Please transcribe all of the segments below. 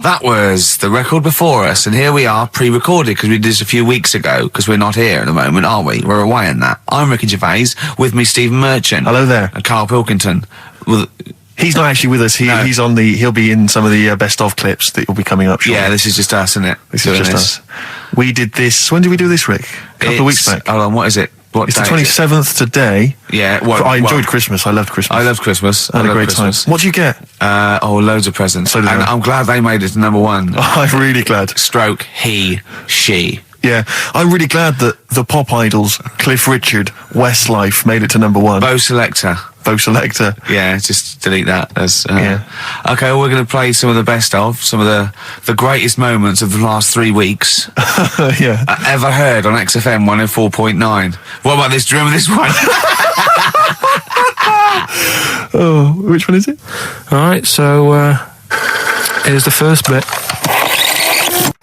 That was the record before us, and here we are, pre-recorded, because we did this a few weeks ago, because we're not here at the moment, are we? We're away in that. I'm Ricky Gervais, with me Stephen Merchant. Hello there. And Karl Pilkington. Well, he's not actually with us. He'll be in some of the best of clips that will be coming up shortly. Yeah, this is just us, isn't it? This is just us. We did this, when did we do this, Rick? A couple of weeks back. Hold on, what is it? It's the 27th today. Yeah. I enjoyed Christmas. I loved Christmas. I loved Christmas. I had a great time. What did you get? Loads of presents. So did and I. I'm glad they made it to number one. I'm really glad. Stroke, he, she. Yeah, I'm really glad that the pop idols, Cliff Richard, Westlife, made it to number one. Bo Selector. Yeah, just delete that. Okay, well, we're going to play some of the best of, some of the greatest moments of the last 3 weeks. Yeah. Ever heard on XFM 104.9. What about this? Do you remember this one? Oh, which one is it? All right, so here's the first bit.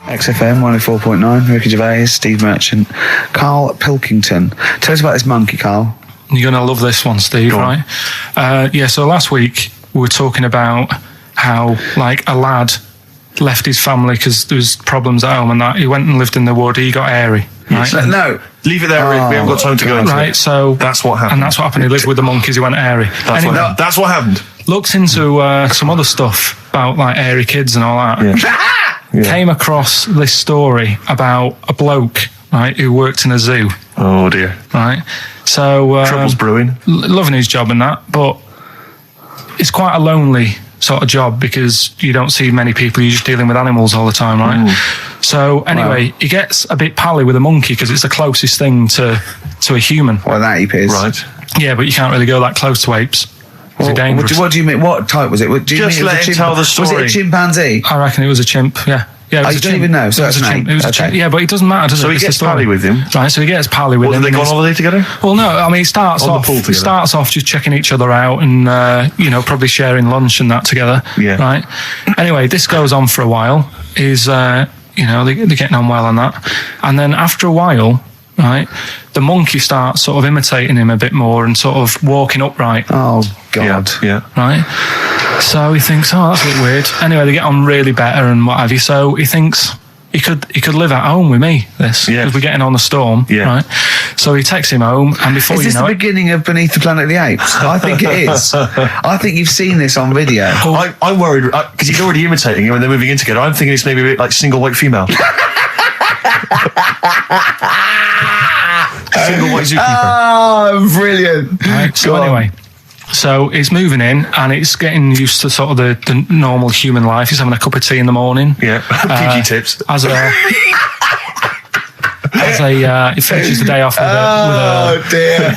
XFM 104.9, Ricky Gervais, Steve Merchant, Karl Pilkington. Tell us about this monkey, Karl. You're going to love this one, Steve, right? So last week we were talking about how, like, a lad left his family because there was problems at home and that. He went and lived in the wood. He got airy. Right? No. Leave it there, Rick. We haven't got time to go into it. Right, so... That's what happened. And that's what happened. He lived with the monkeys. He went airy. That's what happened. Looked into some other stuff about, like, airy kids and all that. Yeah. Came across this story about a bloke, right, who worked in a zoo. Oh, dear. Right? So... Trouble's brewing. Loving his job and that, but it's quite a lonely sort of job because you don't see many people. You're just dealing with animals all the time, right? Ooh. So anyway, he gets a bit pally with a monkey because it's the closest thing to a human. Well, that ape is. Right. Yeah, but you can't really go that close to apes. It's dangerous. What do you mean? What type was it? Just let him tell the story. Was it a chimpanzee? I reckon it was a chimp, yeah. Yeah, it was you a don't chimp. even know, so it was that's a an chimp. ape. It was a chimp. Yeah, but it doesn't matter, does it? So he It's gets the story. pally with him? Right, so he gets pally with him. What, do they go on holiday together? Well, no, I mean, he starts On the pool together? off just checking each other out and, probably sharing lunch and that together. Yeah. Right? Anyway, this goes on for a while. They're getting on well on that. And then after a while, right, the monkey starts sort of imitating him a bit more and sort of walking upright. Oh, God. Yeah. Right? So he thinks, oh, that's a bit weird. Anyway, they get on really better and what have you. So he thinks he could live at home with me, because we're getting on the storm. Yeah. Right? So he takes him home, and before is this you know the it... beginning of Beneath the Planet of the Apes? I think it is. I think you've seen this on video. I'm worried, because he's already imitating him and they're moving in together. I'm thinking it's maybe a bit like Single White Female. Single White Zookeeper. Oh, brilliant. Right, so anyway, so he's moving in and it's getting used to sort of the normal human life. He's having a cup of tea in the morning. Yeah, PG tips. He finishes the day off with Oh, dear.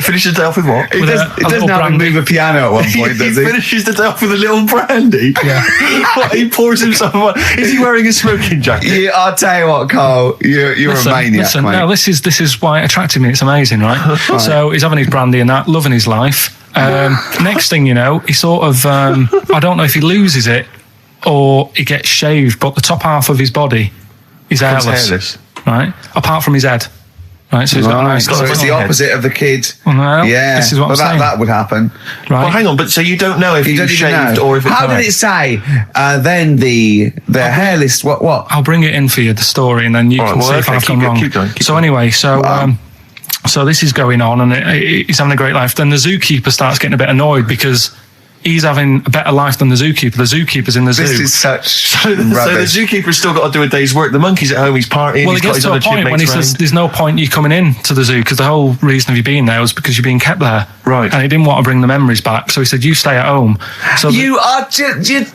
Finishes the day off with what? He doesn't have to move a piano at one point, does he? He finishes the day off with a little brandy. Yeah. What, he pours himself one. Is he wearing a smoking jacket? Yeah, I'll tell you what, Karl. You're a maniac, mate. No, this is why it attracted me. It's amazing, right? So he's having his brandy and that, loving his life. Next thing you know, he sort of, I don't know if he loses it or he gets shaved, but the top half of his body is hairless. Right? Apart from his head. Right, so he's got a nice... So it's the opposite of the kid. Well, yeah, this is what I'm saying. That would happen. Right. Well, hang on, but so you don't know if he was shaved or if it's... How did it say? Then the hairless... What? I'll bring it in for you, the story, and then you can see if I've gone wrong. Keep going. Anyway, so this is going on, and he's having a great life. Then the zookeeper starts getting a bit annoyed because he's having a better life than the zookeeper. The zookeeper's in the zoo. This is such So the zookeeper's still got to do a day's work. The monkey's at home, he's partying. Well, he gets to a point when he says there's no point you coming in to the zoo because the whole reason of you being there was because you're being kept there. Right. And he didn't want to bring the memories back, so he said, you stay at home. So you're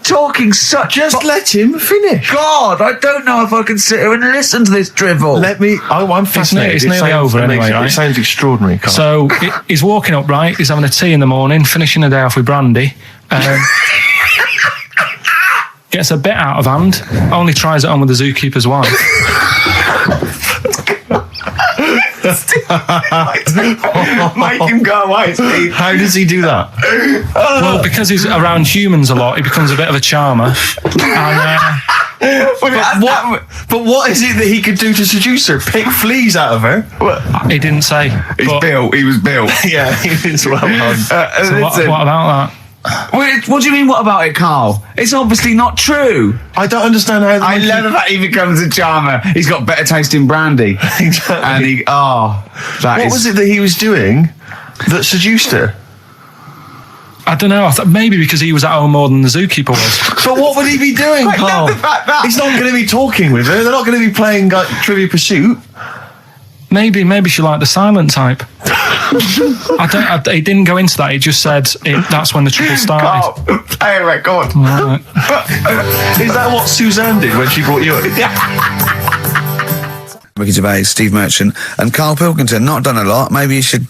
talking such... Just let him finish. God, I don't know if I can sit here and listen to this drivel. I'm fascinated. It's nearly over anyway, right? It sounds extraordinary, Karl. So he's walking upright, he's having a tea in the morning, finishing the day off with brandy. Gets a bit out of hand, only tries it on with the zookeeper's wife. Make him go away, Steve. How does he do that? Well, because he's around humans a lot, he becomes a bit of a charmer. And, But what is it that he could do to seduce her? Pick fleas out of her? he didn't say. He was built. Yeah, he is well done. So what about that? Wait, what do you mean, what about it, Karl? It's obviously not true. I don't understand how. I love the fact he becomes a charmer. He's got better taste in brandy. Exactly. And he, What was it that he was doing that seduced her? I don't know. I thought maybe because he was at home more than the zookeeper was. But what would he be doing, I Karl? love the fact that- He's not going to be talking with her. They're not going to be playing like, Trivia Pursuit. Maybe she liked the silent type. He didn't go into that. He just said that's when the trouble started. Karl, play a record. Right. Is that what Suzanne did when she brought you in? Ricky Gervais, Steve Merchant, and Karl Pilkington. Not done a lot. Maybe you should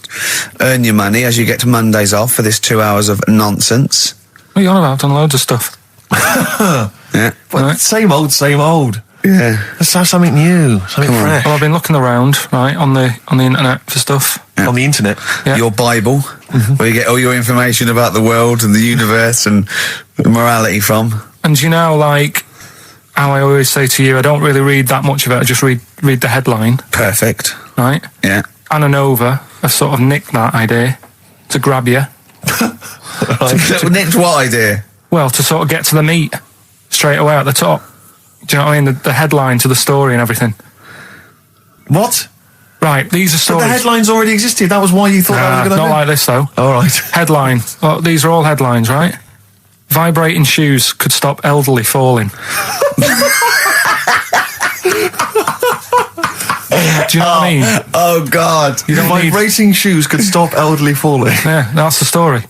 earn your money as you get to Mondays off for this 2 hours of nonsense. What are you on about? I've done loads of stuff. Yeah. Well, Right. Same old. Yeah. Let's have something new, something Come on. fresh. Well, I've been looking around, right, on the internet for stuff. On the internet. Yeah. Your Bible, where you get all your information about the world and the universe and morality from. And you know, like how I always say to you, I don't really read that much of it. I just read the headline, Perfect. right? Yeah. Anna Nova have sort of nicked that idea to grab you. Nicked what idea? Well, to sort of get to the meat straight away at the top. Do you know what I mean? The headline to the story and everything. What? Right, these are But stories. the headlines already existed. That was why you thought that was a good not idea. like this though. All right. Headline. Well, these are all headlines, right? Vibrating shoes could stop elderly falling. Do you know what I mean? Oh, God. You don't need. Vibrating shoes could stop elderly falling. Yeah, that's the story.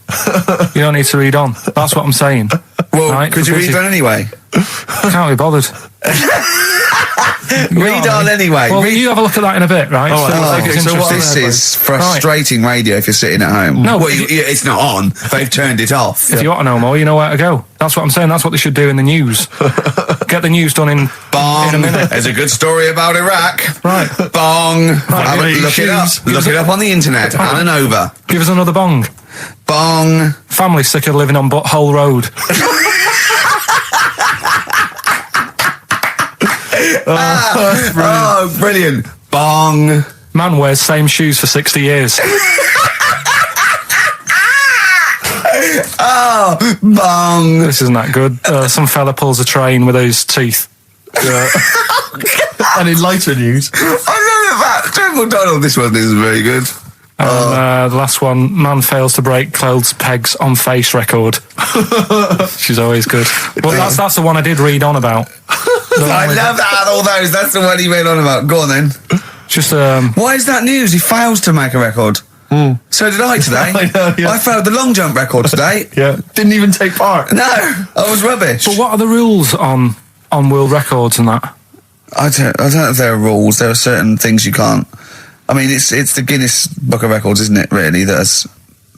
You don't need to read on. That's what I'm saying. Well, Right, could you read on anyway? Can't be bothered. Read on anyway. Well, Read. you have a look at that in a bit, right? All right, See okay, what's so what interesting. This is frustrating radio if you're sitting at home. No, well, but it's not on. They've turned it off. If you want to know more, you know where to go. That's what I'm saying. That's what they should do in the news. Get the news done in Bong. a minute. There's a good story about Iraq. Right. Bong. Vibrating Look it up. shoes. Look it up on the internet. Anna Nova. Give us another bong. Bong. Family sick of living on Butthole Road. Oh, brilliant. Bong. Man wears same shoes for 60 years. Oh, bong. This isn't that good. Some fella pulls a train with his teeth. And in lighter news, I love that. General Donald, this one is very good. And the last one, man fails to break clothes pegs on face record. She's always good. Well, that's the one I did read on about. I love that out of all those. That's the one he went on about. Go on then. Just Why is that news? He fails to make a record. So did I today. I know, yeah. I failed the long jump record today. yeah, didn't even take part. No, I was rubbish. But what are the rules on world records and that? I don't know if there are rules. There are certain things you can't. I mean, it's the Guinness Book of Records, isn't it? Really, that's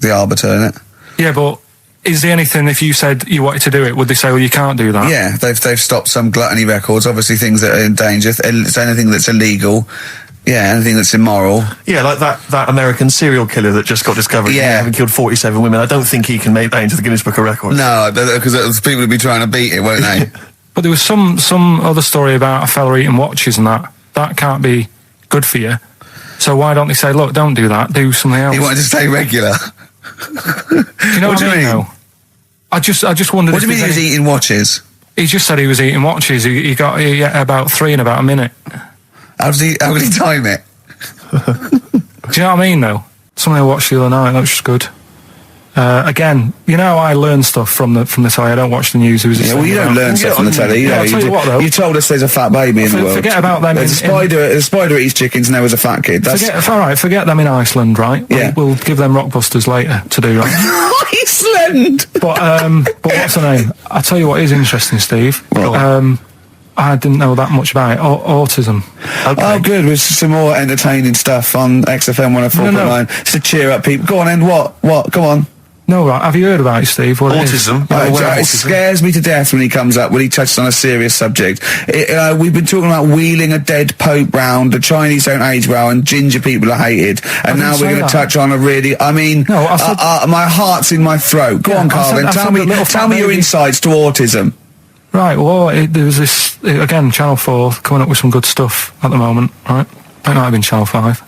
the arbiter, isn't it? Yeah, but is there anything, if you said you wanted to do it, would they say, well, you can't do that? Yeah, they've stopped some gluttony records. Obviously, things that are in danger. It's anything that's illegal. Yeah, anything that's immoral. Yeah, like that American serial killer that just got discovered. Yeah. Having killed 47 women. I don't think he can make that into the Guinness Book of Records. No, because people would be trying to beat it, won't they? But there was some other story about a fella eating watches and that. That can't be good for you. So why don't they say, look, don't do that, do something else? He wanted to stay regular. Do you know What do you mean? though? I just wondered What do you if mean he was there's any- eating watches? He just said he was eating watches. He ate about 3 in about a minute. How did he time it? Do you know what I mean, though? Something I watched the other night, that was just good. Again, you know, I learn stuff from the telly. I don't watch the news. Yeah, well, you don't learn stuff from the telly. You Yeah, know, I'll tell you what, though. you told us there's a fat baby in the world. Forget about them. There's a spider eats chickens and there was a fat kid. That's Forget them in Iceland, right? Yeah. We'll give them Rockbusters later to do, right? Iceland. But what's the name? I'll tell you what is interesting, Steve. What? I didn't know that much about it. Autism. Oh, good. With some more entertaining stuff on XFM 104.9 to cheer up people. Go on, then. What? Come on. No, right. Have you heard about it, Steve? What it is? Autism. It scares me to death when he comes up, when he touches on a serious subject. We've been talking about wheeling a dead pope round, the Chinese don't age well, and ginger people are hated. And now we're going to touch on a really, I mean, No, I said- my heart's in my throat. Go Yeah, on, I Karl, said- then I tell said the little tell fat me your baby. insights to autism. Right, well, there was this, again, Channel 4 coming up with some good stuff at the moment, right? It might have been Channel 5.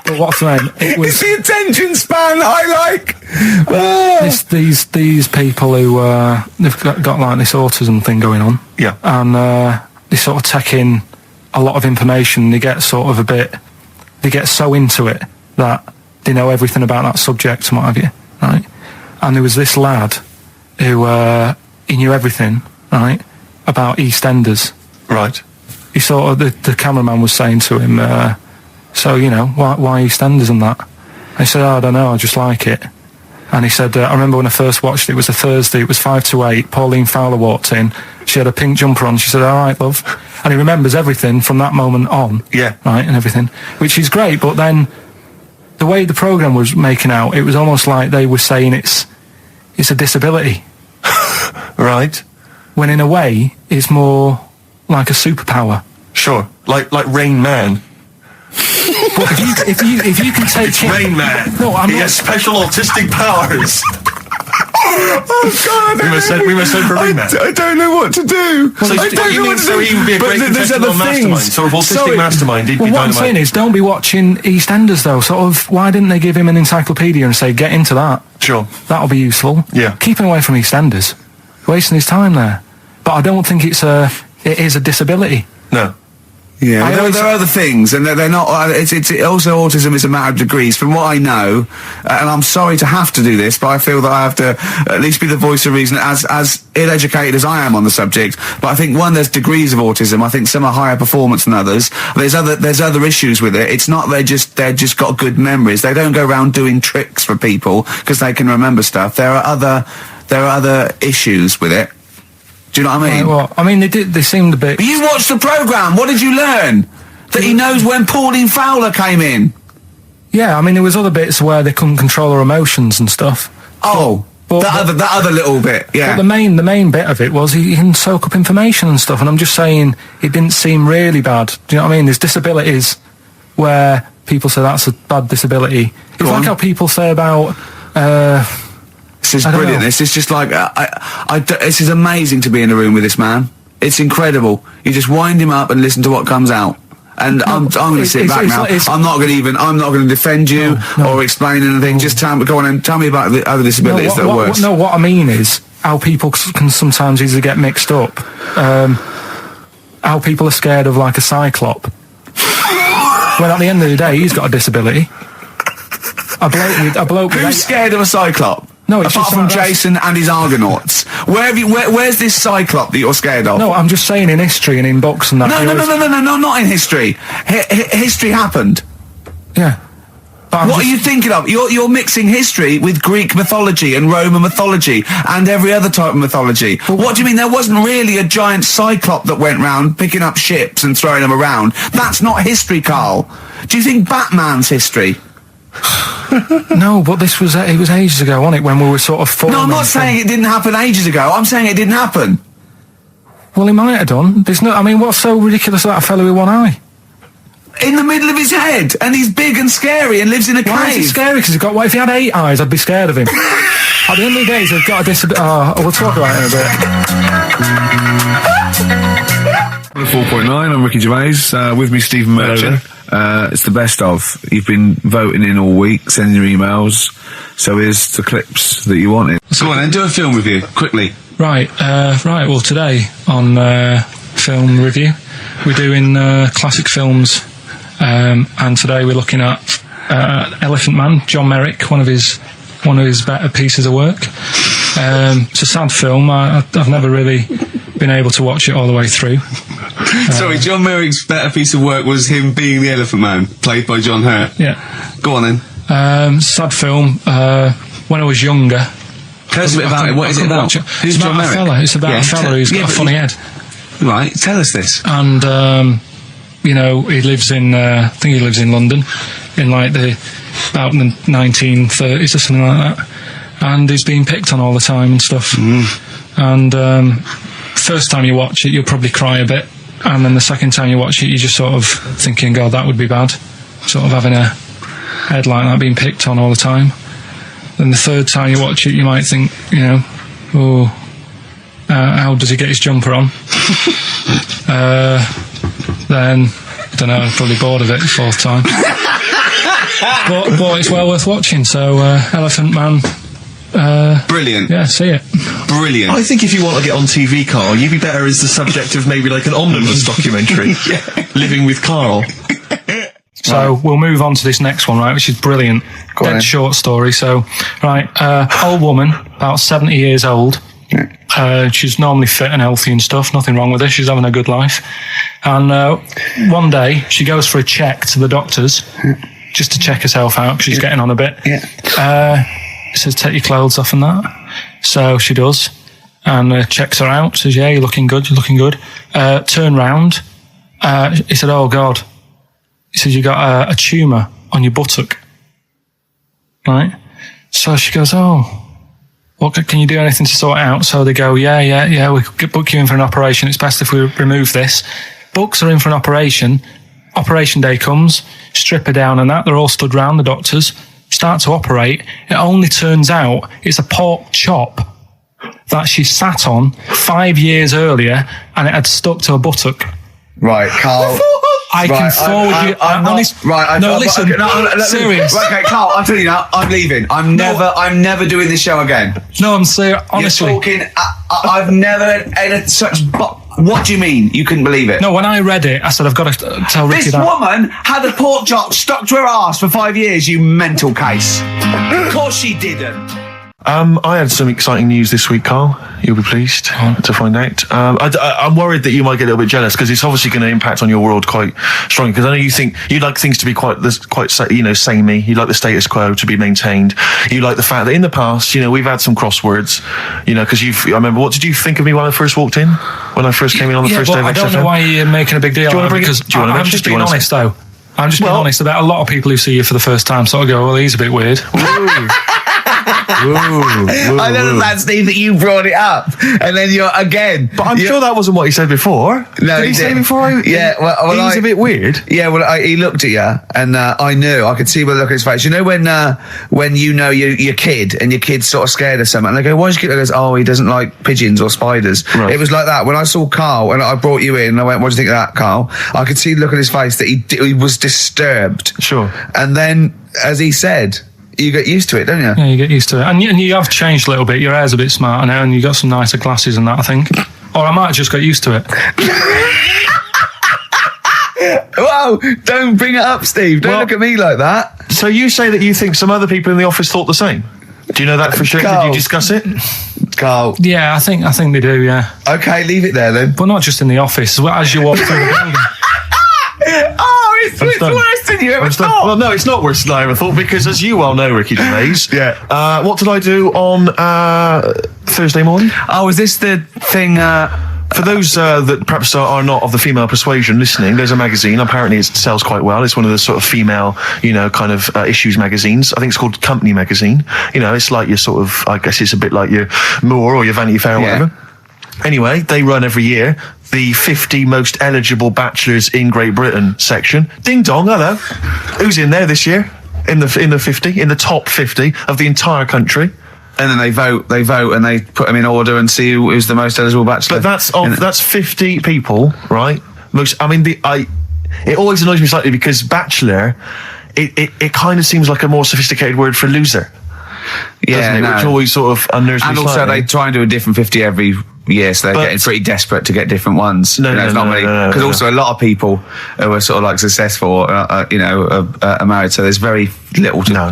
But what's the name? It was It's the attention span I like. Oh. these people who they've got like this autism thing going on. Yeah. And they sort of take in a lot of information. They get sort of they get so into it that they know everything about that subject and what have you, right? And there was this lad who he knew everything, right, about EastEnders. Right. He sort of the cameraman was saying to him, so you know why EastEnders and that. And he said, I don't know, I just like it. And he said, I remember when I first watched it, it was a Thursday, it was 5 to 8, Pauline Fowler walked in, she had a pink jumper on, she said, all right, love. And he remembers everything from that moment on. Yeah. Right, and everything, which is great, but then the way the programme was making out, it was almost like they were saying it's a disability. Right. When in a way, it's more like a superpower. Sure. Like Rain Man. But if you can take It's Rain Man. No, I'm he not. has special autistic powers. Oh God! We must hope for Rain Man. I don't know what to do. So I you don't know mean what to so do. he would be a But great there's contestant other on Mastermind? things. Sort of autistic Sorry. Mastermind. He'd be Well, what I'm saying dynamite. is, don't be watching EastEnders though. Sort of, why didn't they give him an encyclopedia and say, get into that? Sure. That'll be useful. Yeah. Keep him away from EastEnders. Wasting his time there. But I don't think it is a disability. No. Yeah, there are other things, and they're not. It's also autism is a matter of degrees, from what I know. And I'm sorry to have to do this, but I feel that I have to at least be the voice of reason, as ill-educated as I am on the subject. But I think there's degrees of autism. I think some are higher performance than others. There's other issues with it. It's not they're just got good memories. They don't go around doing tricks for people because they can remember stuff. There are other issues with it. Do you know what I mean? Well, I mean, they seemed a bit... But you watched the programme. What did you learn? That he knows when Pauline Fowler came in. Yeah, I mean, there was other bits where they couldn't control their emotions and stuff. Oh, that other little bit, yeah. But the main bit of it was he can soak up information and stuff, and I'm just saying it didn't seem really bad. Do you know what I mean? There's disabilities where people say that's a bad disability. It's like how people say about... This is brilliant. This is just like this is amazing to be in a room with this man. It's incredible. You just wind him up and listen to what comes out. And I'm going to sit back now. I'm not going to defend you or explain anything. Just go on and tell me about the other disabilities that are worse. What I mean is how people can sometimes easily get mixed up. How people are scared of like a cyclop. Well, at the end of the day, he's got a disability. A bloke. Who's scared of a cyclop? No, it's apart just from like Jason and his Argonauts. Where's this cyclop that you're scared of? No, I'm just saying in history and in books and that. No, not in history. History happened. Yeah. What are you thinking of? You're mixing history with Greek mythology and Roman mythology and every other type of mythology. What do you mean? There wasn't really a giant cyclop that went round picking up ships and throwing them around. That's not history, Karl. Do you think Batman's history? No, but it was ages ago, wasn't it, when we were sort of forming... No, I'm not saying it didn't happen ages ago. I'm saying it didn't happen. Well, he might have done. I mean, what's so ridiculous about a fellow with one eye? In the middle of his head, and he's big and scary and lives in a cave. Why is he scary? Because what if he had 8 eyes, I'd be scared of him. At the end of the day, he's got a disability... we'll talk about it in a bit. 4.9, I'm Ricky Gervais, with me Stephen Merchant. It's the best of. You've been voting in all week, sending your emails, so here's the clips that you wanted. Go on then, do a film review, quickly. Right, well today on film review, we're doing classic films, and today we're looking at Elephant Man, John Merrick, one of his better pieces of work. It's a sad film. I've never really been able to watch it all the way through. Sorry, John Merrick's better piece of work was him being the Elephant Man, played by John Hurt. Yeah. Go on then. Sad film. When I was younger. Tell us a bit about it. What is it about? Who's John Merrick? It's about a fella who's got a funny head. Right, tell us this. And, he lives in, I think he lives in London, in like about the 1930s or something like that. And he's being picked on all the time and stuff. And first time you watch it, you'll probably cry a bit. And then the second time you watch it, you're just sort of thinking, God, that would be bad. Sort of having a head like that being picked on all the time. Then the third time you watch it, you might think, how does he get his jumper on? Then, I don't know, I'm probably bored of it the fourth time. but it's well worth watching. So Elephant Man. Brilliant. Yeah, see it. Brilliant. I think if you want to get on TV, Carl, you'd be better as the subject of maybe like an omnibus documentary. Living with Karl. So we'll move on to this next one, right, which is brilliant. Dead short story. So, right, old woman, about 70 years old. She's normally fit and healthy and stuff. Nothing wrong with her. She's having a good life. And one day, she goes for a check to the doctors, just to check herself out, because she's getting on a bit. It says, take your clothes off and that. So she does. And checks her out. Says, yeah, you're looking good. Turn round. He said, oh, God. He said, you got a tumour on your buttock. Right? So she goes, oh, well, can you do anything to sort it out? So they go, yeah, we could book you in for an operation. It's best if we remove this. Books are in for an operation. Operation day comes, strip her down and that. They're all stood round, the doctors. Start to operate. It only turns out it's a pork chop that she sat on 5 years earlier and it had stuck to her buttock. Right, Karl. I can forward you. Serious. Right, okay, Karl, I'm telling you now, I'm leaving. I'm never doing this show again. No, I'm serious. Honestly. You're talking, I've never had such... What do you mean? You couldn't believe it? No, when I read it, I said, I've got to tell Ricky this that. This woman had a pork chop stuck to her arse for 5 years, you mental case. Of course she didn't. I had some exciting news this week, Karl. You'll be pleased to find out. I'm worried that you might get a little bit jealous because it's obviously going to impact on your world quite strongly. Because I know you think you like things to be quite samey. You like the status quo to be maintained. You like the fact that in the past, we've had some crosswords. Because I remember, what did you think of me when I first walked in? When I first came in on the first day of XFM? I don't know why you're making a big deal out of it. Because I'm just being honest, though. I'm just being honest about a lot of people who see you for the first time sort of go, well, he's a bit weird. I don't know, Steve, that you brought it up, and then you're again. But I'm sure that wasn't what he said before. No, did he say before? Well, he's a bit weird. Yeah, well, he looked at you, and I knew. I could see by the look on his face. You know when you know your kid, and your kid's sort of scared of something, and they go, "Why's your kid?" He goes, "Oh, he doesn't like pigeons or spiders." Right. It was like that when I saw Karl, and I brought you in, and I went, "What do you think of that, Karl?" I could see the look on his face that he was disturbed. Sure. And then, as he said, you get used to it, don't you? Yeah, you get used to it. And you have changed a little bit. Your hair's a bit smarter now, and you got some nicer glasses and that, I think. Or I might have just got used to it. Whoa, don't bring it up, Steve. Don't look at me like that. So you say that you think some other people in the office thought the same? Do you know that for sure? Karl. Did you discuss it? Karl. Yeah, I think they do, yeah. Okay, leave it there then. But not just in the office, as you walk through the building. Oh, it's worse than you ever thought. Well, no, it's not worse than I ever thought, because as you well know, Ricky Gervais, what did I do on Thursday morning? Oh, is this the thing... For those that perhaps are not of the female persuasion listening, there's a magazine. Apparently it sells quite well. It's one of the sort of female, kind of issues magazines. I think it's called Company Magazine. It's like your sort of, I guess it's a bit like your Moore or your Vanity Fair or whatever. Anyway, they run every year the 50 most eligible bachelors in Great Britain section. Ding dong, hello. Who's in there this year? In the 50, in the top 50 of the entire country. And then they vote, and they put them in order and see who's the most eligible bachelor. But that's 50 people, right? It always annoys me slightly because bachelor, it kind of seems like a more sophisticated word for loser. Yeah, no. Which always sort of unnerves me. And also, they try and do a different 50 every year, so they're getting pretty desperate to get different ones. Because also a lot of people who are sort of like successful, are married. So there's very little to. No.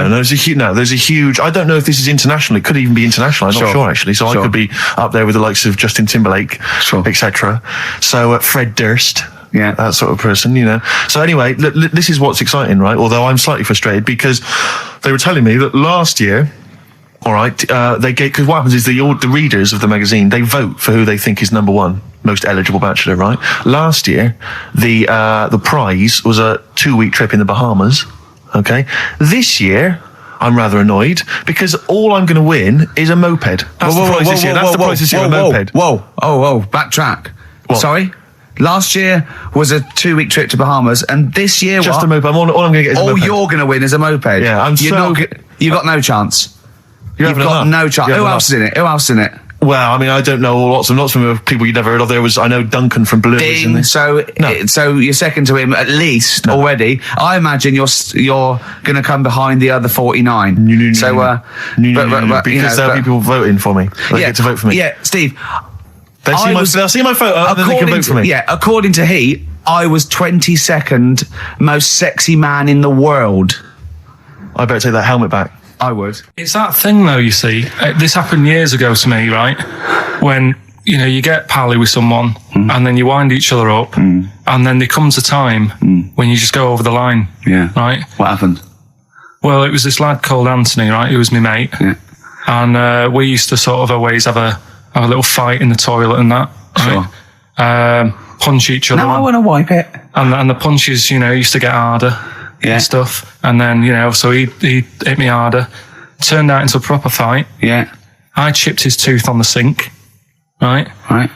There's a huge. I don't know if this is international. It could even be international. I'm not sure actually. So I could be up there with the likes of Justin Timberlake, etc. So Fred Durst. Yeah, that sort of person, So anyway, this is what's exciting, right? Although I'm slightly frustrated because they were telling me that last year, all right, because what happens is the readers of the magazine, they vote for who they think is number one most eligible bachelor, right? Last year, the prize was a 2-week trip in the Bahamas. Okay, this year, I'm rather annoyed because all I'm going to win is a moped. That's the prize this year. That's the prize this year, a moped. Whoa, backtrack. What? Sorry. Last year was a 2-week trip to Bahamas, and this year just a moped. All I'm going to get is a moped. All you're going to win is a moped. Yeah, you got no chance. You've got no chance. Who else is in it? Well, I mean, I don't know lots of people you'd never heard of. I know Duncan from Blue. Ding. So you're second to him at least already. I imagine you're going to come behind the other 49. No, because there'll be people voting for me. They get to vote for me. Yeah, Steve. They'll see my photo and then they can vote for me. Yeah, according to Heat, I was 22nd most sexy man in the world. I better take that helmet back. I would. It's that thing, though, you see. This happened years ago to me, right? When, you get pally with someone and then you wind each other up and then there comes a time when you just go over the line. Yeah. Right? What happened? Well, it was this lad called Anthony, right? He was my mate. Yeah. And we used to sort of always have a little fight in the toilet and that. Right? Sure. Punch each other. No, I want to wipe it. And the punches, used to get harder. Yeah. And stuff. And then, so he hit me harder. Turned out into a proper fight. Yeah. I chipped his tooth on the sink. Right? Right.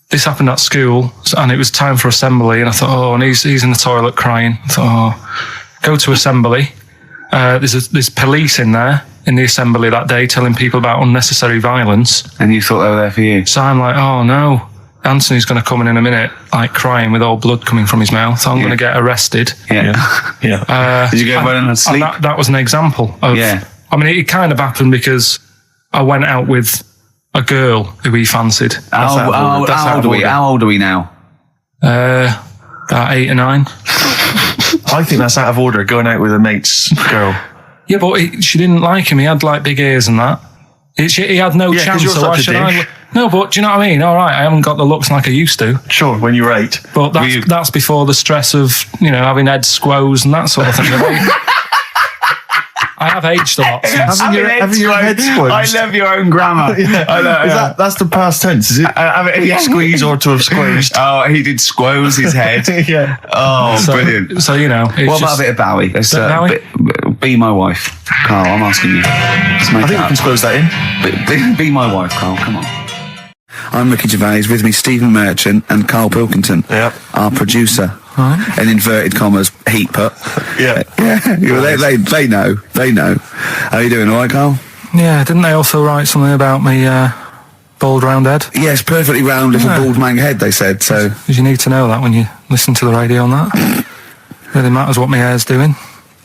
This happened at school, and it was time for assembly, and I thought, and he's in the toilet crying. I thought, go to assembly. There's police in there in the assembly that day telling people about unnecessary violence. And you thought they were there for you? So I'm like, oh no. Anthony's going to come in a minute, like crying with all blood coming from his mouth. I'm going to get arrested. Yeah. Did you go running and sleep? And that was an example of. Yeah. I mean, it kind of happened because I went out with a girl who he fancied. How old are we now? About 8 or 9. I think that's out of order. Going out with a mate's girl. Yeah, but she didn't like him. He had like big ears and that. He had no chance. You're so why such a should dick. No, but do you know what I mean? All right, I haven't got the looks like I used to. Sure, when you were 8. But that's before the stress of, having head squoes and that sort of thing. I have aged a lot. Having your head squeezed. I love your own grammar. I know. That's the past tense, is it? Squeeze or to have squeezed. Oh, he did squoze his head. Yeah. Oh, brilliant. So, what about a bit of Bowie? Bowie? Be my wife. Carl, I'm asking you. I think we can squeeze that in. Be my wife, Carl. Come on. I'm Ricky Gervais, with me Stephen Merchant and Karl Pilkington, our producer. Right. In inverted commas, heat put. Yeah. They know. How are you doing, all right, Karl? Yeah, didn't they also write something about me bald round head? Yes, perfectly round little bald man head, they said, so... Because you need to know that when you listen to the radio on that. Really matters what my hair's doing.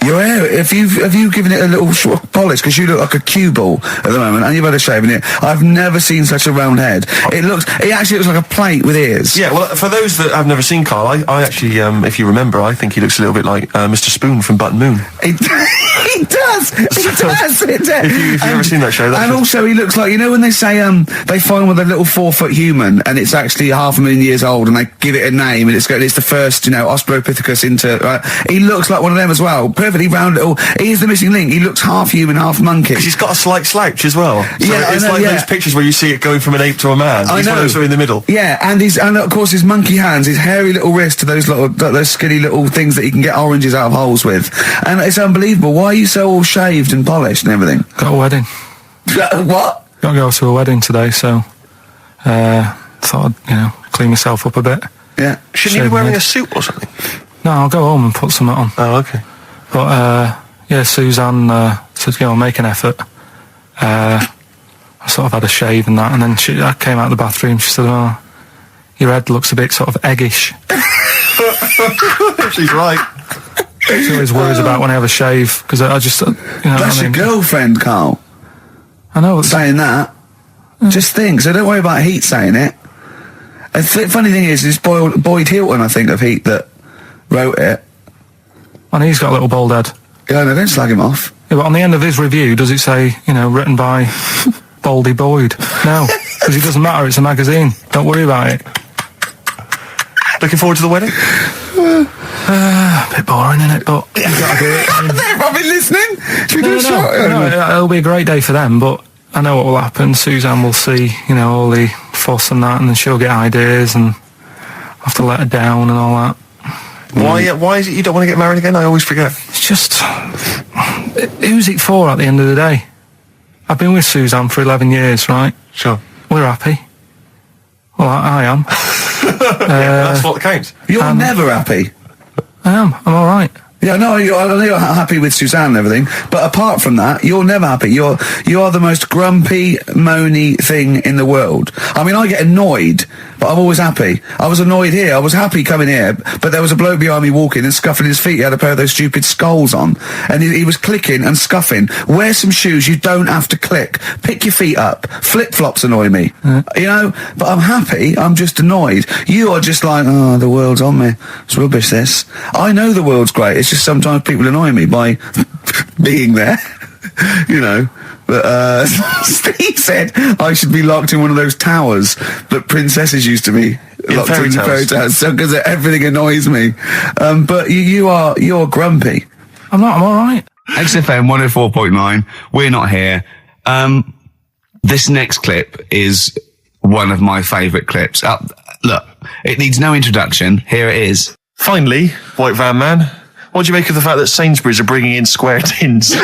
Your hair, have you given it a little sort of polish? Because you look like a cue ball at the moment, and you've had a shave in it. I've never seen such a round head. It actually looks like a plate with ears. Yeah, well, for those that have never seen Karl, I actually, if you remember, I think he looks a little bit like Mr. Spoon from Button Moon. He does. If you've ever seen that show, also he looks like, when they say they find with a little 4-foot human and it's actually 500,000 years old and they give it a name and it's the first Australopithecus into. Right? He looks like one of them as well. Perfectly round little. He is the missing link. He looks half human, half monkey. Because he's got a slight slouch as well. So it's I know, like those pictures where you see it going from an ape to a man. He's one of those in the middle. Yeah, and of course his monkey hands, his hairy little wrist to those skinny little things that you can get oranges out of holes with. And it's unbelievable. Why are you so all shaved and polished and everything? Got a wedding. What? Got to go to a wedding today, so thought I'd, clean myself up a bit. Yeah. Shouldn't you be wearing a suit or something? No, I'll go home and put something on. Oh, okay. But, Suzanne said, make an effort. I sort of had a shave and that, and then I came out of the bathroom, she said, oh, your head looks a bit sort of eggish. She's right. She always worries about when I have a shave, because I just, That's your girlfriend, Karl. I know. Saying that. Just think, so don't worry about Heat saying it. The funny thing is, it's Boyd Hilton, I think, of Heat that wrote it. And he's got a little bald head. Yeah, no, don't slag him off. Yeah, but on the end of his review, does it say, written by Baldy Boyd? No, because it doesn't matter, it's a magazine. Don't worry about it. Looking forward to the wedding? A bit boring, isn't it? But you got to do it. They're probably listening. No, it'll be a great day for them, but I know what will happen. Suzanne will see, all the fuss and that, and then she'll get ideas, and I'll have to let her down and all that. Why is it you don't want to get married again? I always forget. It's just, who's it for at the end of the day? I've been with Suzanne for 11 years, right? Sure. We're happy. Well, I am. That's what counts. You're never happy. I am. I'm all right. Yeah, no, I know you're happy with Suzanne and everything, but apart from that, you're never happy. You are the most grumpy, moany thing in the world. I mean, I get annoyed, but I'm always happy. I was annoyed here. I was happy coming here, but there was a bloke behind me walking and scuffing his feet. He had a pair of those stupid skulls on, and he was clicking and scuffing. Wear some shoes. You don't have to click. Pick your feet up. Flip-flops annoy me. You know, but I'm happy. I'm just annoyed. You are just like, oh, the world's on me. It's rubbish, this. I know the world's great. It's just sometimes people annoy me by being there, you know. But Steve said I should be locked in one of those towers that princesses used to be locked in fairy tales, so because everything annoys me. But you're grumpy. I'm not. I'm all right. XFM 104.9. We're not here. This next clip is one of my favourite clips. Look, it needs no introduction. Here it is. Finally, White Van Man, what do you make of the fact that Sainsbury's are bringing in square tins? Is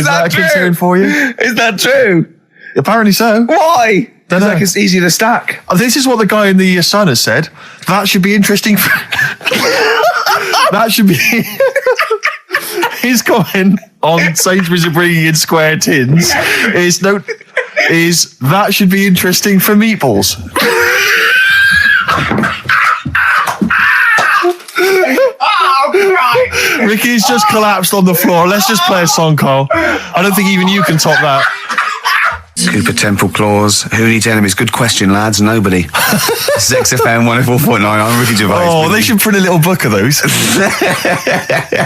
that a true? concern for you? Is that true? Apparently so. Why? Dunno. Like it's easy to stack. This is what the guy in the Sun has said. That should be interesting. That should be his comment on Sainsbury's are bringing in square tins. Is that should be interesting for meatballs. Ricky's just collapsed on the floor. Let's just play a song, Karl. I don't think even you can top that. Cooper Temple Claws. Who needs enemies? Good question, lads. Nobody. This is XFM 104.9. I'm Ricky Gervais. Oh, they should print a little book of those.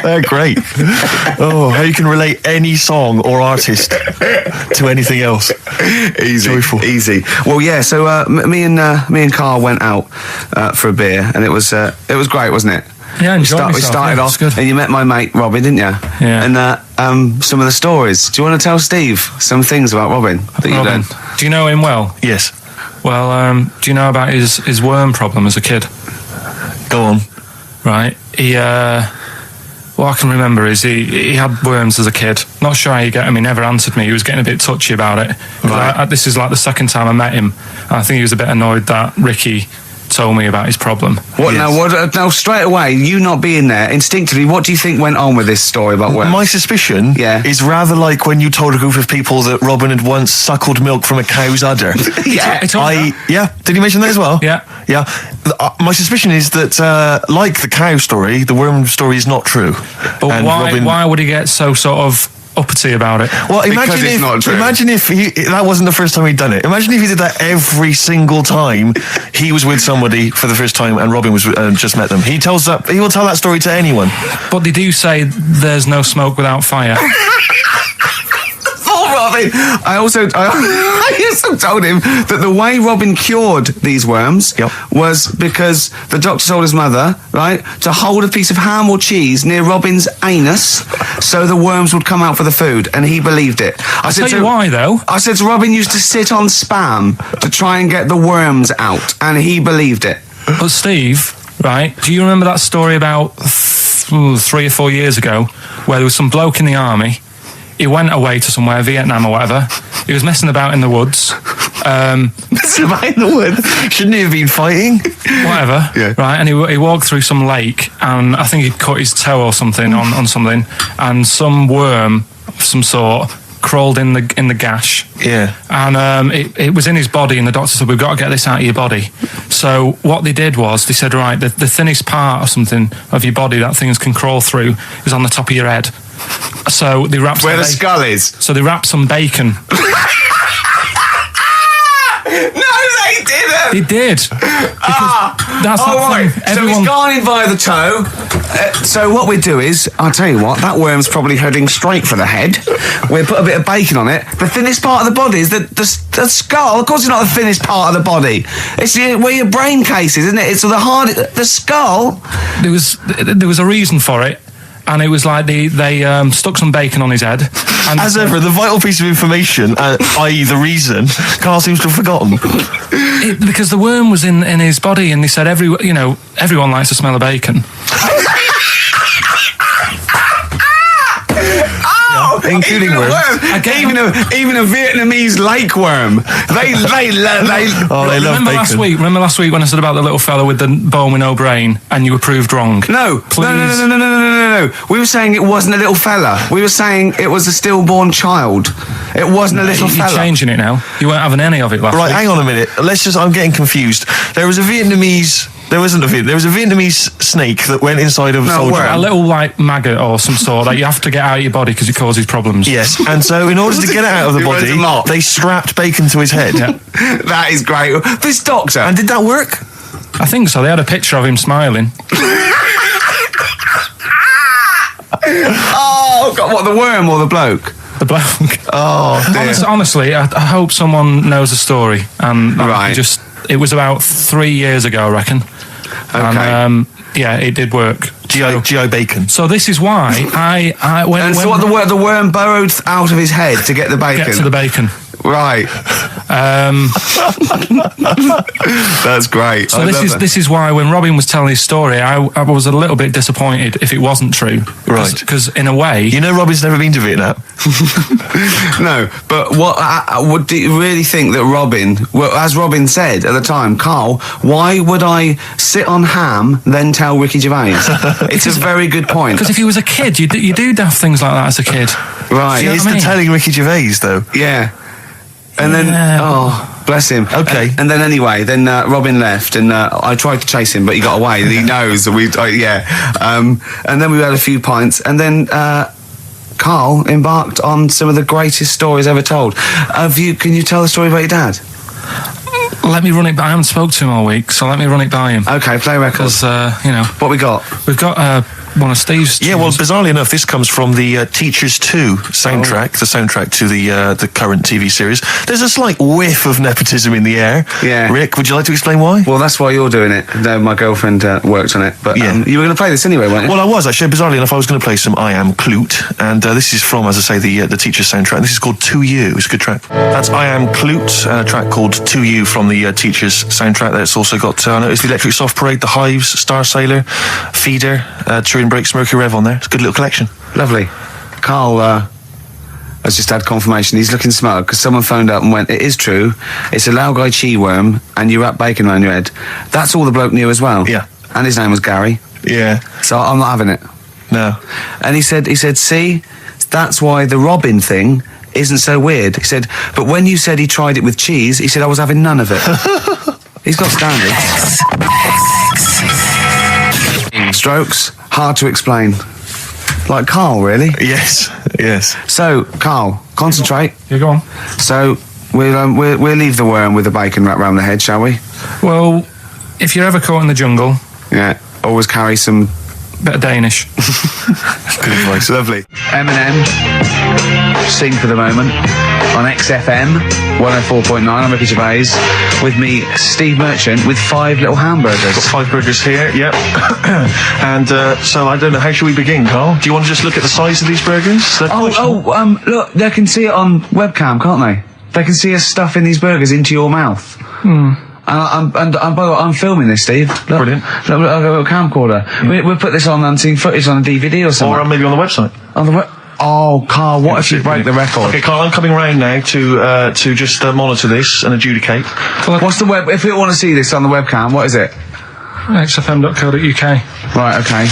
They're great. Oh, how you can relate any song or artist to anything else. Easy. Joyful. Easy. Well, yeah, so me and Karl went out for a beer, and it was great, wasn't it? Yeah, I enjoyed myself. We started off, good. and you met my mate Robin, didn't you? Yeah. And some of the stories. Do you want to tell Steve some things about Robin that you've done? Do you know him well? Yes. Well, do you know about his worm problem as a kid? Go on. Right. What I can remember is he had worms as a kid. Not sure how you get him. He never answered me. He was getting a bit touchy about it. Right. This is like the second time I met him. I think he was a bit annoyed that Ricky told me about his problem. What now? Now, straight away, you not being there, instinctively, what do you think went on with this story about worms? My suspicion is rather like when you told a group of people that Robin had once suckled milk from a cow's udder. Did you mention that as well? Yeah. My suspicion is that, like the cow story, the worm story is not true. But why would he get so sort of uppity about it? Well, imagine if that wasn't the first time he'd done it. Imagine if he did that every single time he was with somebody for the first time and Robin was just met them. He will tell that story to anyone. But they do say there's no smoke without fire. Robin. I also told him that the way Robin cured these worms was because the doctor told his mother, right, to hold a piece of ham or cheese near Robin's anus so the worms would come out for the food, and he believed it. I'll tell you why, though. I said to Robin used to sit on Spam to try and get the worms out, and he believed it. But Steve, right, do you remember that story about 3 or 4 years ago where there was some bloke in the army? He went away to somewhere, Vietnam or whatever. He was messing about in the woods. Messing about in the woods? Shouldn't he have been fighting? Whatever. Yeah. Right, and he walked through some lake, and I think he'd cut his toe or something on something, and some worm of some sort crawled in the gash. Yeah. And it was in his body, and the doctor said, we've got to get this out of your body. So what they did was, they said, right, the thinnest part or something of your body that things can crawl through is on the top of your head. So they wrapped where the skull is. So they wrapped some bacon. No, they didn't. They did. That's right. So he's gone in via the toe. So what we do is, I'll tell you what, that worm's probably heading straight for the head. We'll put a bit of bacon on it. The thinnest part of the body is the skull. Of course, it's not the thinnest part of the body. It's where your brain case is, isn't it? It's the skull. There was a reason for it. And it was like they stuck some bacon on his head. And as ever, the vital piece of information, i.e. the reason, Karl seems to have forgotten. Because the worm was in his body, and they said everyone likes to smell of bacon. including worms. Even a Vietnamese lake worm. They love bacon. Remember last week when I said about the little fella with the bone with no brain, and you were proved wrong? No. We were saying it wasn't a little fella. We were saying it was a stillborn child. It wasn't a little fella. You're changing it now. You weren't having any of it last week. Right, hang on a minute. I'm getting confused. There was a Vietnamese snake that went inside of a soldier. A little like maggot or some sort that you have to get out of your body because it causes problems. Yes, and so in order to get it out of the body, they strapped bacon to his head. Yeah. That is great. This doctor. And did that work? I think so. They had a picture of him smiling. Oh, God, what, the worm or the bloke? The bloke. Oh, dear. Honestly, I hope someone knows the story. And Right. It was about 3 years ago, I reckon. Okay. And, yeah, it did work. G.I. Bacon. So this is why the worm burrowed out of his head to get the bacon? Get to the bacon. Right. That's great. So this is why when Robin was telling his story, I was a little bit disappointed if it wasn't true. Right. Because in a way, you know, Robin's never been to Vietnam. No, but what do you really think that Robin? Well, as Robin said at the time, Karl, why would I sit on ham then tell Ricky Gervais? It's a very good point. Because if you was a kid, you do daft things like that as a kid. Right. It's the telling Ricky Gervais though. Yeah. And then, oh, bless him. Okay. And then anyway, Robin left, and I tried to chase him, but he got away. He knows that and then we had a few pints, and then Karl embarked on some of the greatest stories ever told. Can you tell the story about your dad? Let me run it by. I haven't spoke to him all week, so let me run it by him. Okay, play records. Because, what we got? We've got one of Steve's. Yeah, well, bizarrely enough, this comes from the Teachers 2 soundtrack, the soundtrack to the current TV series. There's a slight whiff of nepotism in the air. Yeah. Rick, would you like to explain why? Well, that's why you're doing it. No, my girlfriend worked on it. But Yeah. you were going to play this anyway, weren't you? Well, I was actually. Bizarrely enough, I was going to play some I Am Clute, and this is from, as I say, the Teachers soundtrack. This is called To You. It's a good track. That's I Am Clute, a track called To You from the Teachers soundtrack. That's also got, I noticed the Electric Soft Parade, The Hives, Star Sailor, Feeder, Turin Breaks, Mercury Rev on there. It's a good little collection. Lovely. Karl has just had confirmation. He's looking smug because someone phoned up and went, it is true, it's a Laogai chi worm and you wrap bacon around your head. That's all the bloke knew as well. Yeah. And his name was Gary. Yeah. So I'm not having it. No. And he said, see, that's why the Robin thing isn't so weird. He said, but when you said he tried it with cheese, he said I was having none of it. He's got standards. Strokes, hard to explain. Like Karl, really? Yes. Yes. So, Karl, concentrate. Yeah, go on. So, we'll leave the worm with the bacon wrapped around the head, shall we? Well, if you're ever caught in the jungle, Yeah. Always carry some... bit of Danish. Good advice. Lovely. Eminem, Sing for the Moment, on XFM 104.9. I'm Ricky Gervais. With me, Steve Merchant, with 5 little hamburgers. Got 5 burgers here, yep. And so I don't know, how should we begin, Karl? Do you want to just look at the size of these burgers? Look, they can see it on webcam, can't they? They can see us stuffing these burgers into your mouth. And by the way, I'm filming this, Steve. Look, Brilliant. Look, I've got a camcorder. We'll put this on unseen footage on a DVD or something. Or maybe on the website. On the Oh, Karl, what if you break the record? Okay, Karl, I'm coming round now to just monitor this and adjudicate. What's the web? If you want to see this on the webcam, what is it? XFM.co.uk. Right, okay.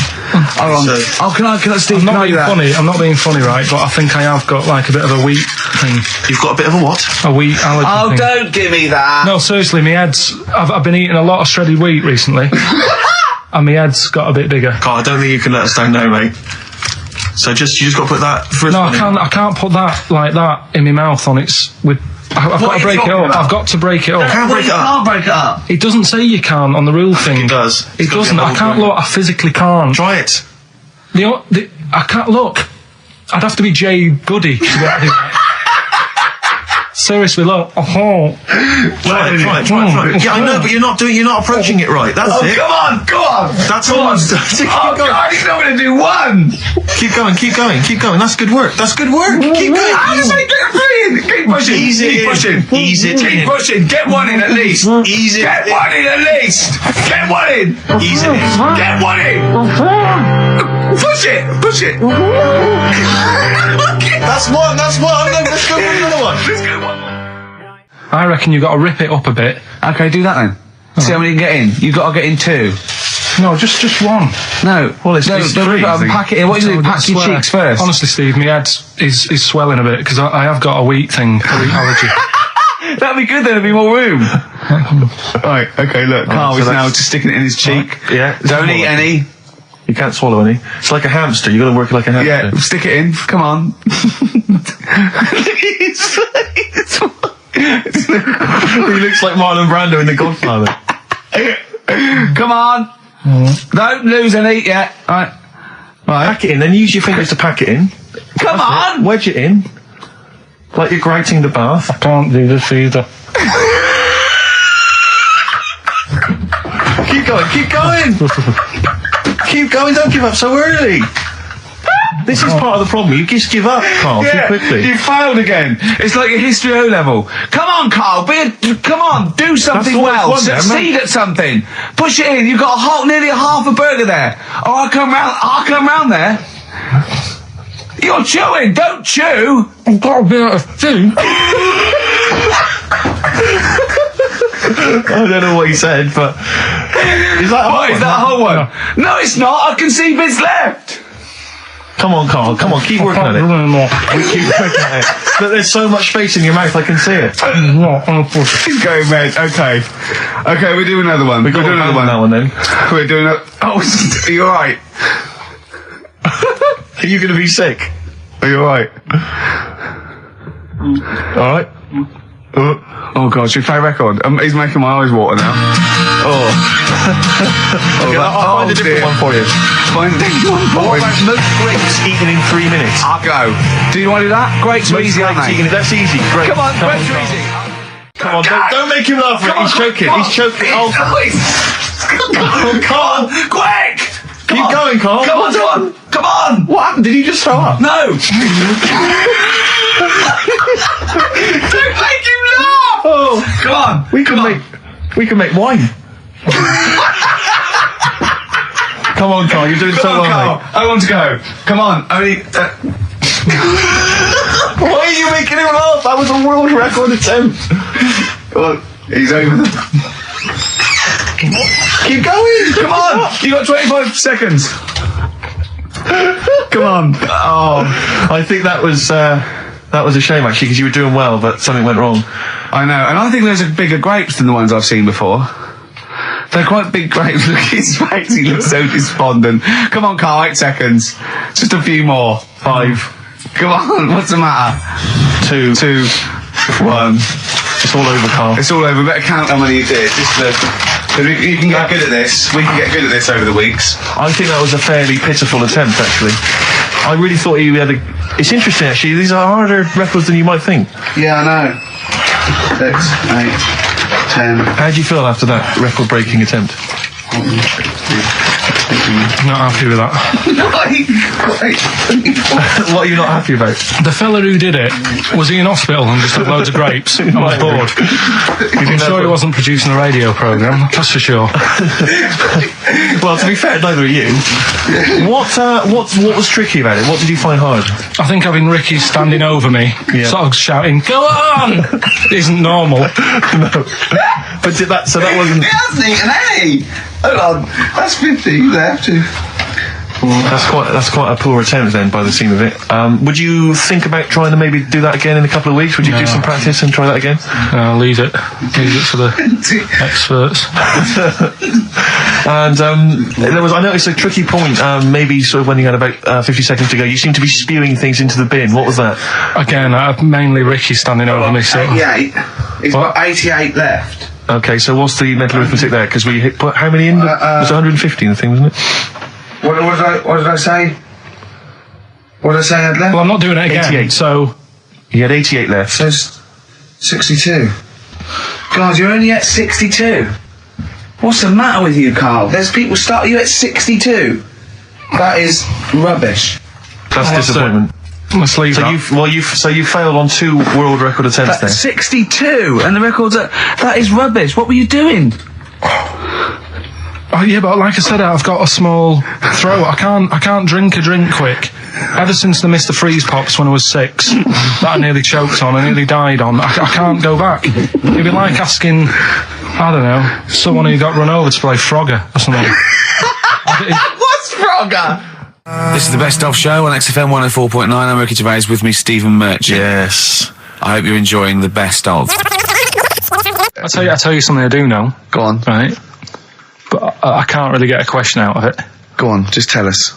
Hold on. Can I, Steve? I'm not being funny. I'm not being funny, right? But I think I have got like a bit of a wheat thing. You've got a bit of a what? A wheat allergy thing. Don't give me that. No, seriously, my head's... I've been eating a lot of shredded wheat recently. And my head's got a bit bigger. Karl, I don't think you can let us down now, mate. So you just got to put that first. No, I can't put that like that in my mouth on its with. I've got to break it up. I've got to break it up. Can't break it up. Can't break it up. It doesn't say you can on the rule thing. It does. It doesn't. I can't look. I physically can't. Try it. I can't look. I'd have to be Jay Goody to get that. Seriously, look. Try it. Yeah, I know, but you're not approaching it right. That's it. Come on. That's all. Oh, God, he's not going to do one. Keep going. That's good work. Keep going. Keep pushing. Keep pushing. Get one in at least. Ease it. Get one in at least. Get one in. Ease it in. Get one in. Push it! Push it! That's one. Let's go for another one. Let's go one more. I reckon you've got to rip it up a bit. Okay, do that then. See how many you can get in. You've got to get in 2. No, just one. No. Well, it's no, three. pack it in. What do you do? Pack your cheeks first. Honestly, Steve, my head is swelling a bit because I have got a wheat thing, a wheat allergy. That'd be good then, there'd be more room. Right, okay, look, Karl is now just sticking it in his cheek. Yeah. Don't eat any. You can't swallow any. It's like a hamster. You got to work it like a hamster. Yeah, stick it in. Come on. He looks like Marlon Brando in The Godfather. Come on. Don't lose any yet. Right. Pack it in, then use your fingers to pack it in. Come on. Wedge it in. Like you're grouting the bath. I can't do this either. Keep going. Keep going, don't give up so early. This is part of the problem. You just give up, Karl, too quickly. You failed again. It's like a history O level. Come on, Karl. Come on. Do something well. Succeed at something. Push it in. You've got nearly half a burger there. Oh, I'll come round there. You're chewing. Don't chew. I've got a bit of food. I don't know what he said, but is that a whole one? No, it's not. I can see bits left. Come on, Karl. Come on, keep working at it. We keep working at it. But there's so much space in your mouth, I can see it. He's going red. Okay, we'll do another one. We'll do another one. That one then. We're doing a. Oh, are you alright? Are you going to be sick? Are you alright? Alright. Oh God, should we play a record? He's making my eyes water now. Okay, I'll find a different one for you. Find a different one for What about most grapes eaten in 3 minutes? I'll go. Do you want to do that? Grapes are easy, aren't they? That's easy. Great. Come on, grapes are easy. Come on, don't make him laugh. He's choking. He's choking. Oh, Karl. Quick! Keep going, Karl. Come on! What happened? Did he just throw up? No! Don't make him laugh! Oh, come on! We can make wine. Come on, Karl. You're doing so well, mate. I want to go. Come on. Only. Why are you making him laugh? That was a world record attempt. Come on. He's over. Keep going. Come on. You got 25 seconds. Come on. Oh, I think that was a shame actually because you were doing well, but something went wrong. I know, and I think those are bigger grapes than the ones I've seen before. They're quite big grapes. Look at his face. He looks so despondent. Come on, Karl. 8 seconds. Just a few more. 5. Come on. What's the matter? 2, 1. It's all over, Karl. It's all over. Better count how many you did. You can get good at this. We can get good at this over the weeks. I think that was a fairly pitiful attempt, actually. I really thought you had a... It's interesting, actually. These are harder records than you might think. Yeah, I know. 6, 8, 10. How do you feel after that record-breaking attempt? Not happy with that. What are you not happy about? The fella who did it, was he in hospital and just had loads of grapes? I was bored. I'm sure he wasn't producing a radio programme, that's for sure. Well, to be fair, neither are you. What was tricky about it? What did you find hard? I think having Ricky standing over me, sort of shouting, "Go on!" isn't normal. No. But that wasn't... He hasn't eaten any! Hold on, that's 50 left. That's quite a poor attempt then, by the seam of it. Would you think about trying to maybe do that again in a couple of weeks? Would you do some practice and try that again? Leave it for the experts. And I noticed a tricky point. Maybe sort of when you had about 50 seconds to go, you seemed to be spewing things into the bin. What was that? Again, mainly Ricky standing over me. So 88. He's got 88 left. Okay, so what's the mental arithmetic there? Because we put how many in? It was 150 in the thing, wasn't it? What did I say? What did I say I had left? Well, I'm not doing it again. 88. So you had 88 left. So 62. God, you're only at 62. What's the matter with you, Karl? There's people starting you at 62. That is rubbish. That's disappointment. Let's leave that. So you failed on 2 world record attempts then. 62, and the record's that is rubbish. What were you doing? Oh, yeah, but like I said, I've got a small throat. I can't drink a drink quick. Ever since the Mr. Freeze Pops when I was 6, that I nearly choked on, I nearly died on, I can't go back. It'd be like asking, I don't know, someone who got run over to play Frogger or something. What's Frogger? This is the Best Of Show on XFM 104.9. I'm Ricky Gervais, with me Stephen Merchant. Yes. I hope you're enjoying the Best Of. I'll tell you something I do know. Go on. Right? But I can't really get a question out of it. Go on, just tell us.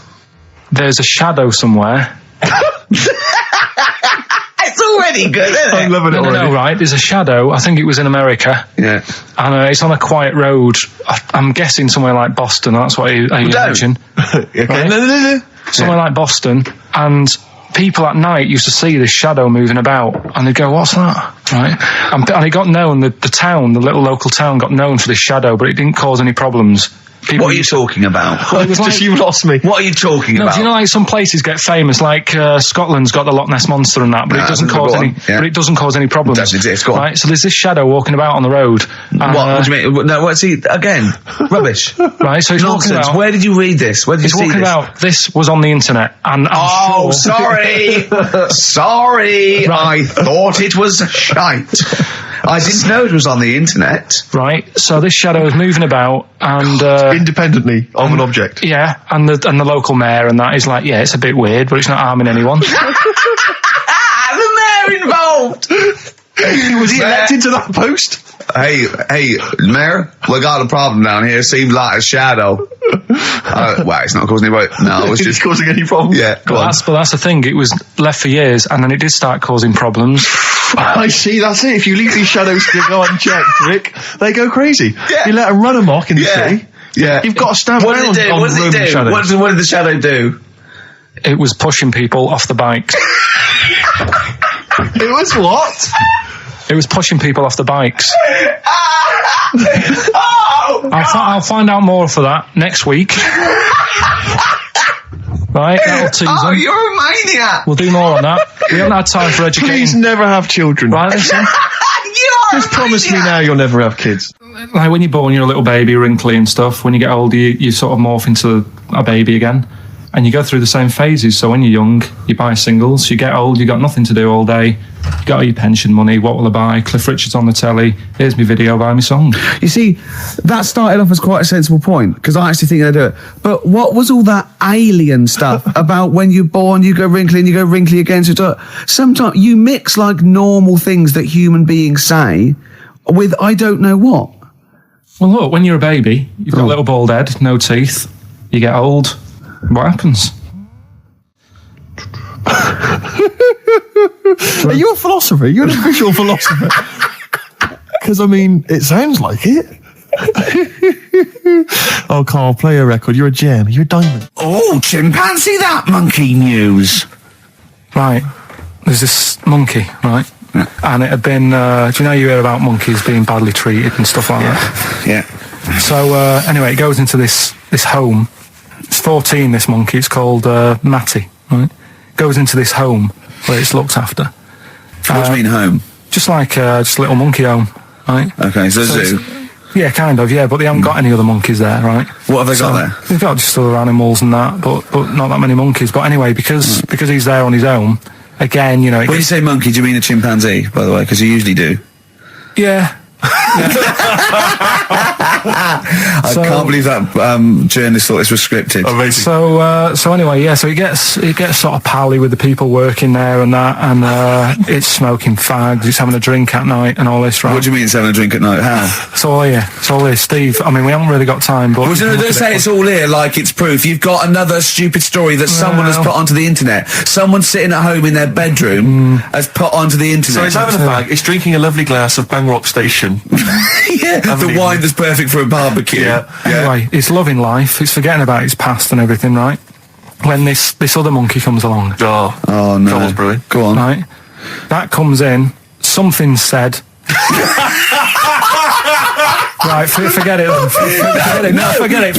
There's a shadow somewhere. It's already good, isn't it? I'm loving it already. No, right? There's a shadow. I think it was in America. Yeah. And it's on a quiet road. I'm guessing somewhere like Boston. That's what I imagine. Okay. Right? No. Somewhere like Boston. And people at night used to see this shadow moving about. And they'd go, what's that? Right? And it got known, the little local town got known for this shadow, but it didn't cause any problems. What are you talking about? Well, it was like, you lost me. What are you talking about? Do you know, like, some places get famous, like Scotland's got the Loch Ness Monster and that, but it doesn't cause any. Yeah. But it doesn't cause any problems. It does exist. Go on. Right? So there's this shadow walking about on the road. What do you mean? No, what's he again? Rubbish. Right? So he's walking Nonsense. about. Where did you read this? Where did you see Walking this? about. This was on the internet, and I'm sure. Sorry. Sorry. Right. I thought it was shite. I didn't know it was on the internet. Right. So this shadow is moving about, and Independently of an object. yeah, and the local mayor and that is like, yeah, it's a bit weird, but it's not harming anyone. The mayor involved. Was he elected to that post? Hey, Mayor, we got a problem down here. Seems like a shadow. Well, it's not causing any. No, it's just causing any problems. Yeah, go on. But that's the thing. It was left for years, and then it did start causing problems. I see, that's it. If you leave these shadows to go unchecked, Rick, they go crazy. Yeah. You let them run amok in the Yeah. city. Yeah. You've got to stand What around did it do? on What did it roaming do? shadows. What did the shadow do? It was pushing people off the bikes. It was what? It was pushing people off the bikes. Oh, I'll find out more for that next week. Right, that'll tease oh, them. you're a maniac. We'll do more on that. We haven't had time for Please educating. never have children. Right, listen. You are Just promise me now you'll never have kids. Like when you're born, you're a little baby, wrinkly and stuff. When you get older, you sort of morph into a baby again. And you go through the same phases. So when you're young, you buy singles. You get old, you got nothing to do all day. You got all your pension money. What will I buy? Cliff Richard's on the telly. Here's my video, buy me song. You see, that started off as quite a sensible point, because I actually think they do it. But what was all that alien stuff about when you're born, you go wrinkly and you go wrinkly again? So sometimes you mix like normal things that human beings say with I don't know what. Well, look, when you're a baby, you've got a little bald head, no teeth. You get old. What happens? Are you a philosopher? You're an official philosopher. Because, I mean, it sounds like it. Oh, Karl, play a record. You're a gem. You're a diamond. Oh, chimpanzee, that monkey news. Right. There's this monkey, right? Yeah. And it had been, do you know you hear about monkeys being badly treated and stuff like that? Yeah. So, anyway, it goes into this home. It's 14, this monkey. It's called Matty, right? Goes into this home where it's looked after. What do you mean home? Just like just a little monkey home, right? Okay, so zoo. Yeah, kind of, yeah, but they haven't got any other monkeys there, right? What have they got there? They've got just other animals and that, but not that many monkeys. But anyway, because he's there on his own, again, you know... When you say monkey, do you mean a chimpanzee, by the way? Because you usually do. Yeah. I can't believe that journalist thought this was scripted. Amazing. So anyway, yeah. So he gets sort of pally with the people working there and that, and it's smoking fags. It's having a drink at night and all this, right? What do you mean it's having a drink at night? How? It's all here. It's all here, Steve. I mean, we haven't really got time, but Well, don't say it's all here like it's proof. You've got another stupid story that someone has put onto the internet. Someone sitting at home in their bedroom has put onto the internet. So he's having a fag, he's drinking a lovely glass of Bang Rock Station. Yeah, the wine that's perfect for a barbecue. Yeah. Anyway, it's loving life. It's forgetting about his past and everything, right? When this other monkey comes along, Oh no. Troubles brewing. Go on. right? That comes in. Something said. Right, forget it. Forget it. No, forget it.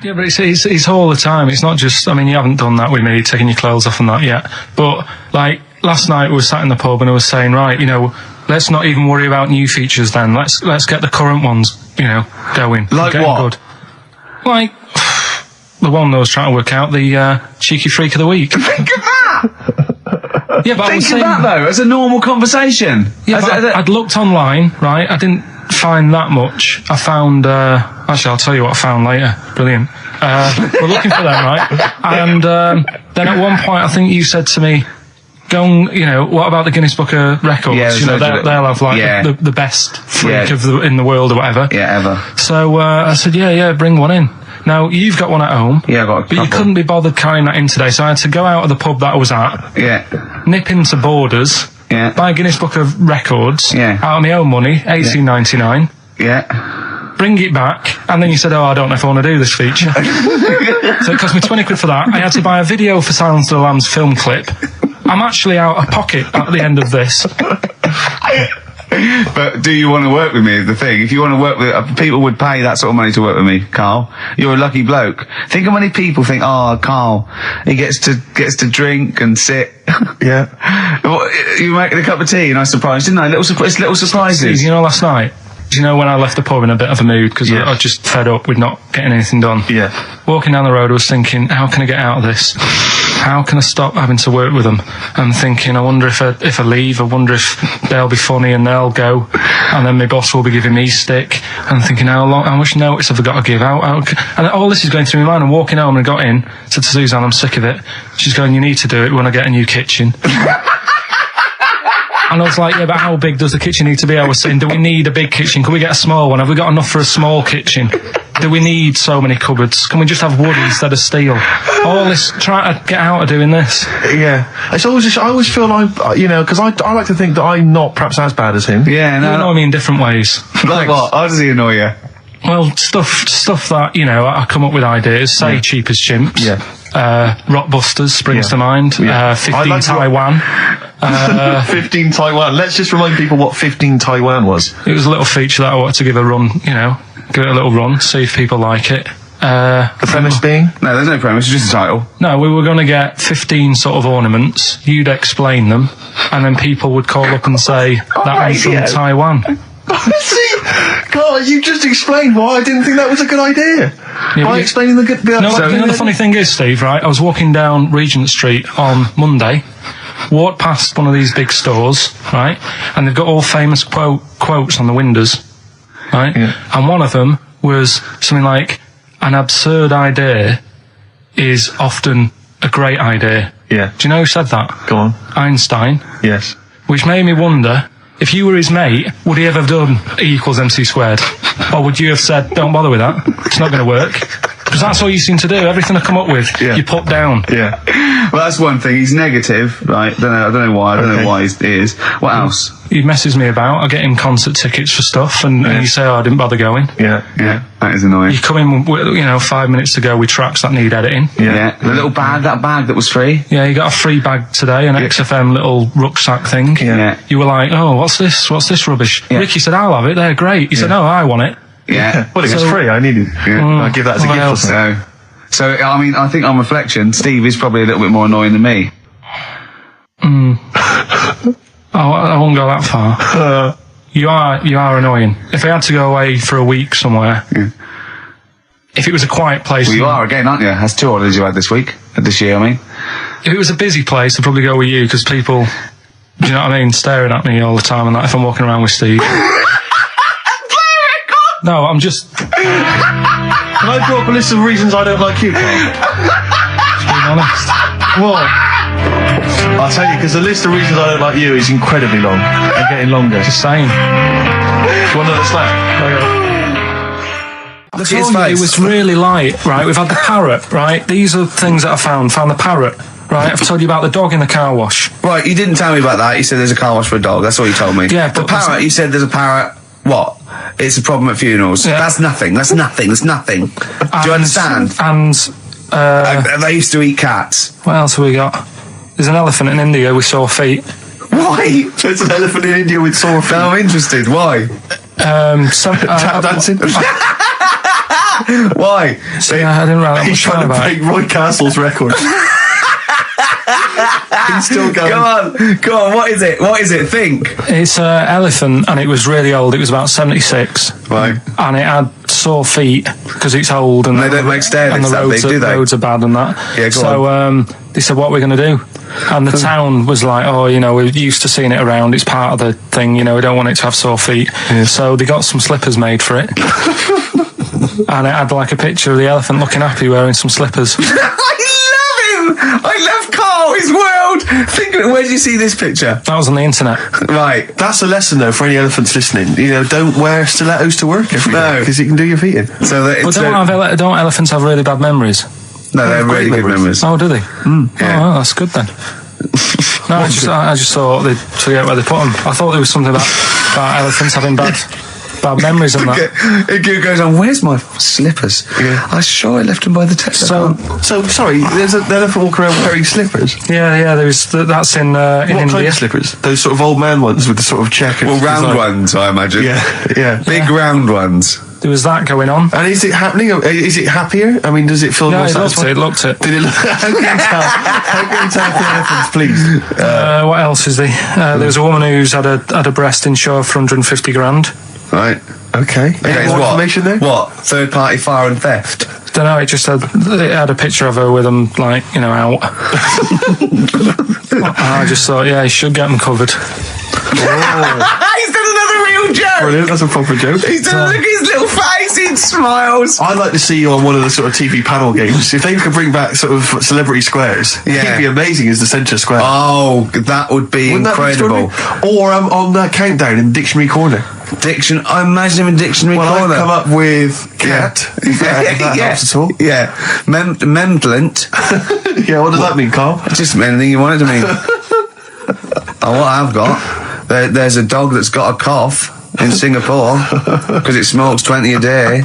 Yeah, but it's all the time. It's not just. I mean, you haven't done that with me, taking your clothes off and that yet. But like last night, we were sat in the pub and I was saying, right, you know, let's not even worry about new features. Then let's get the current ones, you know, going. Like Getting what? Good. Like, the one that I was trying to work out, the cheeky freak of the week. Think of that! Yeah, but Think of that, though, as a normal conversation. Yeah, I'd looked online, right? I didn't find that much. I found... actually, I'll tell you what I found later. Brilliant. We're looking for them, right? And then at one point, I think you said to me, go and, what about the Guinness Book of Records? Yeah, they'll have, like, the best freak in the world or whatever. Yeah, ever. So I said, yeah, bring one in. Now, you've got one at home. Yeah, I've got a couple. But you couldn't be bothered carrying that in today, so I had to go out of the pub that I was at. Yeah. Nip into Borders. Yeah. Buy a Guinness Book of Records. Yeah. Out of my own money, $18.99. Yeah. Bring it back, and then you said, I don't know if I want to do this feature. So it cost me 20 quid for that. I had to buy a video for Silence of the Lambs film clip. I'm actually out of pocket at the end of this. But do you want to work with me is the thing. If you want to work with... people would pay that sort of money to work with me, Karl. You're a lucky bloke. Think how many people think, Karl, he gets to drink and sit. Yeah. You making a cup of tea and I surprised, didn't I? Little surprises. Last night, when I left the pub in a bit of a mood because I was just fed up with not getting anything done. Yeah. Walking down the road, I was thinking, how can I get out of this? How can I stop having to work with them? I'm thinking, I wonder if I leave, I wonder if they'll be funny and they'll go, and then my boss will be giving me stick. And I'm thinking, how much notice have I got to give out? And all this is going through my mind. I'm walking home and I got in, said to Suzanne, I'm sick of it. She's going, you need to do it when I get a new kitchen. And I was like, yeah, but how big does the kitchen need to be? I was saying, do we need a big kitchen? Can we get a small one? Have we got enough for a small kitchen? Do we need so many cupboards? Can we just have wood instead of steel? All this, trying to get out of doing this. Yeah. It's always I always feel like, because I like to think that I'm not perhaps as bad as him. Yeah, no. You annoy me in different ways. Like what? How does he annoy you? Well, stuff that, I come up with ideas, say cheap as chimps. Yeah. Rockbusters springs to mind. Yeah. 15 Taiwan. 15 Taiwan. Let's just remind people what 15 Taiwan was. It was a little feature that I wanted to give a run, give it a little run, see if people like it. The premise being? No, there's no premise, it's just a title. No, we were going to get 15 sort of ornaments, you'd explain them, and then people would call up and say, that one's from Taiwan. See, God, you just explained why I didn't think that was a good idea. Yeah, by explaining the good... the funny thing is, Steve, right, I was walking down Regent Street on Monday, walked past one of these big stores, right, and they've got all famous quotes on the windows, right, and one of them was something like, an absurd idea is often a great idea. Yeah. Do you know who said that? Go on. Einstein. Yes. Which made me wonder, if you were his mate, would he ever have done E = MC squared? Or would you have said, don't bother with that, it's not going to work? Because that's all you seem to do. Everything I come up with, you put down. Yeah. Well, that's one thing. He's negative, right? I don't know why. I don't know why he is. What else? He messes me about. I get him concert tickets for stuff, and you say, I didn't bother going. Yeah. That is annoying. You come in, 5 minutes to go with tracks that need editing. Yeah. The little bag, that bag that was free. Yeah, you got a free bag today, an XFM little rucksack thing. Yeah. You were like, what's this? What's this rubbish? Yeah. Ricky said, I'll have it. They're great. He said, no, I want it. Yeah. Well, it was free. I needed it. I'll give that as a gift or something. So, I mean, I think on reflection, Steve is probably a little bit more annoying than me. I won't go that far. You are annoying. If I had to go away for a week somewhere, if it was a quiet place... Well, you are again, aren't you? That's 2 holidays you had this year, I mean. If it was a busy place, I'd probably go with you, because people, do you know what I mean, staring at me all the time, and that if I'm walking around with Steve. No, I'm just... Can I draw up a list of reasons I don't like you, Karl? Just being honest. What? I'll tell you, because the list of reasons I don't like you is incredibly long and getting longer. Just saying. Do you want another slap? It was really light, right? We've had the parrot, right? These are things that I found the parrot, right? I've told you about the dog in the car wash. Right, you didn't tell me about that. You said there's a car wash for a dog. That's all you told me. Yeah, the parrot, you said there's a parrot. What? It's a problem at funerals. Yeah. That's nothing. That's nothing. Do you understand? And they used to eat cats. what else have we got? There's an elephant in India with sore feet. Why? There's an elephant in India with sore feet. No, I'm interested. Why? Tap dancing. Why? See, I didn't write that He's much trying time to about break it. Roy Castle's record. He's still going. Go on. What is it? It's an elephant, and it was really old. It was about 76. Right. And it had sore feet because it's old and they don't make stair and the that roads, big, do they? roads are bad and that. Yeah, go on. They said, what are we going to do? And the town was like, oh, we're used to seeing it around. It's part of the thing, we don't want it to have sore feet. Yeah. So they got some slippers made for it. And it had like a picture of the elephant looking happy wearing some slippers. I love Karl, his world. Where did you see this picture? That was on the internet. Right. That's a lesson, though, for any elephants listening. Don't wear stilettos to work every day because it can do your feet in. So that don't elephants have really bad memories? No, they have really good memories. Oh, do they? Yeah. Oh, well, that's good then. No, I just thought they'd forget where they put them. I thought there was something about elephants having bad memories and that. It goes on, where's my slippers? Yeah. I'm sure I left them by the test. So sorry, there's an elephant walking around wearing slippers? Yeah, that's in what India. What kind of slippers? Those sort of old man ones with the sort of check. Well, round ones, I imagine. Yeah. Big round ones. There was that going on. And is it happening? Is it happier? I mean, does it feel more satisfying? It looked it. Did it look? How can you tell the elephants, please? What else is there? There was a woman who's had a breast insured for 150 grand. Right. Okay. Any more information there? What? Third party fire and theft? Don't know. It just had a picture of her with them, out. I just thought, he should get them covered. He's done another real joke. Brilliant. That's a proper joke. He's done look at his little face. He smiles. I'd like to see you on one of the sort of TV panel games. If they could bring back sort of celebrity squares, it'd be amazing as the centre square. Oh, that would be incredible. Or on that countdown in Dictionary Corner. I imagine him in Dictionary Corner. I'd come up with cat. If that helps at all. Yeah. Memblent. Yeah, what does that mean, Karl? Just anything you want it to mean. What I've got, there's a dog that's got a cough in Singapore because it smokes 20 a day.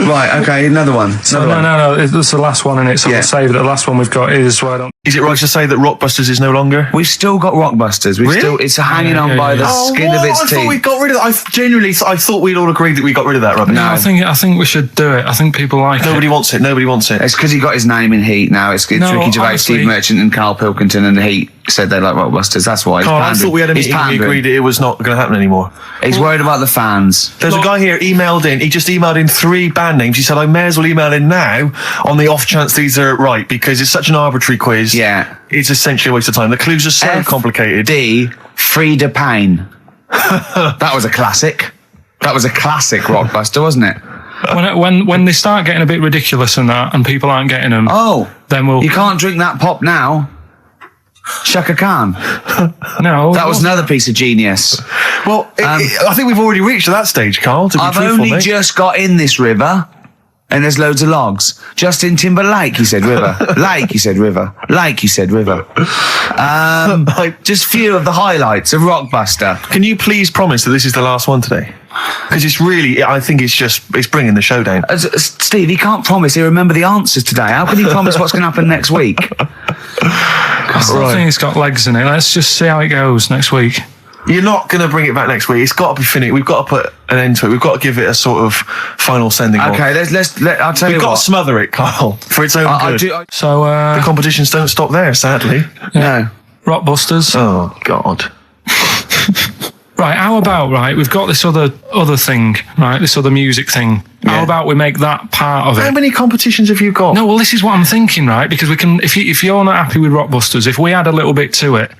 Right, okay, another one. No, it's the last one in it, so we'll save it. The last one we've got is Is it right to say that Rockbusters is no longer? We've still got Rockbusters. It's hanging on by the skin of its teeth. I thought we got rid of that. I thought we'd all agreed that we got rid of that rubbish. No, I think we should do it. I think people like Nobody wants it. It's because he got his name in Heat now. It's Ricky Gervais, Steve Merchant and Karl Pilkington and Heat said they like Rockbusters. That's why. Karl, I thought we had a meeting and we agreed it was not going to happen anymore. He's worried about the fans. There's a guy here he just emailed in 3 band names. He said, I may as well email in now on the off chance these are right because it's such an arbitrary quiz. Yeah. It's essentially a waste of time. The clues are so complicated. Frida Payne. That was a classic. That was a classic Rockbuster, wasn't it? When they start getting a bit ridiculous and that, and people aren't getting them, then you can't drink that pop now. Shaka Khan. No, that was another piece of genius. Well, I think we've already reached that stage, Karl. I've only just got in this river, and there's loads of logs. Justin Timberlake, he said river. Lake, he said river. Lake, he said river. Just few of the highlights of Rockbuster. Can you please promise that this is the last one today? Because it's really, I think it's bringing the show down. Steve, he can't promise he'll remember the answers today. How can he promise what's going to happen next week? I still think it's got legs in it. Let's just see how it goes next week. You're not going to bring it back next week. It's got to be finished. We've got to put an end to it. We've got to give it a sort of final sending off. Okay, I'll tell you what. We've got to smother it, Karl, for its own good. So the competitions don't stop there, sadly. No. Rockbusters. Oh, God. Right, how about, we've got this other thing, this other music thing. Yeah. How about we make that part of it? How many competitions have you got? No, well, this is what I'm thinking, because we can, if you're not happy with Rockbusters, if we add a little bit to it,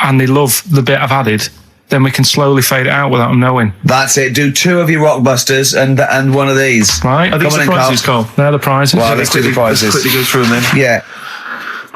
and they love the bit I've added, then we can slowly fade it out without them knowing. That's it. Do 2 of your Rockbusters and one of these. Right. Are these the prizes, Karl? They're the prizes. Well, let's do the prizes. Let's quickly go through them then. Yeah.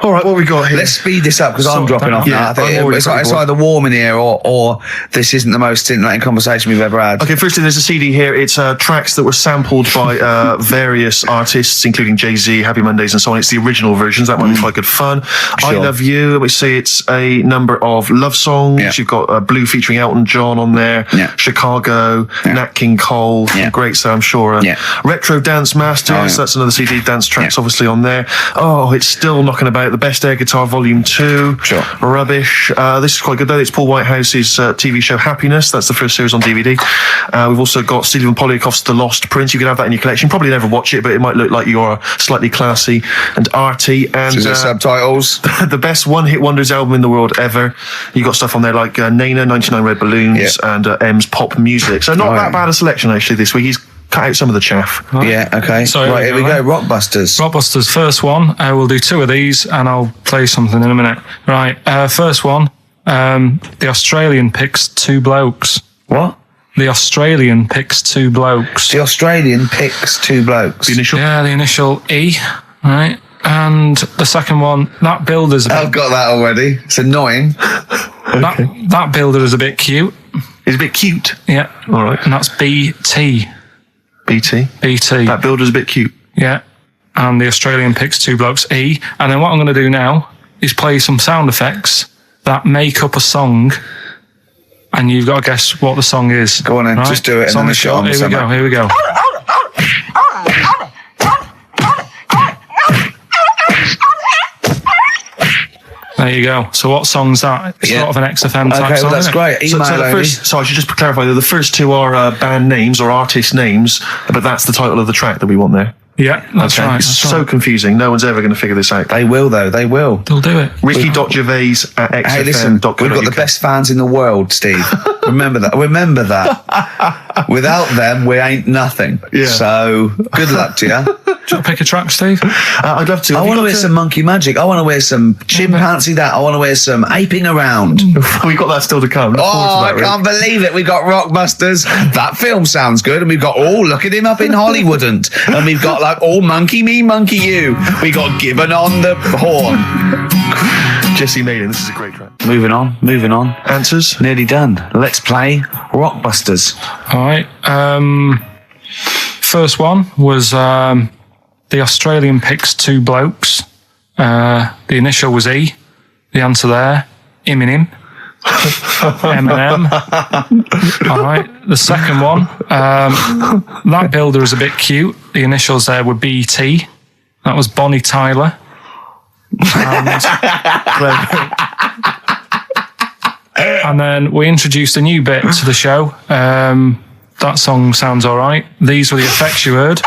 All right, what have we got here? Let's speed this up because I'm dropping off now. It's either warm in here or this isn't the most scintillating conversation we've ever had. Okay, firstly, there's a CD here. It's tracks that were sampled by various artists, including Jay-Z, Happy Mondays, and so on. It's the original versions. That might be quite good fun. Sure. I Love You. Let me see. It's a number of love songs. Yeah. You've got Blue featuring Elton John on there. Yeah. Chicago. Yeah. Nat King Cole. Yeah. Great, so I'm sure. Retro Dance Masters. That's another CD. Dance tracks, obviously, on there. Oh, it's still knocking about. The Best Air Guitar Volume 2. Sure. Rubbish. This is quite good though. It's Paul Whitehouse's TV show Happiness. That's the first series on DVD. We've also got Stephen Polyakoff's The Lost Prince. You can have that in your collection. Probably never watch it, but it might look like you are slightly classy and arty. And subtitles. The best one-hit wonders album in the world ever. You got stuff on there like Nena, 99 Red Balloons, and M's Pop Music. So not that bad a selection actually this week. He's cut out some of the chaff. Right. Yeah, okay. So right, here we go. Rockbusters. Rockbusters, first one. We'll do 2 of these and I'll play something in a minute. Right, first one. The Australian picks 2 blokes. What? The Australian picks 2 blokes. The Australian picks 2 blokes. The initial? Yeah, the initial E. Right. And the second one, that builder's a bit... I've got that already. It's annoying. That builder is a bit cute. It's a bit cute. Yeah. All right. And that's BT. BT. BT. That builder's a bit cute. Yeah. And the Australian picks 2 blokes, E. And then what I'm going to do now is play some sound effects that make up a song, and you've got to guess what the song is. Go on then, just do it and then shot on Here we go. There you go. So what song's that? It's sort of an XFM type okay, song, well, that's isn't it? great. Email only. So I should just clarify that the first 2 are band names or artist names, but that's the title of the track that we want there. Yeah, that's right. It's That's so right. confusing. No one's ever going to figure this out. They will, though. They will. They'll do it. Ricky.gervais@xfm.co.uk. Hey, listen, we've got the best fans in the world, Steve. Remember that. Remember that. Without them, we ain't nothing. Yeah. So, good luck to you. Do you want to pick a track, Steve? I'd love to. I want to wear some Monkey Magic. I want to wear some Chimpanzee that. I want to wear some Aping Around. We've got that still to come. Look forward Oh, to I that, Rick. can't believe it. We've got Rockbusters. That film sounds good. And we've got, look at him up in Hollywoodant. And we've got like, Monkey Me, Monkey You. We got Gibbon on the horn. Jesse Naden, this is a great track. Moving on. Answers? Nearly done. Let's play Rockbusters. All right. First one was the Australian picks 2 blokes. The initial was E. The answer there, Eminem. Eminem. All right. The second one, that builder is a bit cute. The initials there were BT. That was Bonnie Tyler. And then we introduced a new bit to the show. That song sounds all right. These were the effects you heard.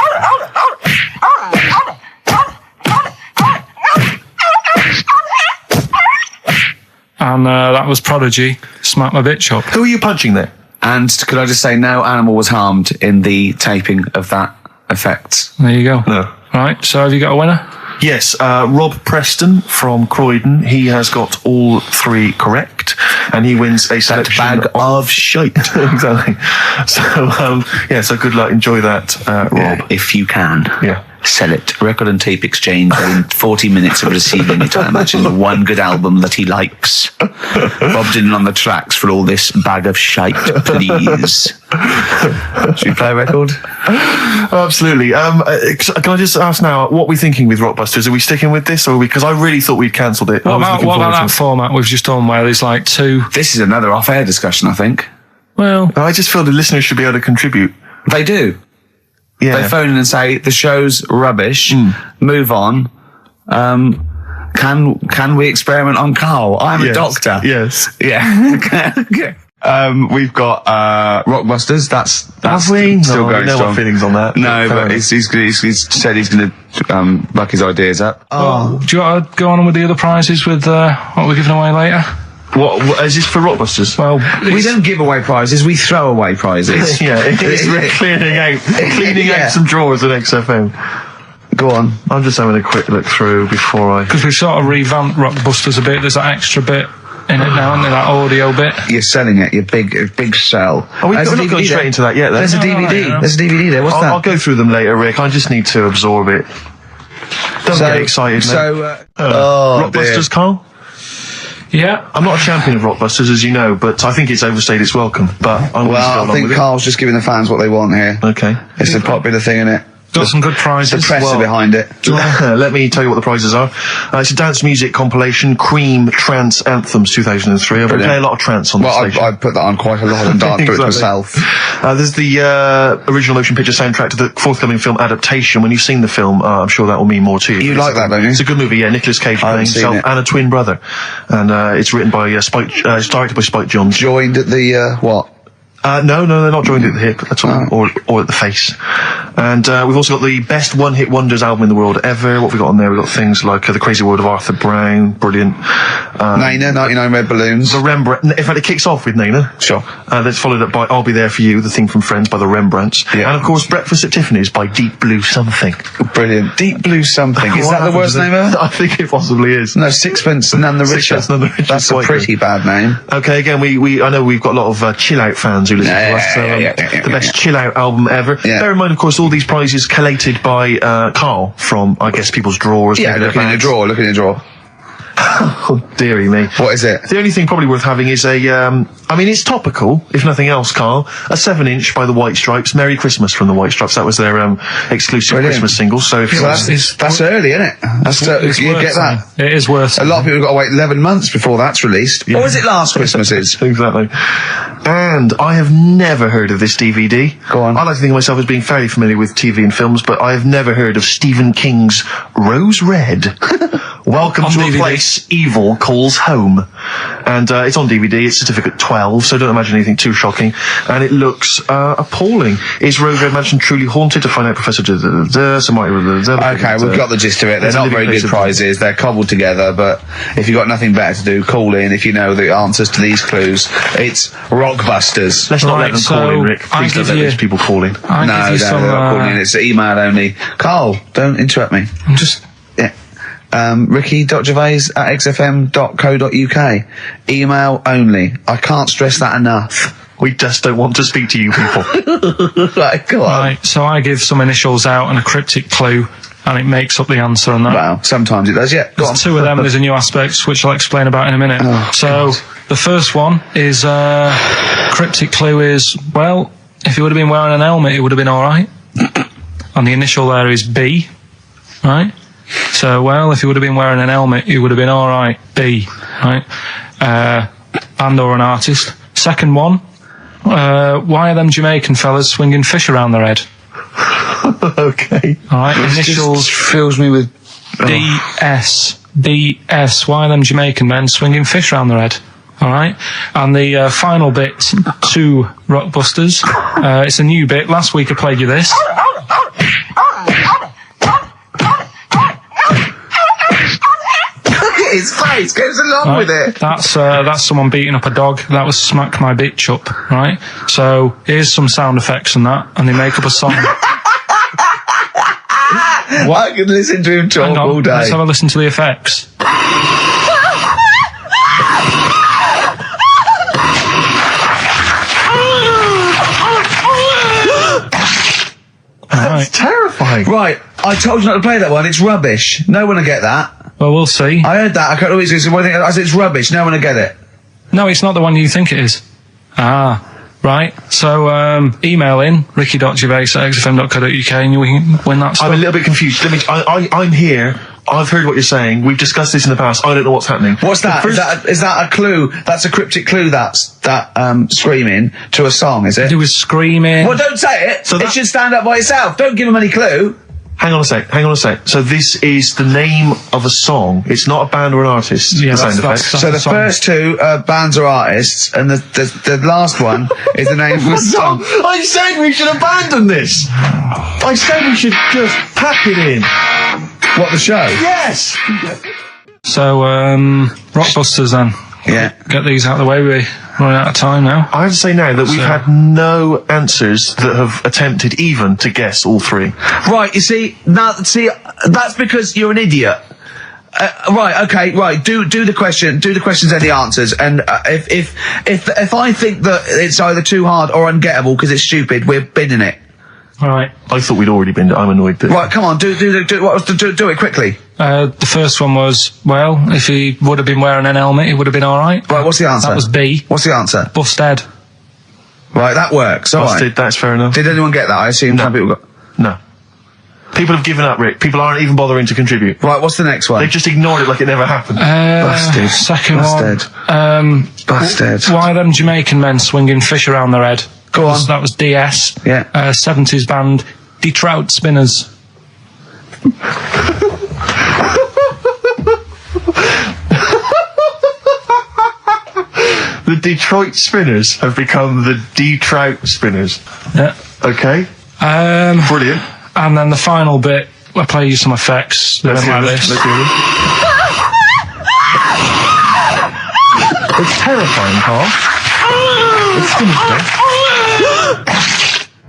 And that was Prodigy, Smack My Bitch Up. Who are you punching there? And could I just say, no animal was harmed in the taping of that effect. There you go. No. Right, so have you got a winner? Yes, Rob Preston from Croydon. He has got all 3 correct, and he wins a selection bag of shite. Exactly. So, so good luck. Enjoy that, Rob. Yeah, if you can. Yeah. Sell it. Record and tape exchange within 40 minutes of receiving it. I imagine one good album that he likes. Bob's in on the tracks for all this bag of shite, please. Should we play a record? Absolutely. Can I just ask now, what are we thinking with Rockbusters? Are we sticking with this, or because I really thought we'd cancelled it? What about that format we've just done where there's like 2? This is another off-air discussion, I think. Well, I just feel the listeners should be able to contribute. They do. Yeah. They phone in and say, the show's rubbish, move on. Can we experiment on Karl? I'm a doctor. Yes. Yeah. Okay. We've got Rockbusters. That's still going no strong. feelings on that. No, but he's said he's going to buck his ideas up. do you want to go on with the other prizes with what we're giving away later? What is this for Rockbusters? Well, We don't give away prizes, we throw away prizes. Yeah, it's cleaning out some drawers at XFM. Go on. I'm just having a quick look through before I... Because we've sort of revamped Rockbusters a bit. There's that extra bit in it now, isn't there? That audio bit. You're selling it, your big sell. We're not going straight into that yet, then. There's a DVD. There's a DVD there. What's that? I'll go through them later, Rick. I just need to absorb it. Don't get excited, mate. Rockbusters, Karl? Yeah. I'm not a champion of Rockbusters, as you know, but I think it's overstayed its welcome. But I'm I think Karl's just giving the fans what they want here. Okay. It's a popular thing, isn't it? Got some good prizes. The press are behind it. Let me tell you what the prizes are. It's a dance music compilation, Cream Trance Anthems 2003. I play a lot of trance on the station. I put that on quite a lot and danced to it myself. There's the original motion picture soundtrack to the forthcoming film adaptation. When you've seen the film, I'm sure that will mean more to you. You like that, don't you? It's a good movie, yeah. Nicolas Cage playing himself and a twin brother. And it's written by it's directed by Spike Jonze. Joined at the, what? No, they're not joined at the hip at all, or at the face. And we've also got the best one-hit wonders album in the world ever. What have we got on there? We've got things like The Crazy World of Arthur Brown, brilliant. Nina, 99 Red Balloons. The Rembrandt. In fact, it kicks off with Nina. Sure. That's followed up by I'll Be There For You, the thing from Friends by the Rembrandts. Yeah. And of course, Breakfast at Tiffany's by Deep Blue Something. Brilliant. Deep Blue Something. Is that the worst name ever? I think it possibly is. No, Sixpence None the Richer. Sixpence None the Richer. That's a pretty bad name. Okay, again, I know we've got a lot of chill-out fans who listen to us. So, the best chill-out album ever. Yeah. Bear in mind, of course, all these prizes collated by Karl from, I guess, people's drawers. Yeah, looking in a drawer. Oh, dearie me. What is it? The only thing probably worth having is it's topical, if nothing else, Karl. A 7-inch by the White Stripes. Merry Christmas from the White Stripes. That was their exclusive Christmas single. So if that's early, isn't it? You get that. It is worth. A lot of people have got to wait 11 months before that's released. Yeah. Or is it last Christmas's? Exactly. And I have never heard of this DVD. Go on. I like to think of myself as being fairly familiar with TV and films, but I have never heard of Stephen King's Rose Red. Welcome to DVD. a place evil calls home. And it's on DVD. It's certificate 12, so don't imagine anything too shocking. And it looks appalling. Is Rose Red Mansion truly haunted? To find out, Professor... Okay, we've got the gist of it. They're not very good prizes. They're cobbled together, but if you've got nothing better to do, call in if you know the answers to these clues. It's Rockbusters. Let's not let them call in, Rick. Please don't let these people call in. No, they're not calling in. It's email only. Carl, don't interrupt me. I'm just... ricky.gervais@xfm.co.uk. Email only. I can't stress that enough. We just don't want to speak to you people. Right, go on. Right, so I give some initials out and a cryptic clue, and it makes up the answer on that. Well, sometimes it does, yeah. Go on. There's two of them. There's a new aspect, which I'll explain about in a minute. The first one is, cryptic clue is, well, if he would have been wearing an helmet, it would have been alright. And the initial there is B, right? So, well, if he would have been wearing an helmet, it would have been alright. B, right? Band or an artist. Second one, why are them Jamaican fellas swinging fish around their head? Okay. Alright, initials fills me with... DS. DS. Why are them Jamaican men swinging fish around their head? Alright. And the final bit to Rockbusters. It's a new bit. Last week I played you this. His face goes along with it. That's someone beating up a dog. That was Smack My Bitch Up, right? So here's some sound effects and that, and they make up a song. I can listen to him talk all day. Let's have a listen to the effects. That's terrifying. Right, I told you not to play that one. It's rubbish. No one will get that. Well, we'll see. I heard that. I can't always say, I said it's rubbish. No one will get it. No, it's not the one you think it is. Right. So, email in, ricky.gervais@xfm.co.uk and you can win that stuff. I'm a little bit confused. I'm here. I've heard what you're saying. We've discussed this in the past. I don't know what's happening. What's that? Is that a clue? That's a cryptic clue. That's screaming to a song, is it? It was screaming. Well, don't say it. So it should stand up by itself. Don't give them any clue. Hang on a sec. So this is the name of a song. It's not a band or an artist. Yeah, that's so the first two are bands or artists, and the last one is the name of a song. I said we should abandon this. I said we should just pack it in. What, the show? Yes. So, Rockbusters then. Yeah. Get these out of the way. We're running out of time now. I have to say now that we've had no answers that have attempted even to guess all three. Right, you see, that's because you're an idiot. Right, okay, right. Do the questions and the answers. And if I think that it's either too hard or ungettable because it's stupid, we're bidding it. All right. I thought we'd already been. I'm annoyed that. Right, come on, do it quickly. The first one was, well, if he would have been wearing an helmet, it would have been all right. Right, what's the answer? That was B. What's the answer? Busted. Right, that works. All right. That's fair enough. Did anyone get that? I assume some people got. No. People have given up, Rick. People aren't even bothering to contribute. Right, what's the next one? They've just ignored it like it never happened. Busted. Second Busted. one. Busted. Why are them Jamaican men swinging fish around their head? Go on. That was DS. Yeah. 70s band, Detroit Spinners. The Detroit Spinners have become the Detroit Spinners. Yeah. Okay. Brilliant. And then the final bit, I play you some effects. Let's hear this. It's terrifying, Carl. It's sinister.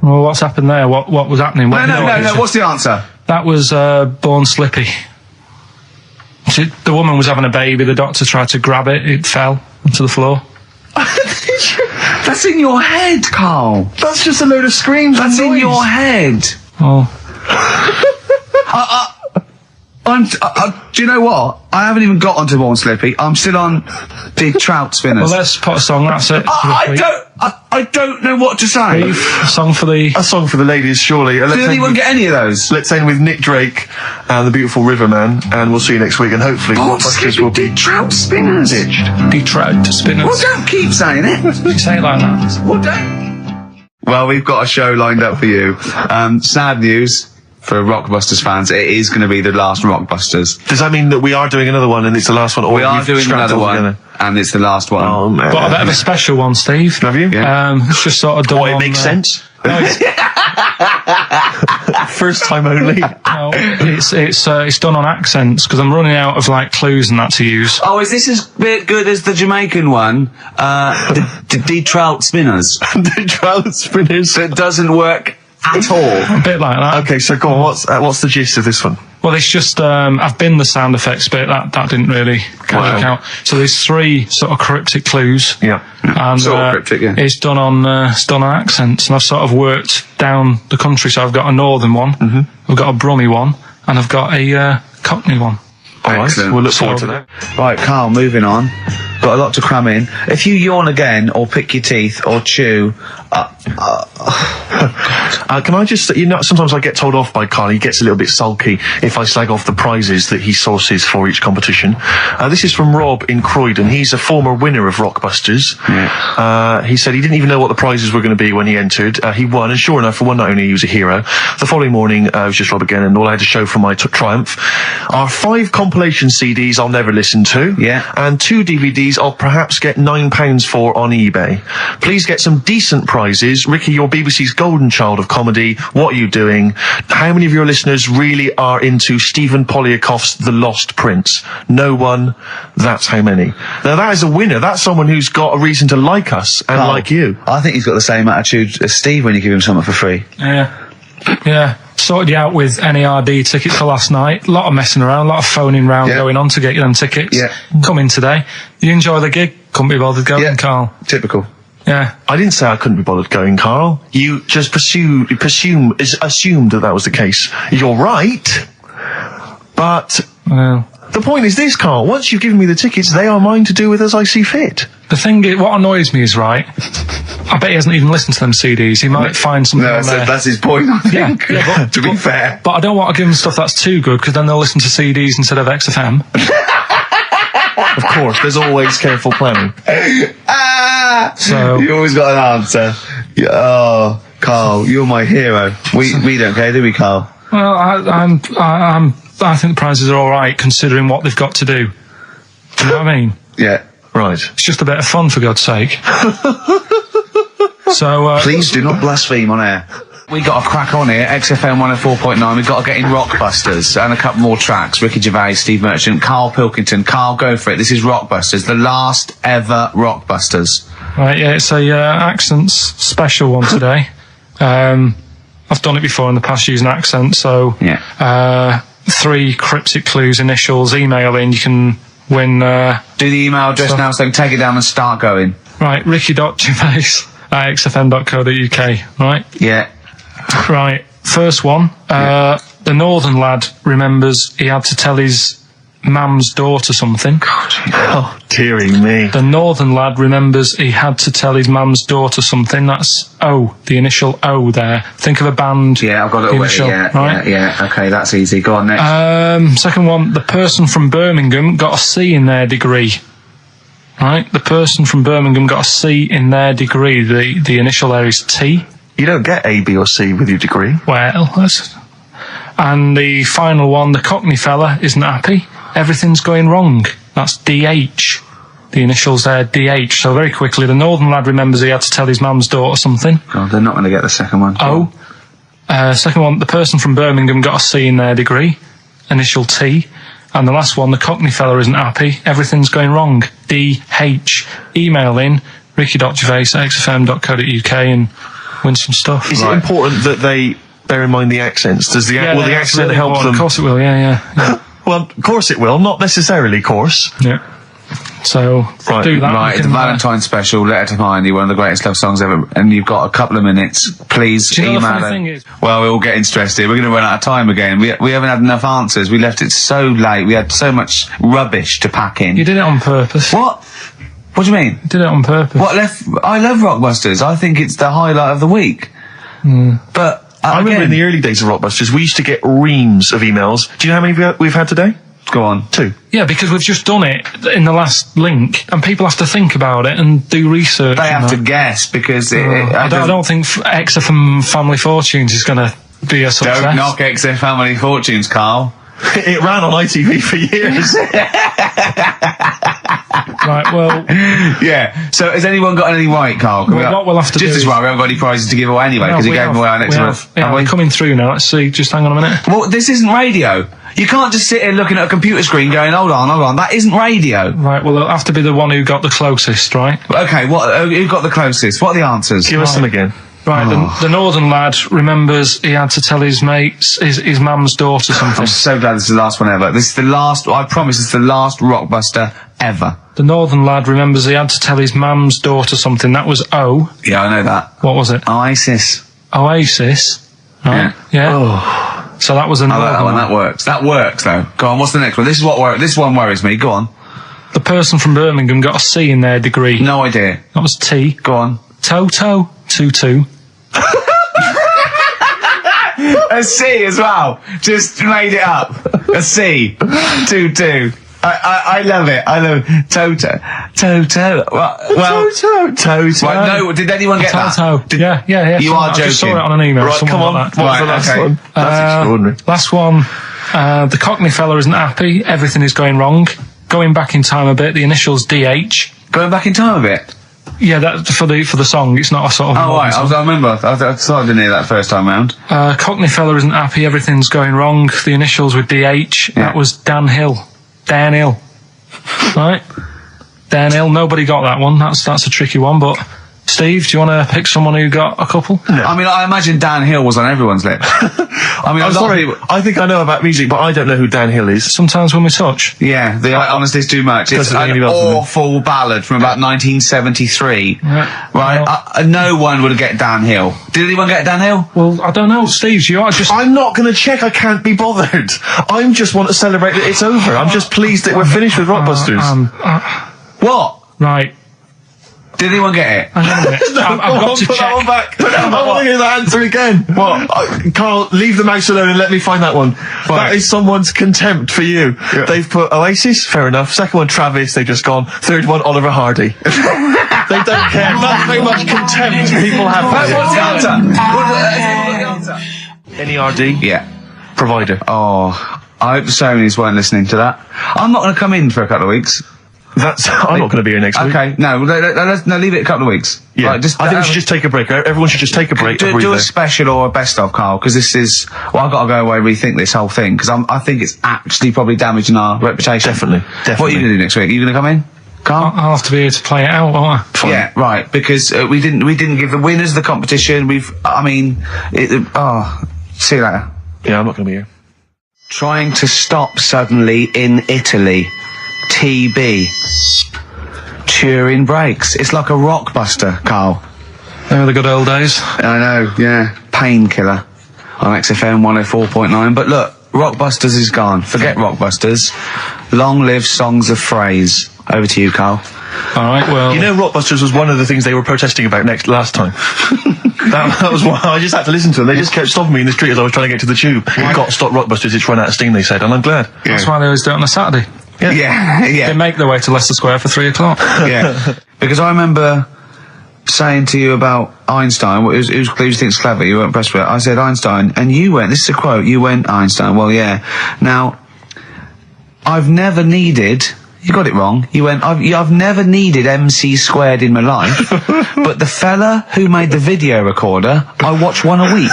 Well, what's happened there? What was happening? No. What's the answer? That was Born Slippy. The woman was having a baby. The doctor tried to grab it. It fell onto the floor. That's in your head, Carl. That's just a load of screams. That's in your head. Oh. Do you know what? I haven't even got onto Born Slippy. I'm still on the trout spinners. Well, let's put a song. That's it. I don't know what to say. A song for the ladies, surely. Did anyone get any of those? Let's end with Nick Drake and the Beautiful Riverman, and we'll see you next week. And hopefully, Rockbusters will be trout spinners. Ditched. Trout spinners. Well, don't keep saying it. You say it like that. Well, don't. Well, we've got a show lined up for you. Sad news. For Rockbusters fans, it is going to be the last Rockbusters. Does that mean that we are doing another one and it's the last one? Or we are doing another one and it's the last one. Oh, man. Got a bit of a special one, Steve. Have you? Yeah. It's just sort of done it makes sense. No, First time only. No, it's done on accents because I'm running out of clues and that to use. Oh, is this as good as the Jamaican one? The trout spinners. The trout spinners. That doesn't work at all. A bit like that. Okay, so go on. What's the gist of this one? Well, it's just I've been the sound effects bit. That didn't really work out. So there's 3 sort of cryptic clues. Yeah. And sort of cryptic, yeah. It's done on accents, and I've sort of worked down the country. So I've got a northern one, I've got a Brummie one, and I've got a Cockney one. All right, we'll look forward to that. Right, Karl, moving on. Got a lot to cram in. If you yawn again, or pick your teeth, or chew... Can I just, sometimes I get told off by Karl. He gets a little bit sulky if I slag off the prizes that he sources for each competition. This is from Rob in Croydon. He's a former winner of Rockbusters. Yeah. He said he didn't even know what the prizes were going to be when he entered. He won, and sure enough, for one night only, he was a hero. The following morning, it was just Rob again, and all I had to show for my triumph are 5 compilation CDs I'll never listen to, and 2 DVDs I'll perhaps get £9 for on eBay. Please get some decent prizes. Ricky, you're BBC's golden child of comedy. What are you doing? How many of your listeners really are into Stephen Polyakoff's The Lost Prince? No one. That's how many. Now that is a winner. That's someone who's got a reason to like us and like you. I think he's got the same attitude as Steve when you give him something for free. Yeah. Sorted you out with NERD tickets for last night. A lot of messing around, a lot of phoning round going on to get you them tickets. Come in today. You enjoy the gig? Couldn't be bothered going, Karl. Typical. Yeah. I didn't say I couldn't be bothered going, Karl. You just assumed that was the case. You're right. But the point is this, Karl. Once you've given me the tickets, they are mine to do with as I see fit. The thing is, what annoys me is, I bet he hasn't even listened to them CDs. He might find something on there. That's his point, I think. Yeah, to be fair. But I don't want to give them stuff that's too good, because then they'll listen to CDs instead of XFM. Of course, there's always careful planning. So you always got an answer. Oh, Karl, you're my hero. We don't care, do we, Karl? Well, I think the prizes are all right considering what they've got to do. Do you know what I mean? Yeah. Right. It's just a bit of fun, for God's sake. So please do not blaspheme on air. We got a crack on here, XFM 104.9. We've got to get in Rockbusters and a couple more tracks. Ricky Gervais, Steve Merchant, Karl Pilkington. Karl, go for it. This is Rockbusters, the last ever Rockbusters. Right, yeah, it's a accents special one today. I've done it before in the past using accents, so 3 cryptic clues, initials, email in, you can win. Do the email address now, so take it down and start going. Right, ricky.gervais@xfm.co.uk, right? Yeah. Right, first one. The northern lad remembers he had to tell his mum's daughter something. Oh, dearie me. The northern lad remembers he had to tell his mum's daughter something. That's O, the initial O there. Think of a band. Yeah, I've got it away. Yeah. Okay, that's easy. Go on, next. Second one, the person from Birmingham got a C in their degree. Right? The person from Birmingham got a C in their degree. The initial there is T. You don't get A, B or C with your degree. Well, and the final one, the Cockney fella isn't happy. Everything's going wrong. That's DH. The initials there, DH. So very quickly, the northern lad remembers he had to tell his mum's daughter something. God, they're not going to get the second one. O. Second one, the person from Birmingham got a C in their degree, initial T. And the last one, the Cockney fella isn't happy, everything's going wrong, DH. Email in ricky.gervais@xfm.co.uk and win some stuff. Is it important that they bear in mind the accents? Will the accent really help them? Of course it will, yeah. Well, of course it will, not necessarily, of course. Yeah. So, do that. Right, the Valentine's special, Letter to Mindy, one of the greatest love songs ever, and you've got a couple of minutes. Please Do you know email the funny it. thing is? Well, we're all getting stressed here. We're going to run out of time again. We haven't had enough answers. We left it so late. We had so much rubbish to pack in. You did it on purpose. What? What do you mean? You did it on purpose. I love Rockbusters. I think it's the highlight of the week. But I remember in the early days of Rockbusters, we used to get reams of emails. Do you know how many we've had today? Go on. 2. Yeah, because we've just done it in the last link, and people have to think about it and do research. They have to guess, because I don't think XFM Family Fortunes is going to be a success. Don't knock XFM Family Fortunes, Karl. It ran on ITV for years. Right, well... Yeah, so has anyone got anything right, Karl? What we'll have to do just as well, we haven't got any prizes to give away anyway, because we gave them away our next month. Yeah, we're coming through now. Let's see, just hang on a minute. Well, this isn't radio. You can't just sit here looking at a computer screen going, hold on, that isn't radio. Right, well, it'll have to be the one who got the closest, right? Okay, who got the closest? What are the answers? Give us them again. Right, the northern lad remembers he had to tell his mates, his mum's daughter something. I'm so glad this is the last one ever. This is the last, I promise, it's the last Rockbuster ever. The northern lad remembers he had to tell his mum's daughter something. That was O. Yeah, I know that. What was it? Oasis. Oasis. Right. Yeah. Oh. So that was a I like that northern one, lad. that works. That works, though. Go on, what's the next one? This one worries me. Go on. The person from Birmingham got a C in their degree. No idea. That was T. Go on. Toto. 2-2. A C as well. Just made it up. A C. 2-2. I love it. I love it. Toto. Well, Toto. Right, no, did anyone get Toto. that? Yeah. You are I joking. just saw it on an email. Right, come on. Like What was the last one? That's extraordinary. Last one. The Cockney fella isn't happy. Everything is going wrong. Going back in time a bit. The initials DH. Going back in time a bit? Yeah, that for the song. It's not a sort of. Oh, right. I remember. I thought I didn't hear that first time round. Cockney fella isn't happy. Everything's going wrong. The initials with DH. Yeah. That was Dan Hill. Right. Dan Hill. Nobody got that one. That's a tricky one. But Steve, do you want to pick someone who got a couple? No. I mean, I imagine Dan Hill was on everyone's lips. I mean, I'm sorry, I think I know about music, but I don't know who Dan Hill is. Sometimes when we touch. Yeah, the honesty is too much. It's an awful ballad from about 1973. Yeah. Right? No one would get Dan Hill. Did anyone get Dan Hill? Well, I don't know, Steve. You are just. I'm not going to check. I can't be bothered. I just want to celebrate that it's over. I'm just pleased that we're finished with Rockbusters. What? Right. Did anyone get it? Hang on a minute. I've got to put check. that one back. I want to hear the answer again. What? Karl, leave the mouse alone and let me find that one. That is someone's contempt for you. Yeah. They've put Oasis, fair enough. Second one, Travis, they've just gone. Third one, Oliver Hardy. They don't care. That's how much contempt people have for you. What's the answer? NERD? Yeah. Provider. Oh, I hope the Sonys weren't listening to that. I'm not going to come in for a couple of weeks. I'm not going to be here next week. Okay, no, leave it a couple of weeks. Yeah, Right, I think we should just take a break. Everyone should just take a break. Do a special or a best of, Karl, because this is. Well, I've got to go away and rethink this whole thing because I think it's actually probably damaging our reputation. Definitely. What are you going to do next week? Are you going to come in, Karl? I'll have to be here to play it out, won't I? Fine. Yeah, right. Because we didn't give the winners of the competition. See you later. Yeah, I'm not going to be here. Trying to stop suddenly in Italy. TB. Turing brakes. It's like a rockbuster, Karl. They were the good old days. I know, yeah. Painkiller on XFM 104.9. But look, Rockbusters is gone. Forget Rockbusters. Long live Songs of Phrase. Over to you, Karl. All right, well... You know, Rockbusters was one of the things they were protesting about last time. that was why I just had to listen to them. They just kept stopping me in the street as I was trying to get to the tube. We've got to stop Rockbusters, it's run out of steam, they said, and I'm glad. Yeah. That's why they always do it on a Saturday. Yeah. They make their way to Leicester Square for 3 o'clock. Yeah. Because I remember saying to you about Einstein, who do you think's clever? You weren't impressed with it. I said Einstein, and you went, this is a quote, you went Einstein. Well, yeah. Now, I've never needed... You got it wrong. You went, I've never needed MC squared in my life, but the fella who made the video recorder, I watch one a week.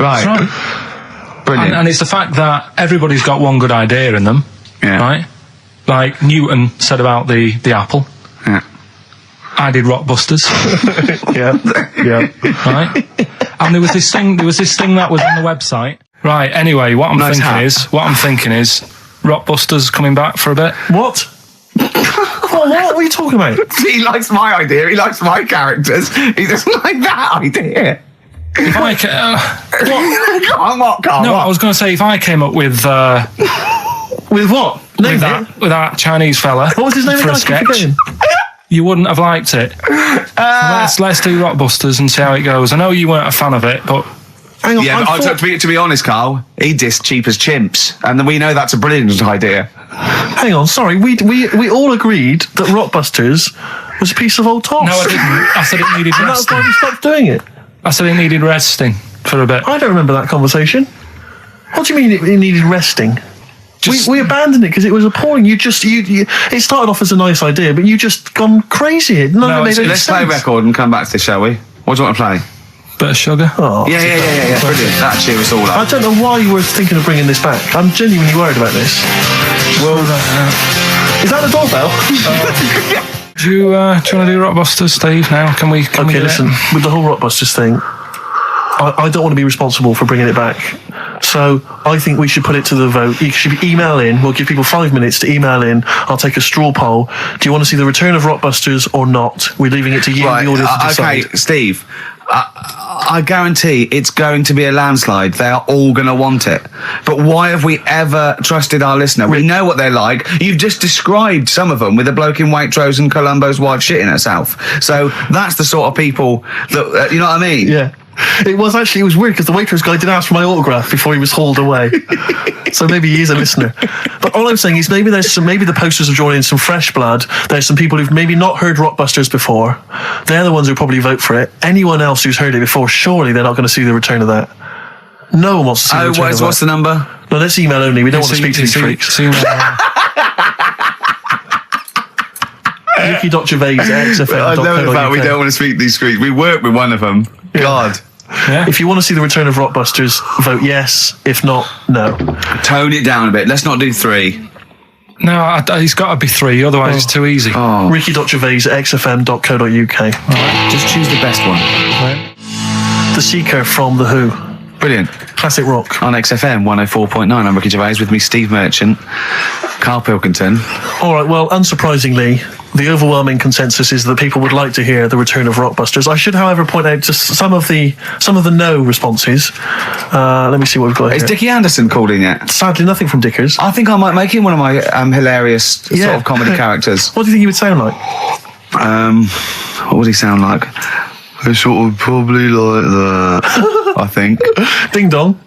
That's right. Brilliant. And it's the fact that everybody's got one good idea in them, right? Like Newton said about the apple. Yeah. I did Rockbusters. Yeah. Right? And there was this thing that was on the website. Right, anyway, what I'm thinking is Rockbusters coming back for a bit. What? What are you talking about? He likes my idea. He likes my characters. He doesn't like that idea. If I I was going to say, if I came up with With what? with that Chinese fella What was his name for a again? I keep sketch, forgetting. you wouldn't have liked it. Let's do Rockbusters and see how it goes. I know you weren't a fan of it, but Hang on, Yeah, I but thought- to be honest, Carl, he dissed Cheap as Chimps, and we know that's a brilliant idea. Hang on, sorry. We all agreed that Rockbusters was a piece of old toss. no, I didn't. I said it needed And that's why resting. we stopped doing it. I said it needed resting for a bit. I don't remember that conversation. What do you mean it needed resting? We abandoned it because it was appalling. You it started off as a nice idea, but you just gone crazy. None of it made any Let's play a sense. record and come back to this, shall we? What do you want to play? Bit of sugar. Oh, Yeah. Brilliant. That cheer us all I up. don't know why you were thinking of bringing this back. I'm genuinely worried about this. Well, Is that the doorbell? do you want to do Rockbusters, Steve? Now, can we? Okay, do listen. It? With the whole Rockbusters thing, I don't want to be responsible for bringing it back. So I think we should put it to the vote. You should email in. We'll give people 5 minutes to email in. I'll take a straw poll. Do you want to see the return of Rockbusters or not? We're leaving it to you, the audience, to decide. Okay, Steve. I guarantee it's going to be a landslide. They are all going to want it. But why have we ever trusted our listener? We know what they're like. You've just described some of them with a bloke in Waitrose and Columbo's wife shitting herself. So that's the sort of people that, you know what I mean? Yeah. It was weird because the Waitrose guy did ask for my autograph before he was hauled away. So maybe he is a listener. But all I'm saying is maybe the posters have drawn in some fresh blood. There's some people who've maybe not heard Rockbusters before. They're the ones who probably vote for it. Anyone else who's heard it before, surely they're not going to see the return of that. No one wants to see the return of that. What's the number? No, let's email only. We don't want to speak to these freaks. Ricky.Gervais at XFM. I know the fact we don't want to speak to these freaks. We work with one of them. Yeah. God. Yeah. If you want to see the return of Rockbusters, vote yes. If not, no. Tone it down a bit. Let's not do 3. No, it's got to be 3. Otherwise, it's too easy. Oh. Ricky.Gervais at XFM.co.uk. Right, just choose the best one. The Seeker from The Who. Brilliant. Classic rock. On XFM 104.9, I'm Ricky Gervais, with me Steve Merchant, Karl Pilkington. All right, well, unsurprisingly, the overwhelming consensus is that people would like to hear the return of Rockbusters. I should, however, point out just some of the no responses. Let me see what we've got Is here. Dickie Anderson called in yet? Sadly, nothing from Dickers. I think I might make him one of my hilarious sort of comedy characters. What do you think he would sound like? What would he sound like? Sort of probably like that, I think. Ding dong.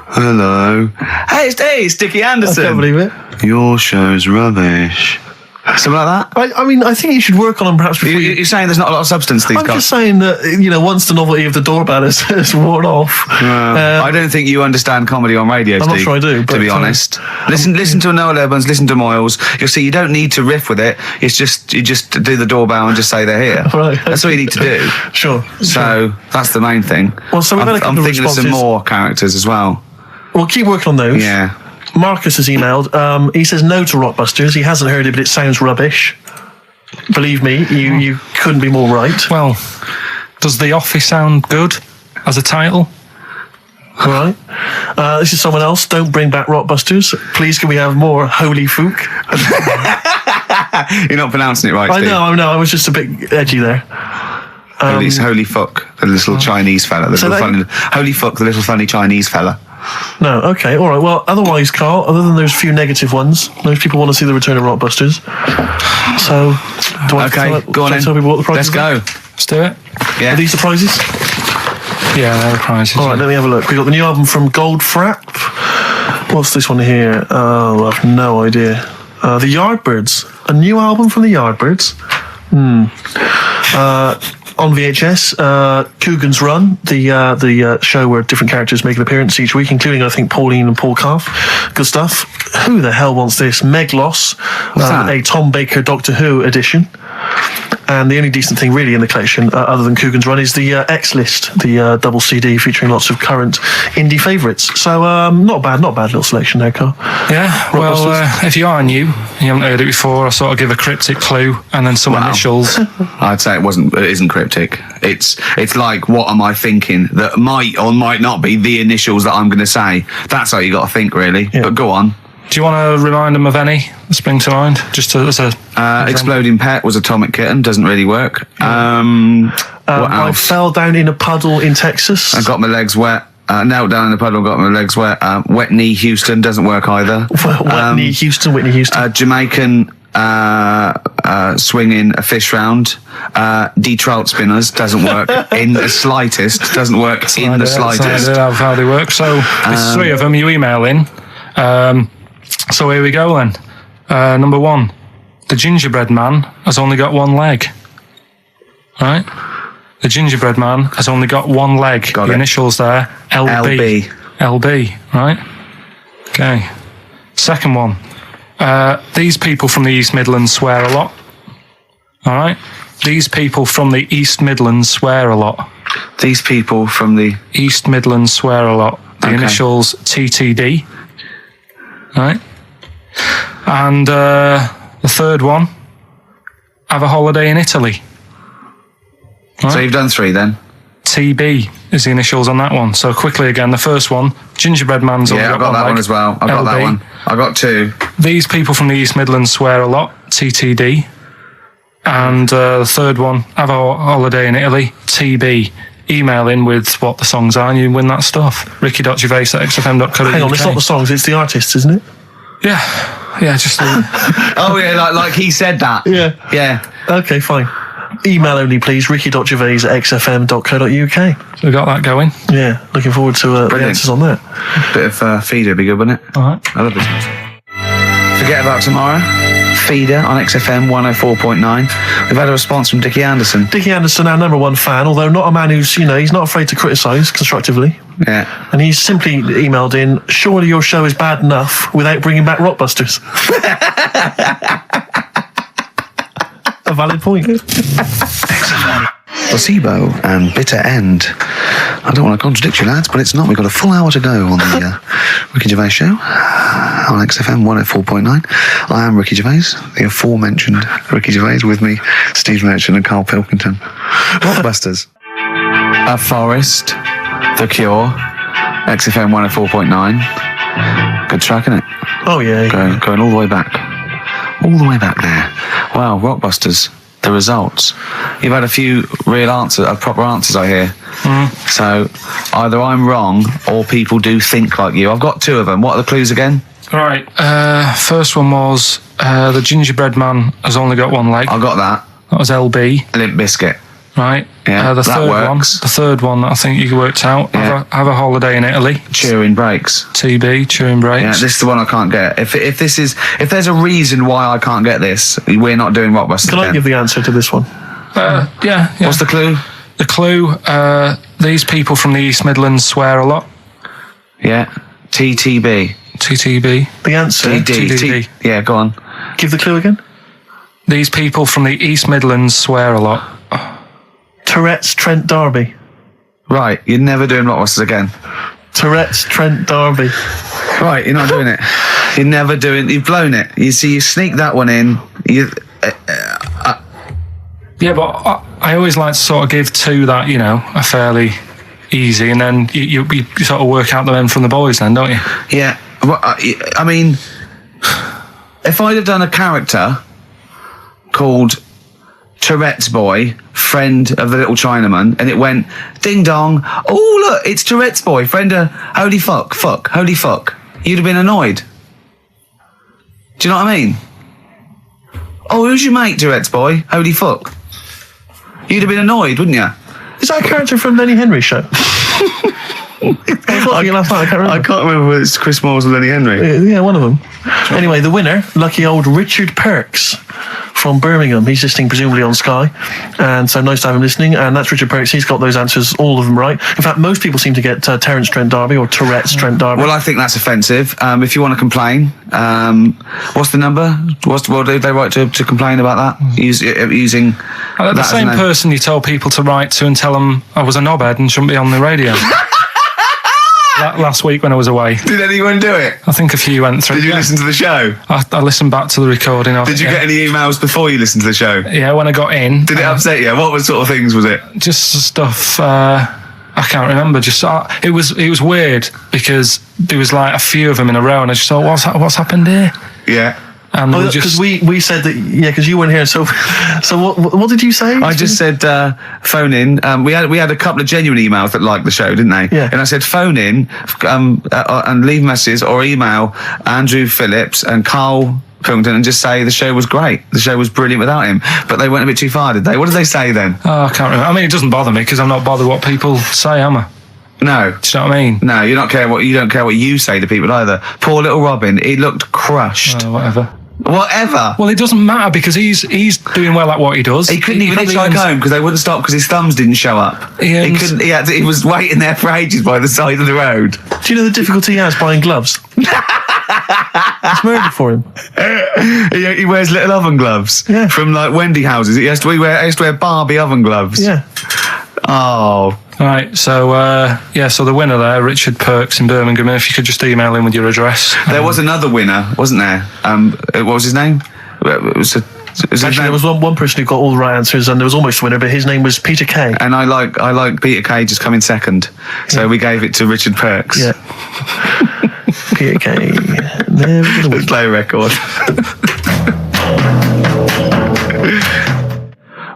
Hello. Hey, it's Dickie I Anderson. can't believe it. Your show's rubbish. Something like that? I mean, I think you should work on them perhaps before you... You're saying there's not a lot of substance these I'm guys? just saying that, once the novelty of the doorbell has worn off... I don't think you understand comedy on radio, I'm Steve. not sure I do, to be but, honest. Listen to Noel Evans, listen to Moyles. You'll see you don't need to riff with it. It's just, you just do the doorbell and just say they're here. Right. That's all you need to do. Sure. So, that's the main thing. Well, so we've had a couple I'm of thinking of some responses. more characters as well. We'll keep working on those. Yeah. Marcus has emailed. He says no to Rockbusters. He hasn't heard it, but it sounds rubbish. Believe me, you couldn't be more right. Well, does The Office sound good as a title? All right. This is someone else. Don't bring back Rockbusters. Please, can we have more Holy Fook? You're not pronouncing it right, I Steve. know. I was just a bit edgy there. Holy fuck, the little Chinese fella. Holy fuck, the little funny Chinese fella. No, okay, all right. Well, otherwise, Carl, other than those few negative ones, most people want to see the return of Rockbusters. So, do I Go on then. tell people what the prizes Let's are? go. Let's do it. Yeah. Are these the prizes? Yeah, they're the prizes. All right, let me have a look. We've got the new album from Goldfrapp. What's this one here? Oh, I have no idea. The Yardbirds. A new album from the Yardbirds. On VHS, Coogan's Run, the show where different characters make an appearance each week, including, I think, Pauline and Paul Calf. Good stuff. Who the hell wants this? Meglos, that? a Tom Baker Doctor Who edition. And the only decent thing really in the collection, other than Coogan's Run, is the X List, the double CD featuring lots of current indie favourites. So not bad little selection there, Carl. Yeah, well, if you are new and you haven't heard it before, I sort of give a cryptic clue and then some initials. I'd say it isn't cryptic. It's like, what am I thinking that might or might not be the initials that I'm going to say. That's how you got to think, really. Yeah. But go on. Do you want to remind them of any that spring to mind? Just as a Exploding Pet was Atomic Kitten. Doesn't really work. I fell down in a puddle in Texas. I got my legs wet. Knelt down in the puddle, got my legs wet. Wet Knee Houston doesn't work either. Whitney Houston. Jamaican swinging a fish round. D-trout spinners doesn't work in the slightest. Doesn't work in the slightest. How they work. So there's three of them. You email in. So here we go then. Number one, the gingerbread man has only got one leg. Right? The gingerbread man has only got one leg. Got the it. Initials there, LB. LB, right? Okay. Second one, these people from the East Midlands swear a lot. All right? These people from the East Midlands swear a lot. These people from the East Midlands swear a lot. The initials TTD. Right? And the third one, have a holiday in Italy. Right? So you've done three then? TB is the initials on that one. So quickly again, the first one, gingerbread man's only Yeah, I've got that one as well. I've got that one. I got two. These people from the East Midlands swear a lot. TTD. And the third one, have a holiday in Italy. TB. Email in with what the songs are and you win that stuff. ricky.gervais@xfm.co.uk. Hang on, it's not the songs, it's the artists, isn't it? Yeah, just... Oh yeah, like he said that. Yeah. Okay, fine. Email only, please. ricky.gervais@xfm.co.uk. So we got that going. Yeah, looking forward to the answers on that. Bit of feeder would be good, wouldn't it? All right. I love this music. Forget about tomorrow. Feeder on XFM 104.9. We've had a response from Dickie Anderson. Dickie Anderson, our number one fan, although not a man who's, he's not afraid to criticise constructively. Yeah. And he's simply emailed in, surely your show is bad enough without bringing back Rockbusters. A valid point. Placebo and Bitter End. I don't want to contradict you, lads, but it's not. We've got a full hour to go on the Ricky Gervais show on XFM 104.9. I am Ricky Gervais, the aforementioned Ricky Gervais, with me, Steve Merchant and Karl Pilkington. Rockbusters. A Forest, The Cure, XFM 104.9. Good track, isn't it? Oh, yeah. Going all the way back. All the way back there. Wow, Rockbusters. The results. You've had a few proper answers, I hear. So either I'm wrong or people do think like you. I've got two of them. What are the clues again? Right. First one was the gingerbread man has only got one leg. I got that. That was LB. Limp Bizkit. Right. Yeah, the that third works. The third one that I think you worked out. Yeah. Have a holiday in Italy. Chewing Breaks. TB. Chewing Breaks. Yeah, this is the one I can't get. If there's a reason why I can't get this, we're not doing Rockbusters. Can I give the answer to this one? Yeah. What's the clue? The clue, these people from the East Midlands swear a lot. Yeah. TTB. TTB. The answer? TTB. Yeah, go on. Give the clue again. These people from the East Midlands swear a lot. Tourette's Trent D'Arby. Right, you're never doing Rockbusters again. Tourette's Trent D'Arby. Right, you're not doing it. You've blown it. You see, you sneak that one in. Yeah, but I always like to sort of give two that, are fairly easy, and then you sort of work out the men from the boys then, don't you? Yeah. Well, I mean, if I'd have done a character called Tourette's Boy, friend of the little Chinaman, and it went, ding dong, oh look, it's Tourette's Boy, friend of holy fuck, holy fuck, you'd have been annoyed. Do you know what I mean? Oh, who's your mate, Tourette's Boy? Holy fuck. You'd have been annoyed, wouldn't you? Is that a character from Lenny Henry's show? I can't remember whether it's Chris Moores or Lenny Henry. Yeah, one of them. Anyway, the winner, lucky old Richard Perks from Birmingham. He's listening presumably on Sky, and so nice to have him listening. And that's Richard Perks. He's got those answers, all of them right. In fact, most people seem to get Terence Trent D'Arby or Tourette's Trent D'Arby. Well, I think that's offensive. If you want to complain, what's the number? What do they write to complain about that? Using the same person you told people to write to and tell them I was a knobhead and shouldn't be on the radio. Last week when I was away. Did anyone do it? I think a few went through. Did you listen to the show? I listened back to the recording of it. Did you get any emails before you listened to the show? Yeah, when I got in. Did it upset you? What sort of things was it? Just stuff... I can't remember. It was weird because there was like a few of them in a row, and I just thought, what's happened here? Yeah. And because we said that, because you weren't here. So what did you say? I just said phone in. We had a couple of genuine emails that liked the show, didn't they? Yeah. And I said phone in and leave messages or email Andrew Phillips and Karl Pilkington and just say the show was great. The show was brilliant without him. But they went a bit too far, did they? What did they say then? Oh, I can't remember. I mean, it doesn't bother me because I'm not bothered what people say, am I? No. Do you know what I mean? No, you don't care what you say to people either. Poor little Robin, he looked crushed. Whatever. Well, it doesn't matter because he's doing well at what he does. He couldn't even hitchhike home because they wouldn't stop because his thumbs didn't show up. He couldn't. He was waiting there for ages by the side of the road. Do you know the difficulty he has buying gloves? It's murder for him. He wears little oven gloves from like Wendy houses. He has to wear Barbie oven gloves. Yeah. Oh. Right, so so the winner there, Richard Perks in Birmingham. If you could just email him with your address. There was another winner, wasn't there? What was his name? There was one person who got all the right answers, and there was almost a winner, but his name was Peter Kay. And I like Peter Kay just coming second, so we gave it to Richard Perks. Yeah. Peter Kay. Never gonna win. Slow record.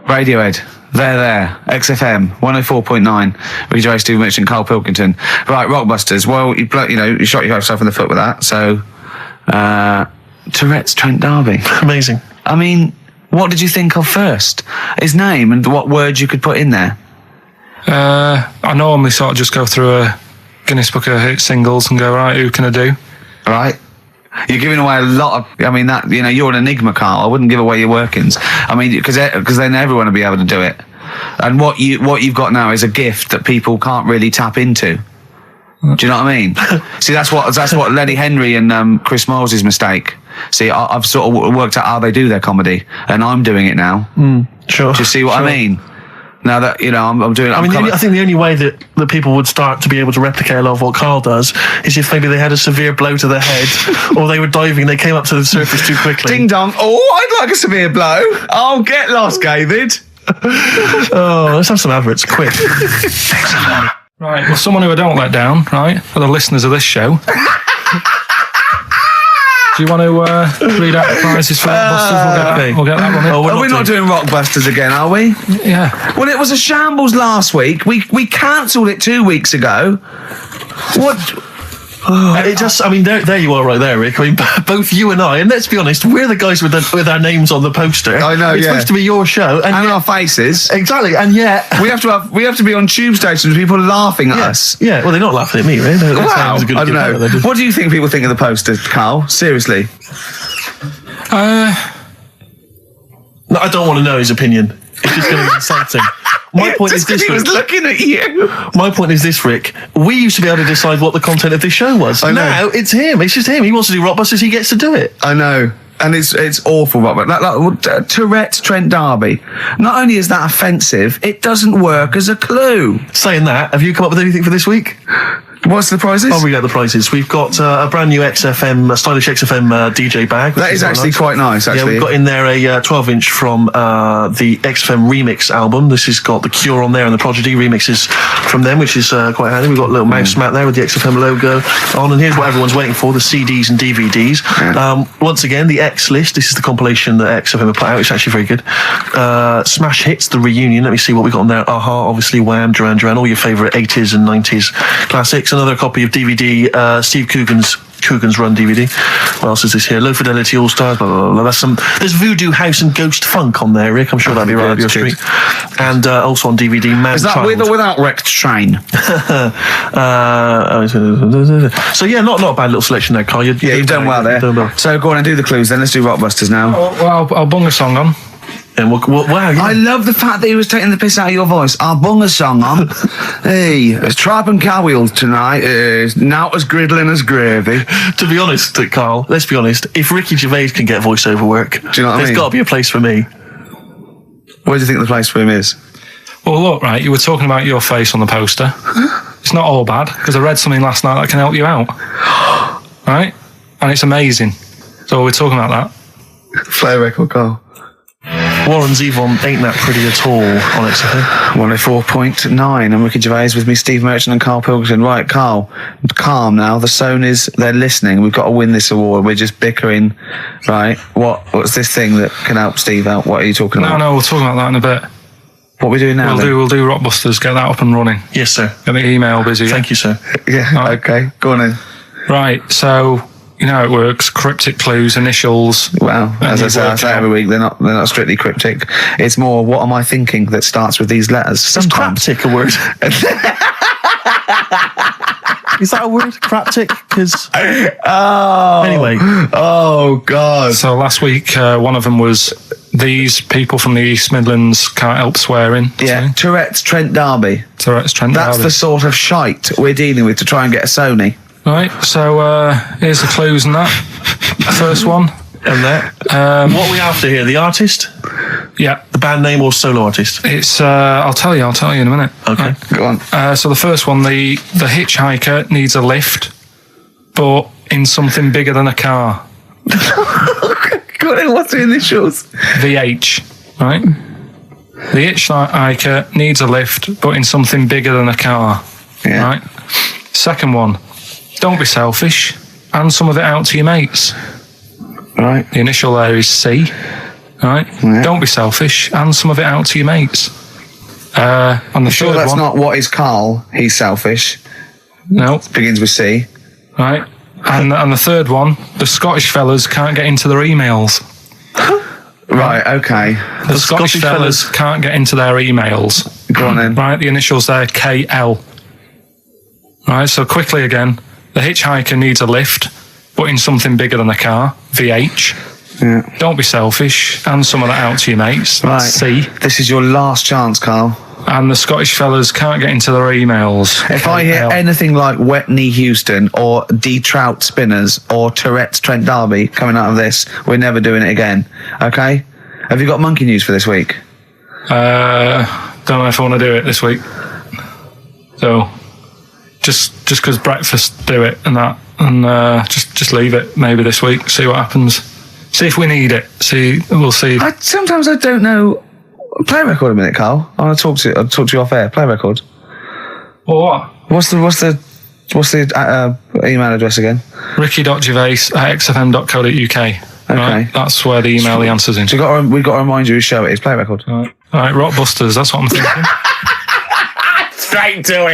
Radiohead. They're there. XFM 104.9. With Gervais, Steve Mitch and Karl Pilkington. Right, Rockbusters. Well, you shot yourself in the foot with that. So, Tourette's Trent D'Arby. Amazing. I mean, what did you think of first? His name and what words you could put in there? I normally sort of just go through a Guinness Book of Hit singles and go, right, who can I do? Right. You're giving away a lot of... I mean, that you're an enigma, Karl. I wouldn't give away your workings. I mean, because then everyone will be able to do it. And what you've got now is a gift that people can't really tap into. Do you know what I mean? See, that's what Lenny Henry and Chris Miles' mistake. See, I've sort of worked out how they do their comedy, and I'm doing it now. Sure. Do you see what I mean? Now that, I'm doing it. I think the only way that people would start to be able to replicate a lot of what Karl does is if maybe they had a severe blow to the head, or they were diving and they came up to the surface too quickly. Ding dong. Oh, I'd like a severe blow. Oh, get lost, David. Oh, let's have some adverts, quick. Right, well, someone who I don't let down, right, are the listeners of this show. Do you want to read out the prizes for Rockbusters? We'll get that one in. Are we not doing Rockbusters again, are we? Yeah. Well, it was a shambles last week. We cancelled it 2 weeks ago. What... there you are right there, Rick. I mean, both you and I, and let's be honest, we're the guys with our names on the poster. I know, It's supposed to be your show. And our faces. Exactly, and yet... We have to be on tube stations with people laughing at us. Yeah, well, they're not laughing at me, right? Wow, I don't know. What do you think people think of the poster, Karl? Seriously? No, I don't want to know his opinion. It's just going to be insulting. My point is this, he was looking at you. My point is this, Rick. We used to be able to decide what the content of this show was. Now it's him. It's just him. He wants to do Rockbusters. He gets to do it. I know. And it's awful, Robert. Tourette's Trent D'Arby. Not only is that offensive, it doesn't work as a clue. Saying that, have you come up with anything for this week? What's the prizes? Oh, we got the prizes. We've got a brand new XFM, stylish XFM DJ bag. That is actually quite nice, actually. Yeah, we've got in there a 12-inch from the XFM Remix album. This has got The Cure on there and the Prodigy remixes from them, which is quite handy. We've got a little mouse mat there with the XFM logo on. And here's what everyone's waiting for, the CDs and DVDs. Yeah. Once again, the X List. This is the compilation that XFM have put out. It's actually very good. Smash Hits, the reunion. Let me see what we got on there. Aha, obviously, Wham, Duran Duran, all your favourite 80s and 90s classics. Another copy of DVD, Steve Coogan's Coogan's Run DVD. What else is this here? Low Fidelity All Stars. Blah blah blah. There's Voodoo House and Ghost Funk on there, Rick. I'm sure that'd be right up your street. And also on DVD, Man Is that Child. with or without Wrecked Train? So yeah, not a bad little selection there, Carl. You've done well there. So go on and do the clues then. Let's do Rockbusters now. Well, I'll bung a song on. And wow, yeah. I love the fact that he was taking the piss out of your voice. I'll bung a song on. Hey, it's Tripe and Cowwheels tonight. Now as griddling as gravy. To be honest, Carl, let's be honest. If Ricky Gervais can get voiceover work, do you know what I mean? There's got to be a place for me. Where do you think the place for him is? Well, look, right, you were talking about your face on the poster. It's not all bad, because I read something last night that can help you out. Right? And it's amazing. So we're talking about that. Play a record, Carl. Warren Zevon ain't that pretty at all on XFM. 104.9. I'm Ricky Gervais with me, Steve Merchant and Karl Pilkington. Right, Karl, calm now. The Sonys, they're listening. We've got to win this award. We're just bickering. Right, what's this thing that can help Steve out? What are you talking about? No, we'll talk about that in a bit. What are we doing now? We'll do Rockbusters, get that up and running. Yes, sir. Get the email busy. Thank you, sir. Yeah, right. Okay, go on then. Right, so you know how it works. Cryptic clues, initials. Well, as I say every week, they're not strictly cryptic. It's more, what am I thinking that starts with these letters? Sometimes. Is cryptic a word? Is that a word? Cryptic? Because anyway. Oh God. So last week, one of them was these people from the East Midlands can't help swearing. Yeah, Tourette's Trent D'Arby. Tourette's Trent That's D'Arby. the sort of shite we're dealing with to try and get a Sony. Right, so here's the clues and that. First one. And that. What are we after here? The artist? Yeah. The band name or solo artist? It's, I'll tell you in a minute. Okay. Right. Go on. So the first one, the hitchhiker needs a lift, but in something bigger than a car. Go on, what's the initials? VH, right? The hitchhiker needs a lift, but in something bigger than a car. Yeah. Right? Second one, don't be selfish, and some of it out to your mates. Right. The initial there is C. Right? Yeah. Don't be selfish, and some of it out to your mates. And the Sure, third that's one, not what is Karl. He's selfish. no, Begins with C. right? And the third one, the Scottish fellas can't get into their emails. Right, okay. The Scottish fellas can't get into their emails. Go on then. Right, the initials there, KL. Right, so quickly again, the hitchhiker needs a lift, but in something bigger than a car, VH. Yeah. Don't be selfish, and some of that out to your mates, Right. that's C. This is your last chance, Karl. And the Scottish fellas can't get into their emails. If I hear KL. anything like Wetney Houston or D Trout Spinners or Tourette's Trent D'Arby coming out of this, we're never doing it again. Okay? Have you got monkey news for this week? Don't know if I want to do it this week. So, just because breakfast do it and that, and just leave it maybe this week. See what happens. See if we need it. We'll see. Sometimes I don't know. Play a record a minute, Karl. I'll talk to you off air. Play a record. Well, what? What's the email address again? ricky.gervais@xfm.co.uk. Okay. Right? That's where the email the answer's in. So we've got to remind you whose show it is. Play a record. All right, Rockbusters, that's what I'm thinking. Straight to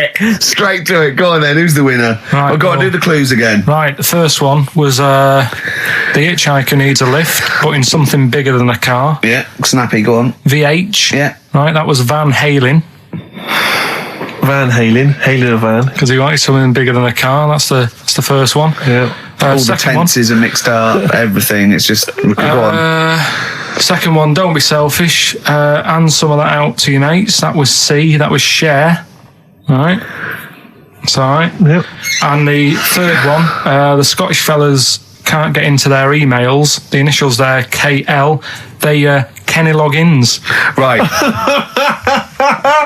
it. Go on then. Who's the winner? Right, We've got to do the clues again. Right, the first one was the hitchhiker needs a lift, but in something bigger than a car. Yeah. Snappy. Go on. VH. Yeah. Right, that was Van Halen, Halen a van. because he wanted something bigger than a car. That's the first one. Yeah. All the Second one. tenses are mixed up. Everything. It's just go on. Second one, don't be selfish, and some of that out to your mates. That was C. That was share. All right. It's all right. Yep. And the third one, the Scottish fellas can't get into their emails. The initials there, KL. They Kenny logins. Right.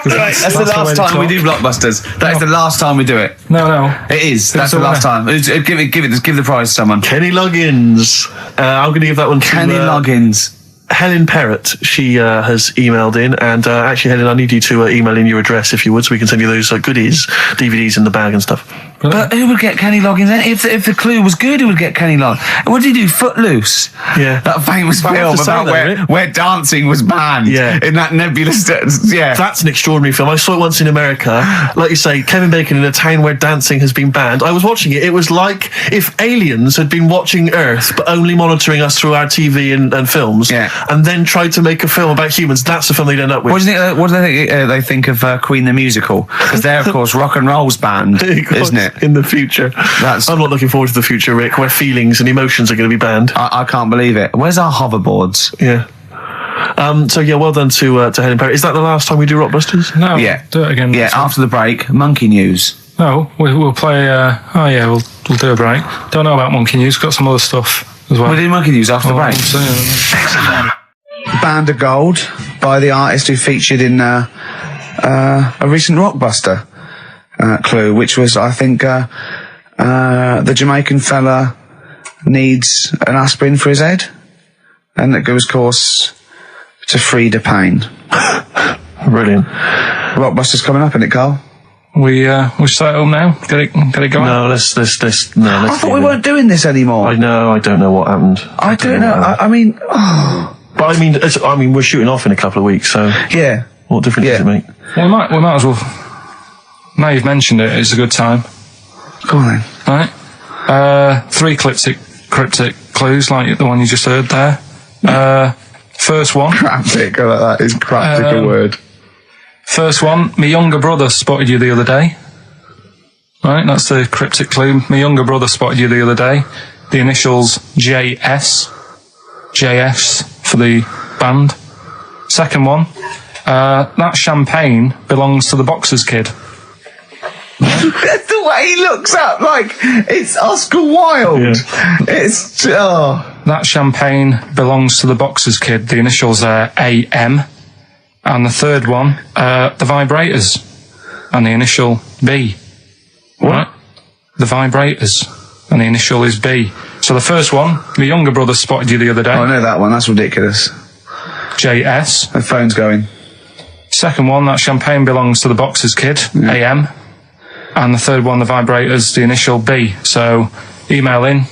That's the last time we do Blockbusters. That is the last time we do it. No. It is. That's the last time. Give the prize to someone. Kenny Loggins. I'm going to give that one to Kenny Loggins. Helen Perrott. She has emailed in, and actually, Helen, I need you to email in your address if you would, so we can send you those goodies, DVDs in the bag and stuff. But who would get Kenny Loggins then? If the clue was good, who would get Kenny Loggins? What did he do? Footloose. Yeah. That famous film about where dancing was banned. Yeah. In that nebulous... Yeah. That's an extraordinary film. I saw it once in America. Like you say, Kevin Bacon in a town where dancing has been banned. I was watching it. It was like if aliens had been watching Earth, but only monitoring us through our TV and films, and then tried to make a film about humans. That's the film they'd end up with. What do you think? What do they think of Queen the musical? Because they're, of course, rock and roll's banned, isn't it? In the future. I'm not looking forward to the future, Rick, where feelings and emotions are going to be banned. I can't believe it. Where's our hoverboards? Yeah. Well done to Helen Perry. Is that the last time we do Rockbusters? No. Yeah. Do it again. Yeah, after the break, Monkey News. No, we'll play. We'll do a break. Don't know about Monkey News. Got some other stuff as well. We'll do Monkey News after the break. Band of Gold by the artist who featured in a recent Rockbuster clue, which was, I think, the Jamaican fella needs an aspirin for his head, and it goes, of course, to free the pain. Brilliant. Rockbuster's coming up, isn't it, Carl? We set it up now. Get it going. No, let's. I thought we weren't doing this anymore. I know. I don't know what happened. I don't know. I mean, but I mean, we're shooting off in a couple of weeks, so yeah. What difference does it make? Well, we might as well. Now you've mentioned it, it's a good time. Go on then. Right. 3 cryptic clues like the one you just heard there. First one. Cryptic. I like that. Is cryptic a word? First one. My younger brother spotted you the other day. Right. That's the cryptic clue. My younger brother spotted you the other day. The initials JS. JS for the band. Second one. That champagne belongs to the Boxers kid. The way he looks up, like it's Oscar Wilde. Yeah. It's That champagne belongs to the Boxers kid. The initials are AM. And the third one, the Vibrators, and the initial B. What? Right? The Vibrators, and the initial is B. So the first one, the younger brother spotted you the other day. Oh, I know that one. That's ridiculous. JS. The phone's going. Second one, that champagne belongs to the Boxers kid, AM. And the third one, the Vibrators, the initial B. So email in,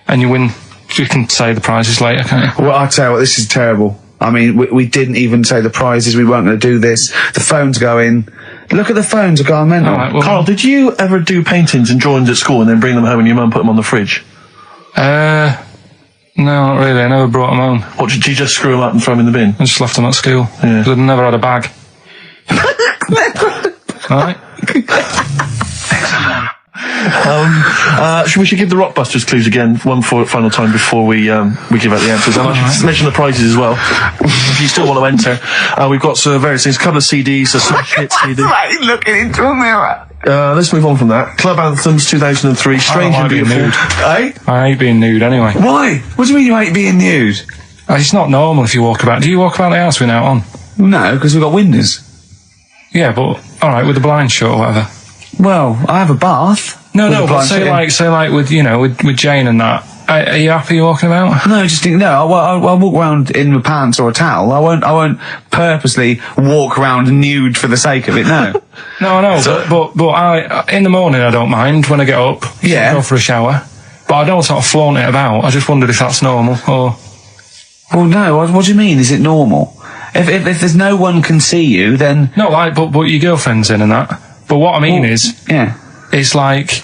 and you win. You can say the prizes later, can't you? Well, I tell you what, this is terrible. I mean, we didn't even say the prizes. We weren't going to do this. The phone's going. Look at the phones are going mental. Right, well, Carl, did you ever do paintings and drawings at school and then bring them home and your mum put them on the fridge? No, not really. I never brought them home. What, did you just screw them up and throw them in the bin? I just left them at school. Yeah. Because I'd never had a bag. Alright? We should give the Rockbusters clues again, one final time before we give out the answers. And I should mention the prizes as well. If you still want to enter, we've got various things, a couple of CDs, a smash hit CD. Like looking into a mirror. Let's move on from that. Club Anthems 2003, Strange and Beautiful. Eh? I hate being nude anyway. Why? What do you mean you hate being nude? It's not normal if you walk about. Do you walk about the house without on? No, because we've got windows. Yeah, but alright, with the blind shut or whatever. Well, I have a bath. No, but say like with Jane and that. Are you happy walking about? No, just think, no. I'll walk around in my pants or a towel. I won't purposely walk around nude for the sake of it. No. No, I know. But I in the morning I don't mind when I get up. Yeah. Go for a shower. But I don't sort of flaunt it about. I just wondered if that's normal or. Well, no. What do you mean? Is it normal? If there's no one can see you, then no, like but your girlfriend's in and that. But what I mean is, it's like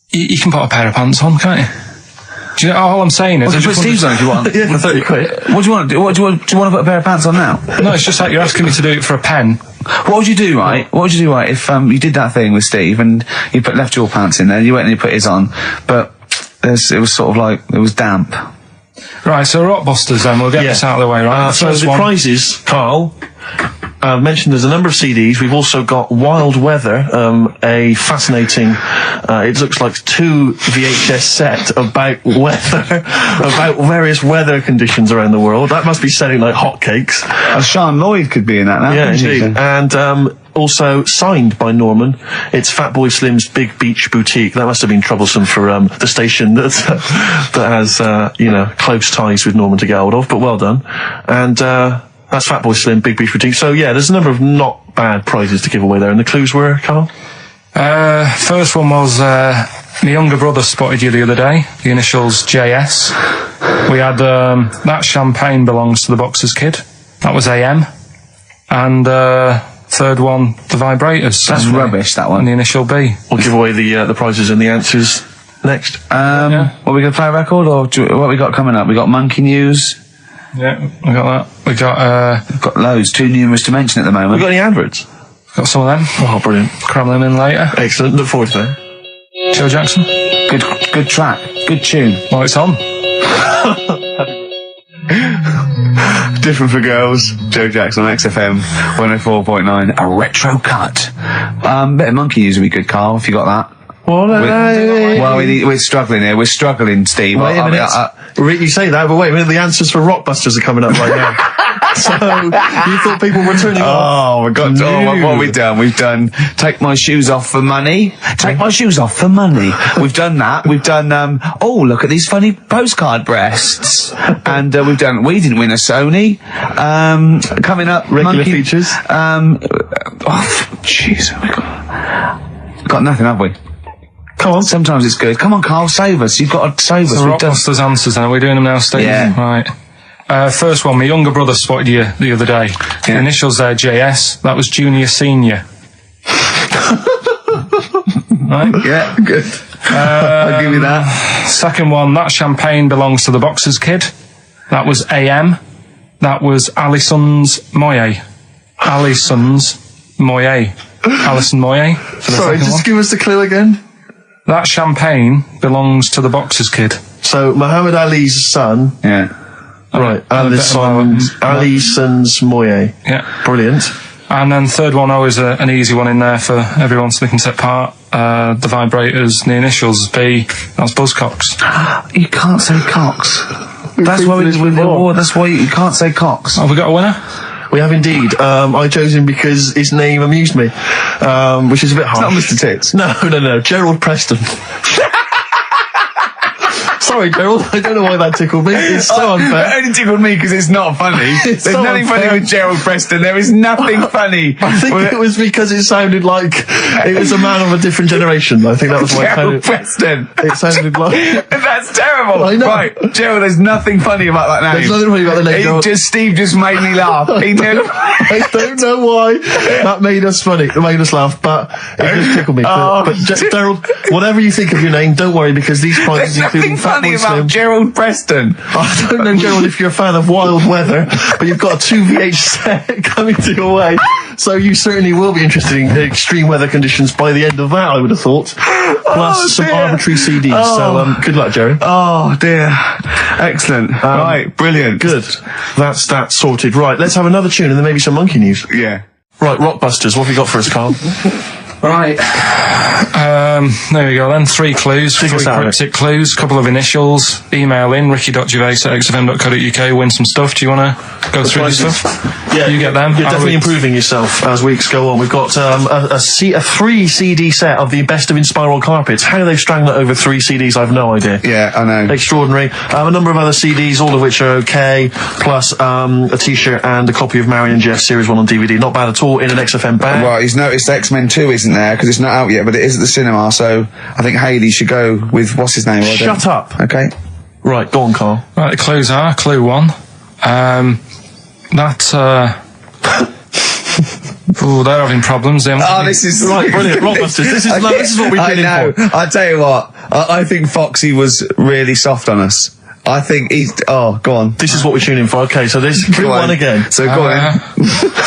you can put a pair of pants on, can't you? Do you know, all I'm saying is... Well, put Steve's on if you want. Yeah, 30 quid. What do you want to do? Do you want to put a pair of pants on now? No, it's just like you're asking me to do it for a pen. What would you do, right? What would you do, right, if you did that thing with Steve and you left your pants in there, you went and you put his on, but it was sort of like, it was damp. Right, so Rockbusters then, we'll get this out of the way, right? So the prizes, Carl... mentioned there's a number of CDs. We've also got Wild Weather, a fascinating, it looks like 2 VHS set about weather, about various weather conditions around the world. That must be selling like hotcakes. Sean Lloyd could be in that now. Yeah, indeed. And also signed by Norman. It's Fatboy Slim's Big Beach Boutique. That must have been troublesome for the station that has close ties with Norman to get hold of. But well done. And that's Fatboy Slim, Big Beach Boutique. So yeah, there's a number of not bad prizes to give away there. And the clues were, Carl? First one was my younger brother spotted you the other day. The initials JS. We had that champagne belongs to the boxer's kid. That was AM. And third one, the vibrators. That's rubbish, that one. And the initial B. We'll give away the prizes and the answers next. What, we going to play a record, or what we got coming up? We got Monkey News. Yeah, we got that. We got We've got loads, too numerous to mention at the moment. We got any adverts? got some of them. Oh, brilliant. Cram them in later. Excellent. Look forward to that. Joe Jackson. Good track. Good tune. Well, it's on. Different for Girls. Joe Jackson on XFM 104.9. A retro cut. Bit of Monkey News would be good, Carl, if you got that. We're struggling here. We're struggling, Steve. Wait a minute. You say that, but wait a minute. The answers for Rockbusters are coming up right now. So you thought people were turning off? Oh, my God. What have we done? We've done Take My Shoes Off for Money. Take My Shoes Off for Money. We've done that. We've done, oh, look at these funny postcard breasts. And we've done We Didn't Win a Sony. Coming up, regular features. Jeez. We've got nothing, have we? Come on. Sometimes it's good. Come on, Carl, save us. You've got to save us. So Rockbusters answers now. We're doing them now, Steve. Yeah. Right. First one, my younger brother spotted you the other day. Yeah. The initials there, JS. That was junior senior. Right? Yeah, good. I'll give you that. Second one, that champagne belongs to the boxer's kid. That was AM. That was Alison's Moye. Alison's Moye. Alison Moye. Sorry, just give us the clue again. That champagne belongs to the boxer's kid. So, Muhammad Ali's son. Yeah. Right. Alison's Moye. Yeah. Brilliant. And then third one, always an easy one in there for everyone so they can take part. The vibrators, the initials B. That's Buzzcocks. You can't say Cox. That's why that's why you can't say Cox. Have we got a winner? We have indeed. I chose him because his name amused me, which is a bit harsh. It's not Mr. Tits. No. Gerald Preston. Sorry, Gerald. I don't know why that tickled me. It's so unfair. It only tickled me because it's not funny. There's so nothing funny with Gerald Preston. There is nothing funny. I think it was because it sounded like it was a man of a different generation. I think that was why Gerald Preston. It sounded like... That's terrible. I know. Right, Gerald, there's nothing funny about that name. There's nothing funny about the name, Gerald. Steve just made me laugh. He knew. I don't know why that made us funny. It made us laugh, but it just tickled me. But Gerald, whatever you think of your name, don't worry, because these prizes include Fat Boy Slim. About Gerald Preston. I don't know, Gerald, if you're a fan of Wild Weather, but you've got a 2VH set coming to your way, so you certainly will be interested in extreme weather conditions by the end of that, I would have thought. Plus some arbitrary CDs. So good luck, Jerry. Oh dear. Excellent. Right, brilliant. Good. That's that sorted. Right, let's have another tune and then maybe some Monkey News. Yeah. Right, Rockbusters, what have you got for us, Karl? Right. There we go then. 3 clues. 3 cryptic clues. Couple of initials. Email in ricky.gervais@xfm.co.uk. Win some stuff. Do you want to go through this stuff? Yeah. You get them. You're definitely improving yourself as weeks go on. We've got a 3 CD set of the best of Inspiral Carpets. How they've strung that over 3 CDs, I've no idea. Yeah, I know. Extraordinary. A number of other CDs, all of which are okay, plus a T-shirt and a copy of Marion Jeff Series 1 on DVD. Not bad at all in an XFM bag. Right, he's noticed X-Men 2 isn't there, because it's not out yet, but it is at the cinema, so I think Hayley should go with, what's his name? Shut up. Okay. Right, go on, Karl. Right, the clues are, clue 1. They're having problems. This is right, brilliant. Rockbusters. This is what we've been in for. I tell you what, I think Foxy was really soft on us. I think he's... Oh, go on. This is what we're tuning for. Okay, so there's clue 1 again. So go on.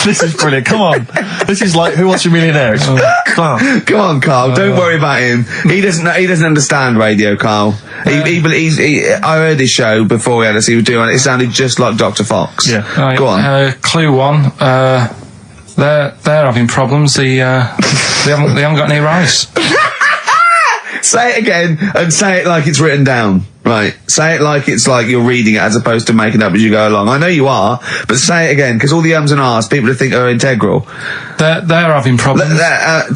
This is brilliant. Come on. This is like Who Wants to Be a Millionaire? It's class. Come on, Carl. Don't worry about him. He doesn't understand radio, Carl. I heard his show before we had us. He was doing it. It sounded just like Dr. Fox. Yeah. Right, go on. Clue 1. They're having problems. They haven't got any rice. Say it again and say it like it's written down. Right. Say it like it's like you're reading it as opposed to making up as you go along. I know you are, but say it again, because all the ums and ahs people think are integral. They're having problems.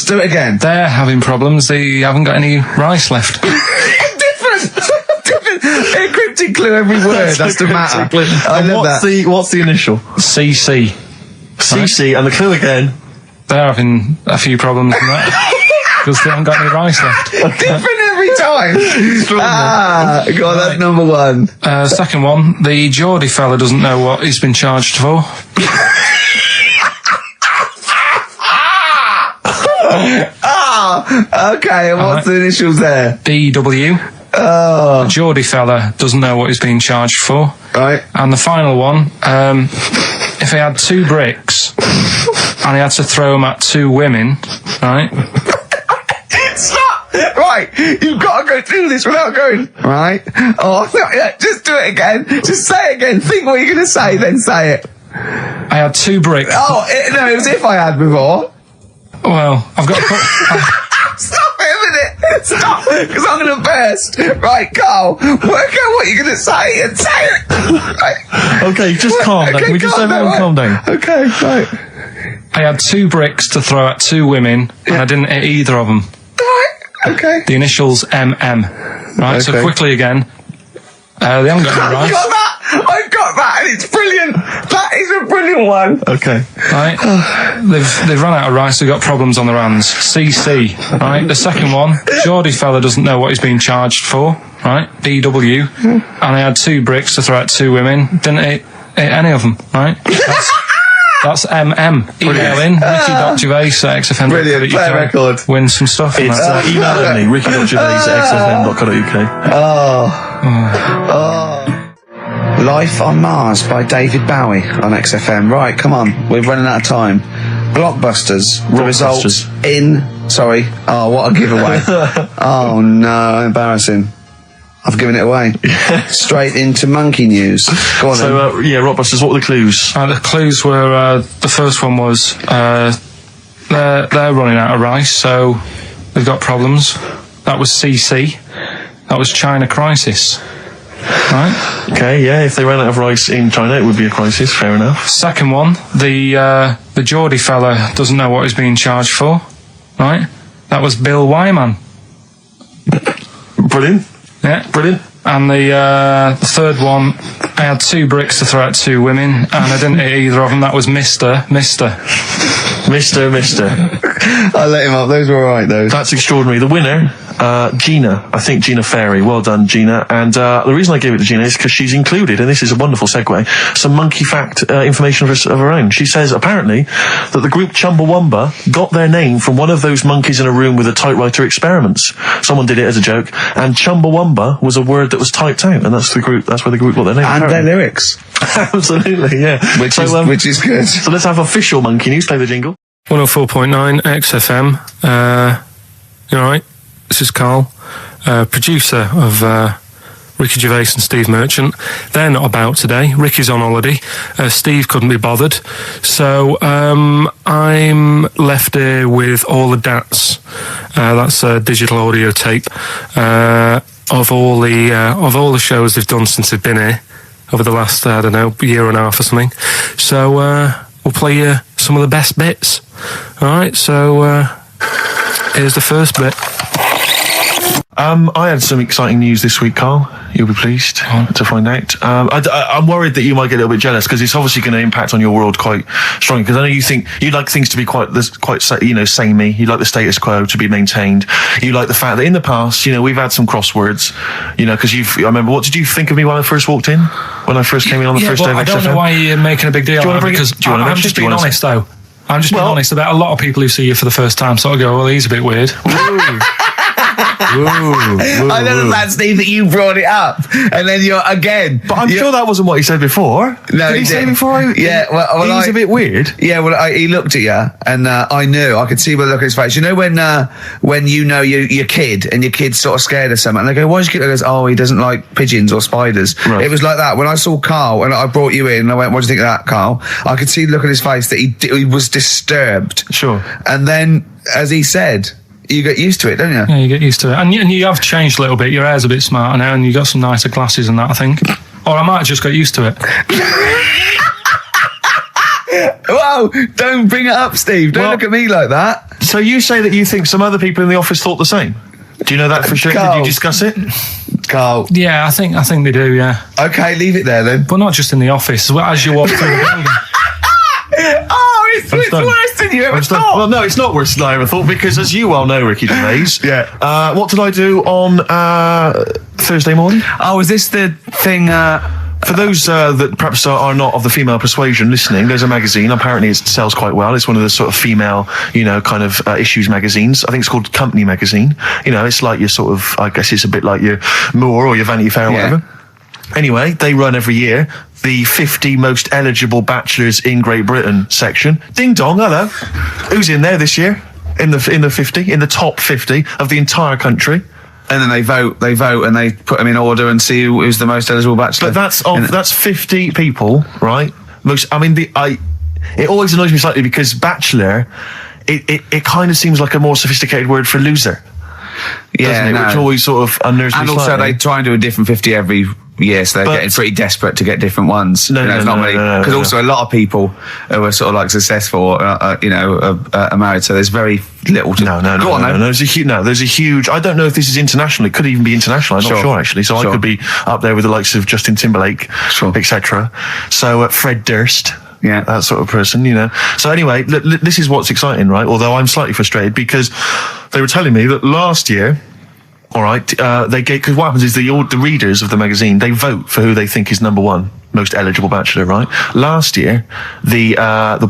Do it again. They're having problems. They haven't got any rice left. Different. A cryptic clue every word. That's the matter. I love that. What's the initial? CC. CC, and the clue again. They're having a few problems in that. because they haven't got any rice left. Different every time. Go on, that's number one. Second one, the Geordie fella doesn't know what he's been charged for. Okay, and what's the initials there? BW. The Geordie fella doesn't know what he's being charged for. Right. And the final one, if he had 2 bricks and he had to throw them at 2 women, right? Stop! Right, you've got to go through this without going, right? Oh, yeah, just do it again. Just say it again. Think what you're going to say, then say it. I had 2 bricks. Oh, no, it was if I had before. Well, I've got to put... Stop it a minute! Stop! Because I'm going to burst. Right, Carl, work out what you're going to say and say it! Right. Okay, just calm down. Can we just calm down? Okay, right. I had 2 bricks to throw at 2 women, and I didn't hit either of them. Right, okay. The initials MM. Right, so quickly again. They haven't got any rice. I've got that, and it's brilliant. That is a brilliant one. Okay. Right, they've run out of rice. They've got problems on their hands. CC. Right, the second one, Geordie fella doesn't know what he's being charged for. Right, BW, and I had 2 bricks to throw at 2 women. Didn't hit any of them. Right, that's MM. Email in ricky.gervais at XFM. Brilliant, play a record. Win some stuff. It's email only, ricky.gervais at xfm.co.uk. Life on Mars by David Bowie on XFM. Right, come on, we're running out of time. Blockbusters. The results in... Sorry. Oh, what a giveaway. Oh, no, embarrassing. I've given it away. Straight into monkey news. Go on then. Rockbusters, what were the clues? The clues were, the first one was, they're running out of rice, so they've got problems. That was CC. That was China crisis. Right? Okay, yeah, if they ran out of rice in China, it would be a crisis, fair enough. Second one, the Geordie fella doesn't know what he's being charged for. Right? That was Bill Wyman. Brilliant. Yeah. Brilliant. And the third one, I had 2 bricks to throw at 2 women, and I didn't hit either of them. That was Mister. I let him up. Those were all right, those. That's extraordinary. The winner, Gina. I think Gina Ferry. Well done, Gina. And the reason I gave it to Gina is because she's included, and this is a wonderful segue, some monkey fact information of her own. She says, apparently, that the group Chumbawamba got their name from one of those monkeys in a room with a typewriter experiments. Someone did it as a joke, and Chumbawamba was a word that was typed out, and that's where the group got their name. And their lyrics. Absolutely, yeah. Which is good. So let's have official monkey news. Play the jingle. 104.9 XFM. You alright? This is Karl, producer of Ricky Gervais and Steve Merchant. They're not about today. Ricky's on holiday. Steve couldn't be bothered. So I'm left here with all the DATs. That's a digital audio tape of all the shows they've done since they've been here over the last, I don't know, year and a half or something. So we'll play you some of the best bits. Alright, so here's the first bit. I had some exciting news this week, Karl. You'll be pleased to find out. I'm worried that you might get a little bit jealous because it's obviously going to impact on your world quite strongly. Because I know you think you'd like things to be quite samey. You'd like the status quo to be maintained. You like the fact that in the past, we've had some crosswords. Because I remember. What did you think of me when I first walked in? When I first came in on the first day of XFM? I don't know why you're making a big deal out of it. Because I'm just being honest, though. I'm just being honest about a lot of people who see you for the first time sort of go, well, he's a bit weird. I know that, Steve, that you brought it up, and then you're again. But I'm sure that wasn't what he said before. No, did he say before? Well, he's a bit weird. Yeah, well, he looked at you, and I knew. I could see by the look on his face. You know when your kid and your kid's sort of scared of something, and they go, "Why's your kid?" He goes, "Oh, he doesn't like pigeons or spiders." Right. It was like that when I saw Karl, and I brought you in, and I went, "What do you think of that, Karl?" I could see the look on his face that he was disturbed. Sure. And then, as he said, you get used to it, don't you? Yeah, you get used to it. And you have changed a little bit. Your hair's a bit smarter now, and you got some nicer glasses and that, I think. Or I might have just got used to it. Whoa, don't bring it up, Steve. Don't look at me like that. So you say that you think some other people in the office thought the same? Do you know that for sure? Karl. Did you discuss it? Karl. Yeah, I think they do, yeah. Okay, leave it there then. But not just in the office, as you walk through the building. Oh, it's worse than you ever thought. Well, no, it's not worse than I ever thought, because as you well know, Ricky Gervais, what did I do on Thursday morning? Oh, is this the thing... For those that perhaps are not of the female persuasion listening, there's a magazine. Apparently it sells quite well. It's one of the sort of female, kind of issues magazines. I think it's called Company Magazine. It's like your sort of, I guess it's a bit like your Moore or your Vanity Fair or whatever. Anyway, they run every year the 50 most eligible bachelors in Great Britain section. Ding dong, hello. Who's in there this year? In the 50, in the top 50 of the entire country. And then they vote, and they put them in order and see who's the most eligible bachelor. But that's 50 people, right? It always annoys me slightly because bachelor, it kind of seems like a more sophisticated word for loser. Yeah, doesn't it? Which always sort of unnerves me and also slightly. they try and do a different 50 every year, so they're getting pretty desperate to get different ones. Because also a lot of people who are sort of like successful, are married, so there's very little to... No. There's a huge... I don't know if this is international. It could even be international. I'm not sure, actually. So I could be up there with the likes of Justin Timberlake, etc. So Fred Durst... Yeah, that sort of person, So anyway, this is what's exciting, right? Although I'm slightly frustrated because they were telling me that last year, all right, because what happens is the readers of the magazine, they vote for who they think is number one most eligible bachelor, right? Last year, the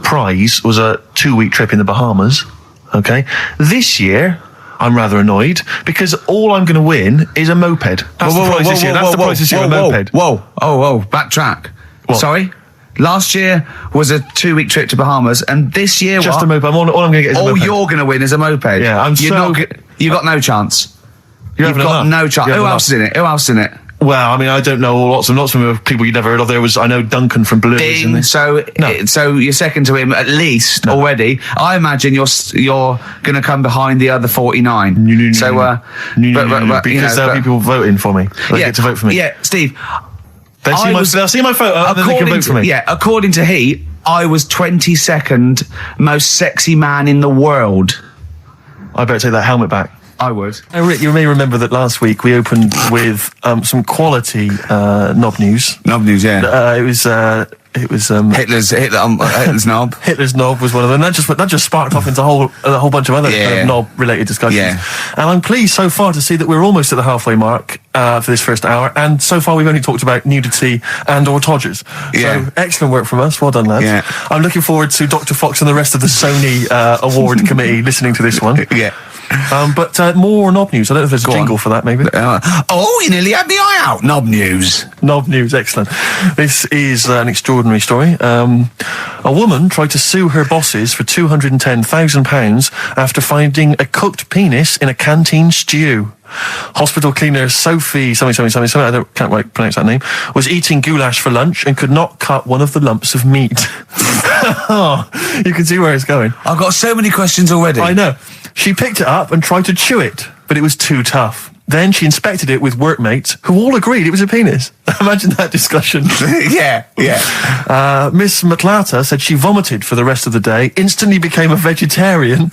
prize was a 2-week trip in the Bahamas. Okay, this year, I'm rather annoyed because all I'm going to win is a moped. That's the prize this year. That's the prize this year, a moped. Whoa, backtrack. What? Sorry. Last year was a 2-week trip to Bahamas, and this year just a moped. All I'm going to get is a moped. All you're going to win is a moped. Yeah, you got no chance. You've got no chance. Who else is in it? Well, I mean, I don't know lots of people you've never heard of. I know Duncan from Blue. So you're second to him at least already. I imagine you're going to come behind the other 49. Because there'll be people voting for me. They get to vote for me. Yeah, Steve. They'll see my photo and then they can vote for me. Yeah, according to Heat, I was 22nd most sexy man in the world. I better take that helmet back. I would. Rick, you may remember that last week we opened with some quality knob news. Knob news, yeah. It was Hitler's knob. Hitler's knob was one of them. That just sparked off into a whole bunch of other kind of knob-related discussions. Yeah. And I'm pleased so far to see that we're almost at the halfway mark for this first hour. And so far we've only talked about nudity and/or todgers. Yeah. So excellent work from us. Well done, lads. Yeah. I'm looking forward to Dr. Fox and the rest of the Sony award committee listening to this one. Yeah. But more knob news. I don't know if there's a jingle for that, maybe. You nearly had the eye out. Knob news. Knob news, excellent. This is an extraordinary story. A woman tried to sue her bosses for £210,000 after finding a cooked penis in a canteen stew. Hospital cleaner Sophie, can't quite pronounce that name, was eating goulash for lunch and could not cut one of the lumps of meat. You can see where it's going. I've got so many questions already. I know. She picked it up and tried to chew it, but it was too tough. Then she inspected it with workmates who all agreed it was a penis. Imagine that discussion. Yeah. Miss McLata said she vomited for the rest of the day, instantly became a vegetarian,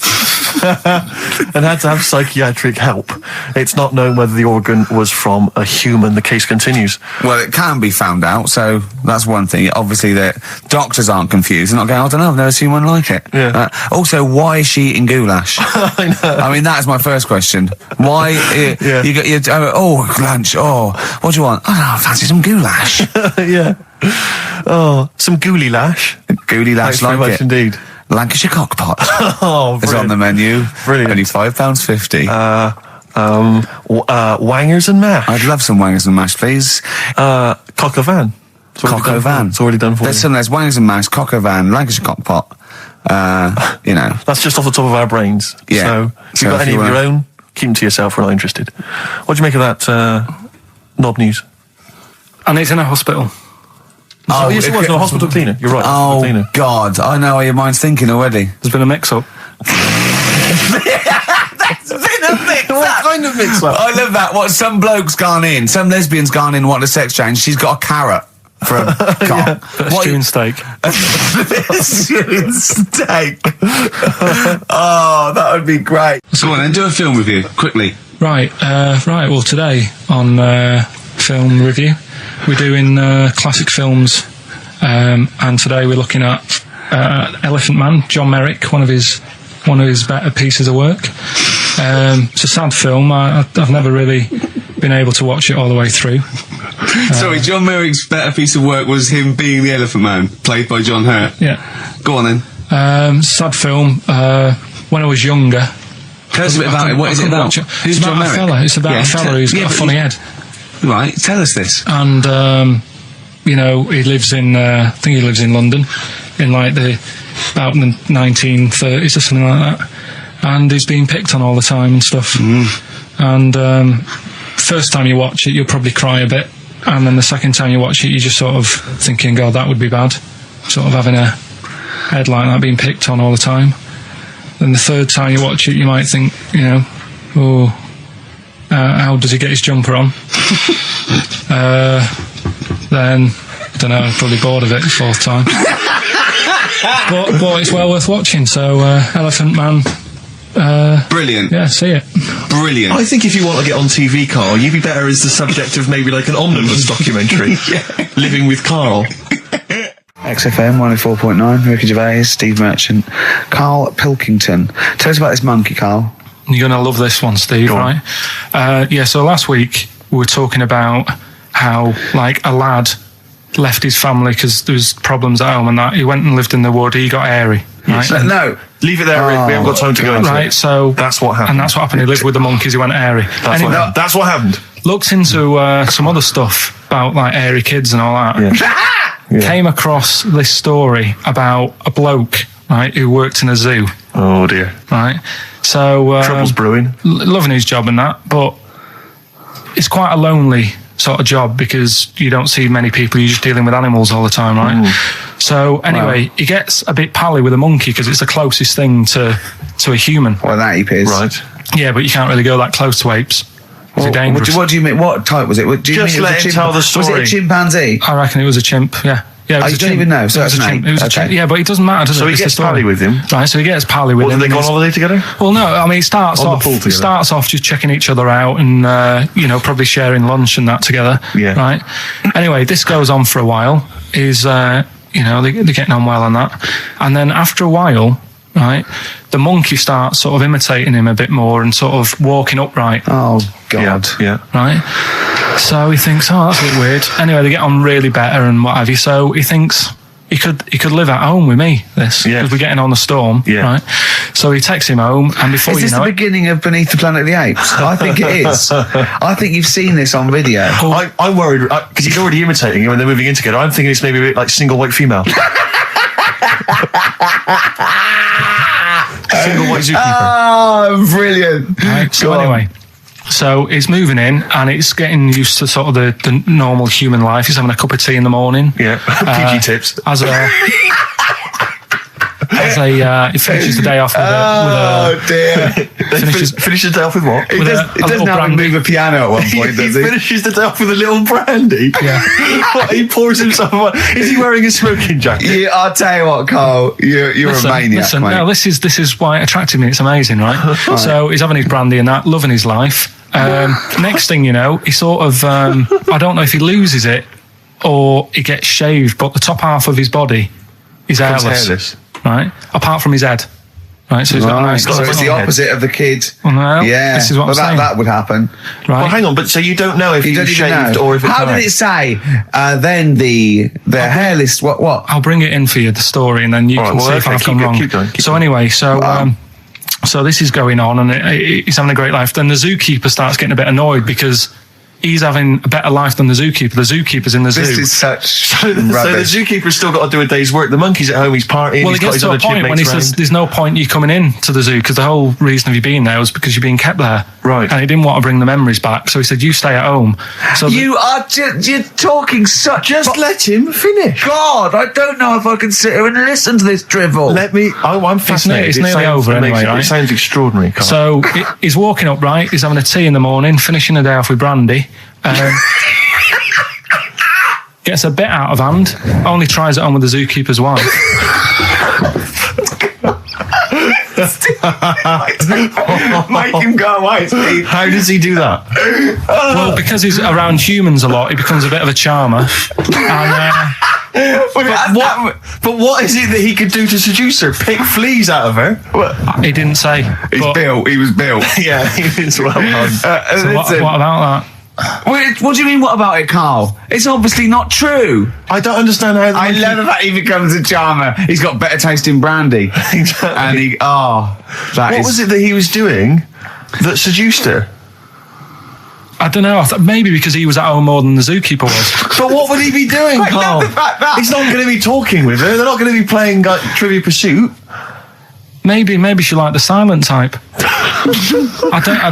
and had to have psychiatric help. It's not known whether the organ was from a human. The case continues. Well, it can be found out, so that's one thing. Obviously, the doctors aren't confused. They're not going, I don't know, I've never seen one like it. Yeah. Also, why is she eating goulash? I know. I mean, that is my first question. Why? You got your lunch. What do you want? I fancy some goulash. Yeah. Some gooly lash. Gooly lash, thanks very much indeed. Lancashire cockpot. Brilliant. Is on the menu. Brilliant. Only £5.50. Wangers and mash. I'd love some wangers and mash, please. Cock o' van. Cock o' van. It's already done for you. There's wangers and mash, cock o' van, Lancashire cockpot. That's just off the top of our brains. Yeah. So if you've got any of your own, keep them to yourself. We're not interested. What do you make of that knob news? And it's in a hospital. Yes, it was a hospital cleaner. You're right. Oh, cleaner. God. I know how your mind's thinking already. There's been a mix-up. That's been a mix-up. What kind of mix-up? I love that. Some bloke's gone in. Some lesbian's gone in, wanting a sex change. She's got a carrot for a cock. Stewing steak. Stewing steak. That would be great. So on then, do a film review, quickly. Right. Well, today on film review, we're doing classic films, and today we're looking at Elephant Man, John Merrick, one of his better pieces of work. It's a sad film. I've never really been able to watch it all the way through. Sorry, John Merrick's better piece of work was him being the Elephant Man, played by John Hurt. Yeah. Go on then. Sad film. When I was younger. Tell us a bit about it. What is it about? Who's John Merrick? It's about a fella who's got a funny head. Right, tell us this. And, he lives in, I think he lives in London, in like about the 1930s or something like that. And he's being picked on all the time and stuff. And first time you watch it, you'll probably cry a bit. And then the second time you watch it, you're just sort of thinking, God, that would be bad. Sort of having a head like that being picked on all the time. Then the third time you watch it, you might think, how does he get his jumper on? Then, I don't know, I'm probably bored of it the fourth time. but it's well worth watching, so Elephant Man. Brilliant. Yeah, see it. Brilliant. I think if you want to get on TV, Karl, you'd be better as the subject of maybe like an omnibus documentary. Living with Karl. XFM 104.9, Ricky Gervais, Steve Merchant, Karl Pilkington. Tell us about this monkey, Karl. You're going to love this one, Steve, right? So last week we were talking about how, like, a lad left his family because there was problems at home and that. He went and lived in the wood. He got airy, right? No. Leave it there, Rick. We haven't got time to go into it. Right, so... That's what happened. And that's what happened. He lived with the monkeys. He went airy. That's what happened. Looked into some other stuff about, like, airy kids and all that. Yeah. Came across this story about a bloke, right, who worked in a zoo. Oh, dear. Right? So... Trouble's brewing. Loving his job and that, but it's quite a lonely sort of job because you don't see many people. You're just dealing with animals all the time, right? So anyway, he gets a bit pally with a monkey because it's the closest thing to a human. Well, that ape is. Right. Yeah, but you can't really go that close to apes. It's dangerous. What do you mean? What type was it? Do you Just mean let him tell the story. Was it a chimpanzee? I reckon it was a chimp, yeah. Yeah, You don't even know, so it was it's a an chimp. ape. It was a chimp. Yeah, but it doesn't matter, does it? So he gets pally with him. Right, so he gets pally with him. Well, do they go on holiday together? Well, no, I mean, it starts On the pool together. starts off just checking each other out and, probably sharing lunch and that together. Yeah. Right? Anyway, this goes on for a while. They're getting on well on that. And then after a while, right, the monkey starts sort of imitating him a bit more and sort of walking upright. Oh, God. Yeah. Right? So he thinks, that's a bit weird. Anyway, they get on really better and what have you. So he thinks he could live at home with me, because we're getting on the storm. Yeah. Right? So he takes him home, and before Is this the beginning of Beneath the Planet of the Apes? I think it is. I think you've seen this on video. I'm worried, because he's already imitating him and they're moving in together. I'm thinking it's maybe a bit like Single White Female. Single White Zookeeper. Oh, brilliant. Right, so anyway, so it's moving in and it's getting used to sort of the normal human life. He's having a cup of tea in the morning. Yeah, PG tips. He finishes the day off with a dear. Finishes the day off with what? He doesn't have to move a piano at one point, does he? Finishes the day off with a little brandy. Yeah. What, he pours himself on. Is he wearing a smoking jacket? Yeah, I'll tell you what, Karl, you're a maniac, mate. No, this is why it attracted me. It's amazing, right? So he's having his brandy and that, loving his life. Next thing you know, he sort of, I don't know if he loses it or he gets shaved, but the top half of his body is hairless. Right? Apart from his head. Right, so he's got a nice... So it's the opposite of the kid. Well, yeah, this is what I'm saying. That would happen. Right. Well, hang on, but so you don't know if he's shaved or if it's How did it say? Then the hairless... What? I'll bring it in for you, the story, and then you can see if I've gone wrong. Keep going. Anyway, so this is going on, and he's having a great life. Then the zookeeper starts getting a bit annoyed because he's having a better life than the zookeeper. The zookeeper's in the zoo. This is such So the rubbish. zookeeper's still got to do a day's work. The monkey's at home, he's partying, Well, he's it got gets his to a other point when he says there's no point you coming in to the zoo because the whole reason of you being there was because you're being kept there. Right. And he didn't want to bring the memories back, so he said, you stay at home. So You're talking such... Just let him finish. God, I don't know if I can sit here and listen to this drivel. I'm fascinated. It's nearly over anyway, right? It sounds extraordinary, Karl. So he's walking up, right? He's having a tea in the morning, finishing the day off with brandy. Gets a bit out of hand, only tries it on with the zookeeper's wife. Make him go away, Steve. How does he do that? Well, because he's around humans a lot, he becomes a bit of a charmer. And But what is it that he could do to seduce her? Pick fleas out of her? He didn't say. He was built. Yeah, he was well done. So what about that? What do you mean, what about it, Carl? It's obviously not true. I don't understand how... I love the fact he becomes a charmer. He's got better taste in brandy. Exactly. And what was it that he was doing that seduced her? I don't know. Maybe because he was at home more than the zookeeper was. But what would he be doing, Carl? He's not going to be talking with her. They're not going to be playing Trivia Pursuit. Maybe she liked the silent type.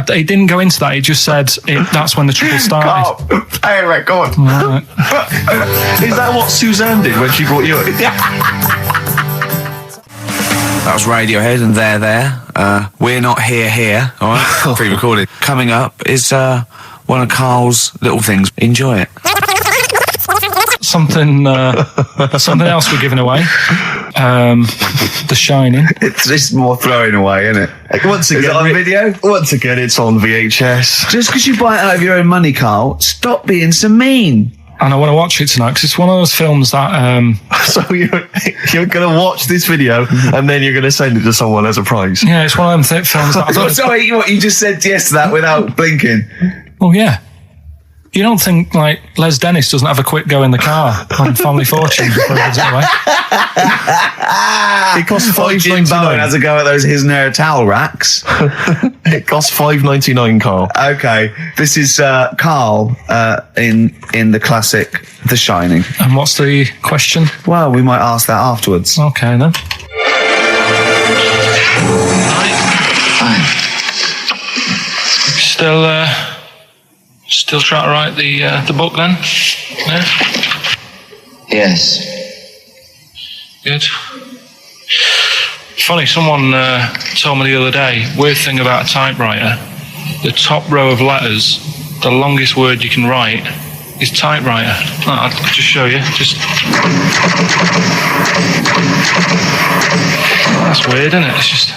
He didn't go into that. He just said that's when the trouble started. Carl, play a record. Right. Is that what Suzanne did when she brought you in? That was Radiohead and They're There. We're Not Here, all right? Pre-recorded. Coming up is one of Carl's little things. Enjoy it. Something else we're giving away. The Shining. It's just more throwing away, isn't it? Once again, is it on video? Once again, it's on VHS. Just because you buy it out of your own money, Carl, stop being so mean. And I want to watch it tonight because it's one of those films that... So you're going to watch this video and then you're going to send it to someone as a prize? Yeah, it's one of them films that... Sorry, what, you just said yes to that without blinking? Oh, yeah. You don't think, like, Les Dennis doesn't have a quick go in the car on Family Fortune before he gives it away? It costs Jim Bowen $5.99. has a go at those his and her towel racks. It costs $5.99, Carl. Okay, this is Carl in the classic The Shining. And what's the question? Well, we might ask that afterwards. Okay, then. Still trying to write the book then? Yeah? Yes. Good. Funny, someone told me the other day, weird thing about a typewriter, the top row of letters, the longest word you can write is typewriter. I'll just show you. That's weird, isn't it? It's just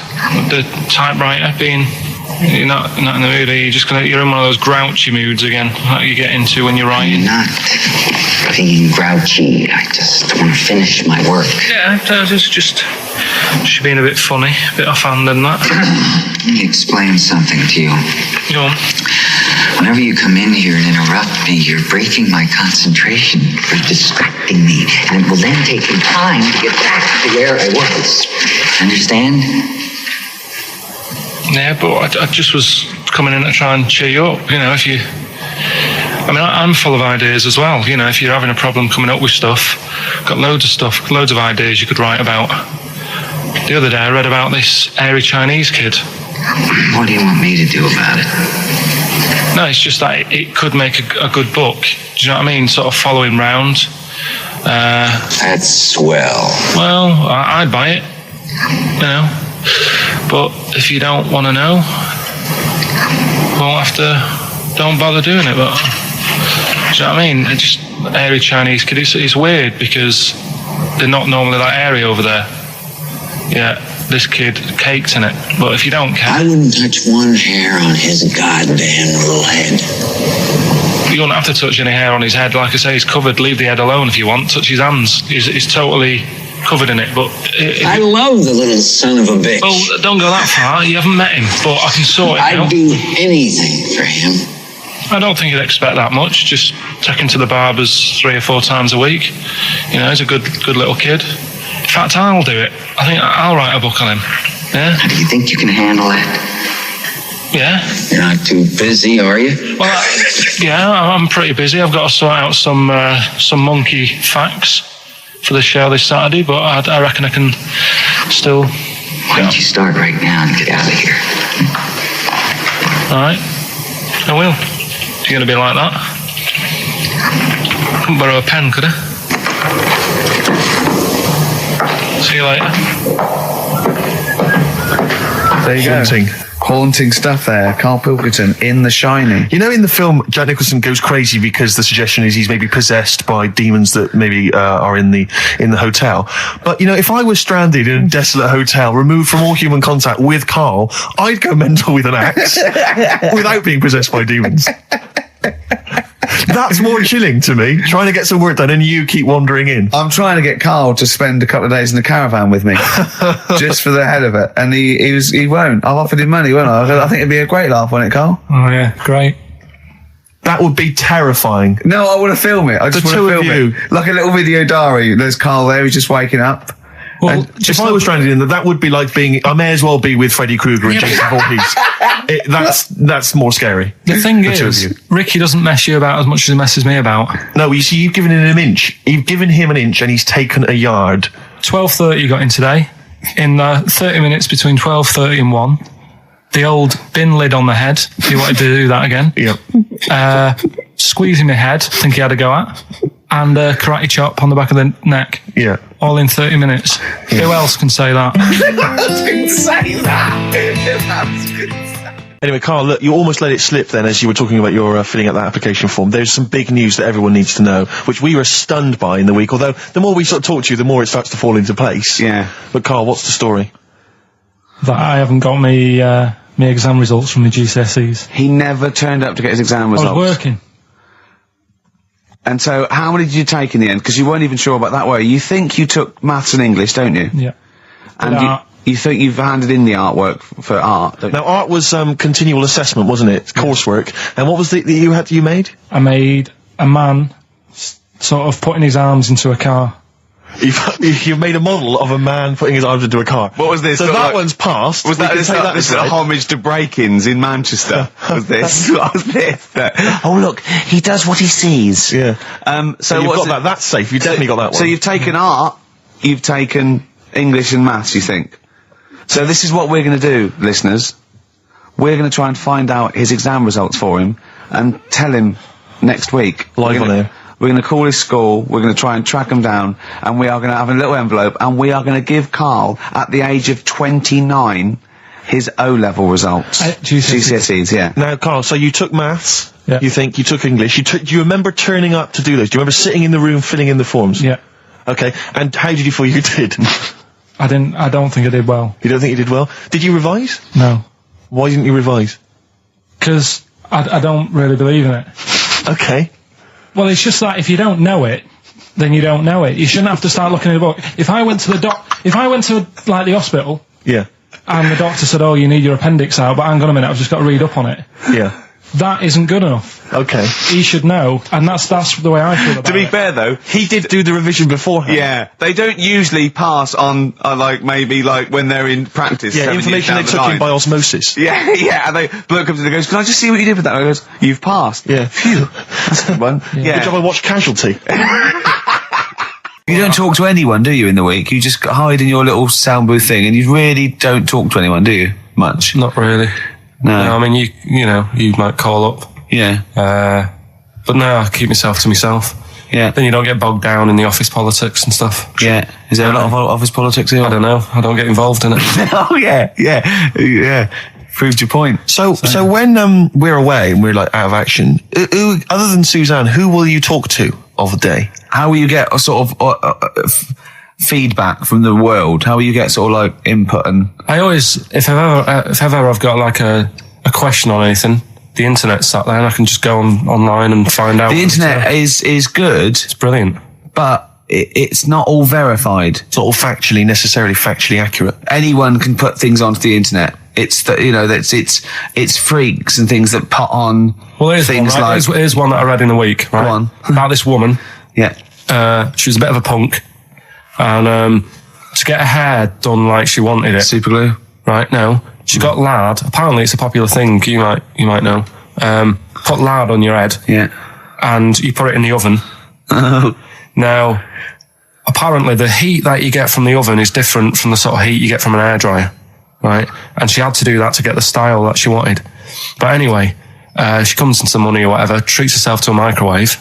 the typewriter being... You're not in the mood, are you? You're in one of those grouchy moods again, like you get into when you're writing. I'm not being grouchy. I just want to finish my work. Yeah, just being a bit funny, a bit offhand and that. Let me explain something to you. Go on. Whenever you come in here and interrupt me, you're breaking my concentration. You're distracting me. And it will then take me time to get back to where I was. Understand? Yeah, but I just was coming in to try and cheer you up. You know, if you... I mean, I'm full of ideas as well. You know, if you're having a problem coming up with stuff, got loads of ideas you could write about. The other day I read about this airy Chinese kid. What do you want me to do about it? No, it's just that it could make a good book. Do you know what I mean? Sort of following round. That's swell. Well, I'd buy it. You know. But if you don't want to know, don't bother doing it. But do you know what I mean? It's just airy Chinese kid. It's weird because they're not normally that airy over there. Yeah, this kid caked in it. But if you don't care, I wouldn't touch one hair on his goddamn little head. You don't have to touch any hair on his head. Like I say, he's covered. Leave the head alone if you want. Touch his hands. He's totally covered in it. But I love the little son of a bitch. Well, don't go that far. You haven't met him, but I can sort it out. I'd do anything for him. I don't think you'd expect that much. Just take him to the barber's 3 or 4 times a week. You know, he's a good little kid. In fact, I'll do it. I think I'll write a book on him. Yeah? How do you think you can handle that? Yeah. You're not too busy, are you? Well, I'm pretty busy. I've got to sort out some monkey facts for the show this Saturday, but I reckon I can still... Why don't you start right now and get out of here? All right. I will. If you're going to be like that. Couldn't borrow a pen, could I? See you later. There you go. Haunting stuff there. Carl Pilkington in The Shining. You know, in the film, Jack Nicholson goes crazy because the suggestion is he's maybe possessed by demons that maybe are in the hotel. But, you know, if I was stranded in a desolate hotel, removed from all human contact with Karl, I'd go mental with an axe without being possessed by demons. That's more chilling to me. Trying to get some work done and you keep wandering in. I'm trying to get Karl to spend a couple of days in the caravan with me, just for the hell of it. And he won't. I've offered him money, won't I? I think it'd be a great laugh, wouldn't it, Karl? Oh yeah, great. That would be terrifying. No, I want to film it. I just want to film it. Like a little video diary. There's Karl there, he's just waking up. Well, if I was stranded in that would be like being. I may as well be with Freddy Krueger and Jason Voorhees. That's more scary. The thing is, Ricky doesn't mess you about as much as he messes me about. No, you see, you've given him an inch. You've given him an inch, and he's taken a yard. 12:30 you got in today. In 30 minutes between 12:30 and 1. The old bin lid on the head. He wanted to do that again. Yep. Squeezing my head. Think he had a go at. And karate chop on the back of the neck. Yeah. All in 30 minutes. Yeah. Who else can say that? Anyway, Karl, look, you almost let it slip then as you were talking about your filling out that application form. There's some big news that everyone needs to know, which we were stunned by in the week, although the more we sort of talk to you, the more it starts to fall into place. Yeah. But Karl, what's the story? That I haven't got my exam results from the GCSEs. He never turned up to get his exam results. I was working. And so, how many did you take in the end? Because you weren't even sure about that, were you? You think you took maths and English, don't you? Yeah. And you think you've handed in the artwork for art, don't you? Now, art was continual assessment, wasn't it? Coursework. And what was that you made? I made a man sort of putting his arms into a car. You made a model of a man putting his arms into a car. What was this? So that one's passed. Was that this is a homage to break-ins in Manchester? Was this? What was this? Oh look, he does what he sees. Yeah. So you've got that. That's safe. You've definitely got that one. So you've taken art, you've taken English and maths, you think? So this is what we're going to do, listeners. We're going to try and find out his exam results for him and tell him next week. Live on air. We're going to call his school, we're going to try and track him down, and we are going to have a little envelope, and we are going to give Karl, at the age of 29, his O-level results. GCSEs, yeah. Now, Karl, so you took maths, yeah. You think you took English, do you remember turning up to do those? Do you remember sitting in the room filling in the forms? Yeah. Okay, and how did you feel you did? I don't think I did well. You don't think you did well? Did you revise? No. Why didn't you revise? Because I don't really believe in it. Okay. Well, it's just that if you don't know it, then you don't know it. You shouldn't have to start looking at a book. If I went to like the hospital, yeah, and the doctor said, "Oh, you need your appendix out," but hang on a minute, I've just got to read up on it. Yeah, that isn't good enough. Okay, he should know, and that's the way I feel about it. To be fair, though, he did do the revision beforehand. Yeah, they don't usually pass on maybe when they're in practice. Yeah, information they took in by osmosis. Yeah, yeah. And bloke comes in and goes, "Can I just see what you did with that?" And I goes, "You've passed." Yeah, phew, that's a good one. Yeah. Good job I watched Casualty. You don't talk to anyone, do you, in the week? You just hide in your little sound booth thing, and you really don't talk to anyone, do you? Much? Not really. No. I mean, you might call up. Yeah. But no, I keep myself to myself. Yeah. Then you don't get bogged down in the office politics and stuff. Yeah. Is there a lot of office politics here? I don't know. I don't get involved in it. Oh, yeah. Proved your point. So when we're away and we're like out of action, who, other than Suzanne, who will you talk to of the day? How will you get a sort of feedback from the world? How will you get sort of like input? And I always, if ever I've got like a question on anything, the internet's sat there and I can just go online and find out. The internet is good. It's brilliant, but it's not all verified. It's not all necessarily factually accurate. Anyone can put things onto the internet. It's it's freaks and things that put on things one, right? like. Here's one that I read in the week, right? Go on. About this woman. Yeah. She was a bit of a punk, and to get her hair done like she wanted it. Super glue. Right? No. She got lard. Apparently, it's a popular thing. You might know. Put lard on your head. Yeah. And you put it in the oven. Now, apparently, the heat that you get from the oven is different from the sort of heat you get from an hairdryer. Right? And she had to do that to get the style that she wanted. But anyway, she comes into some money or whatever, treats herself to a microwave.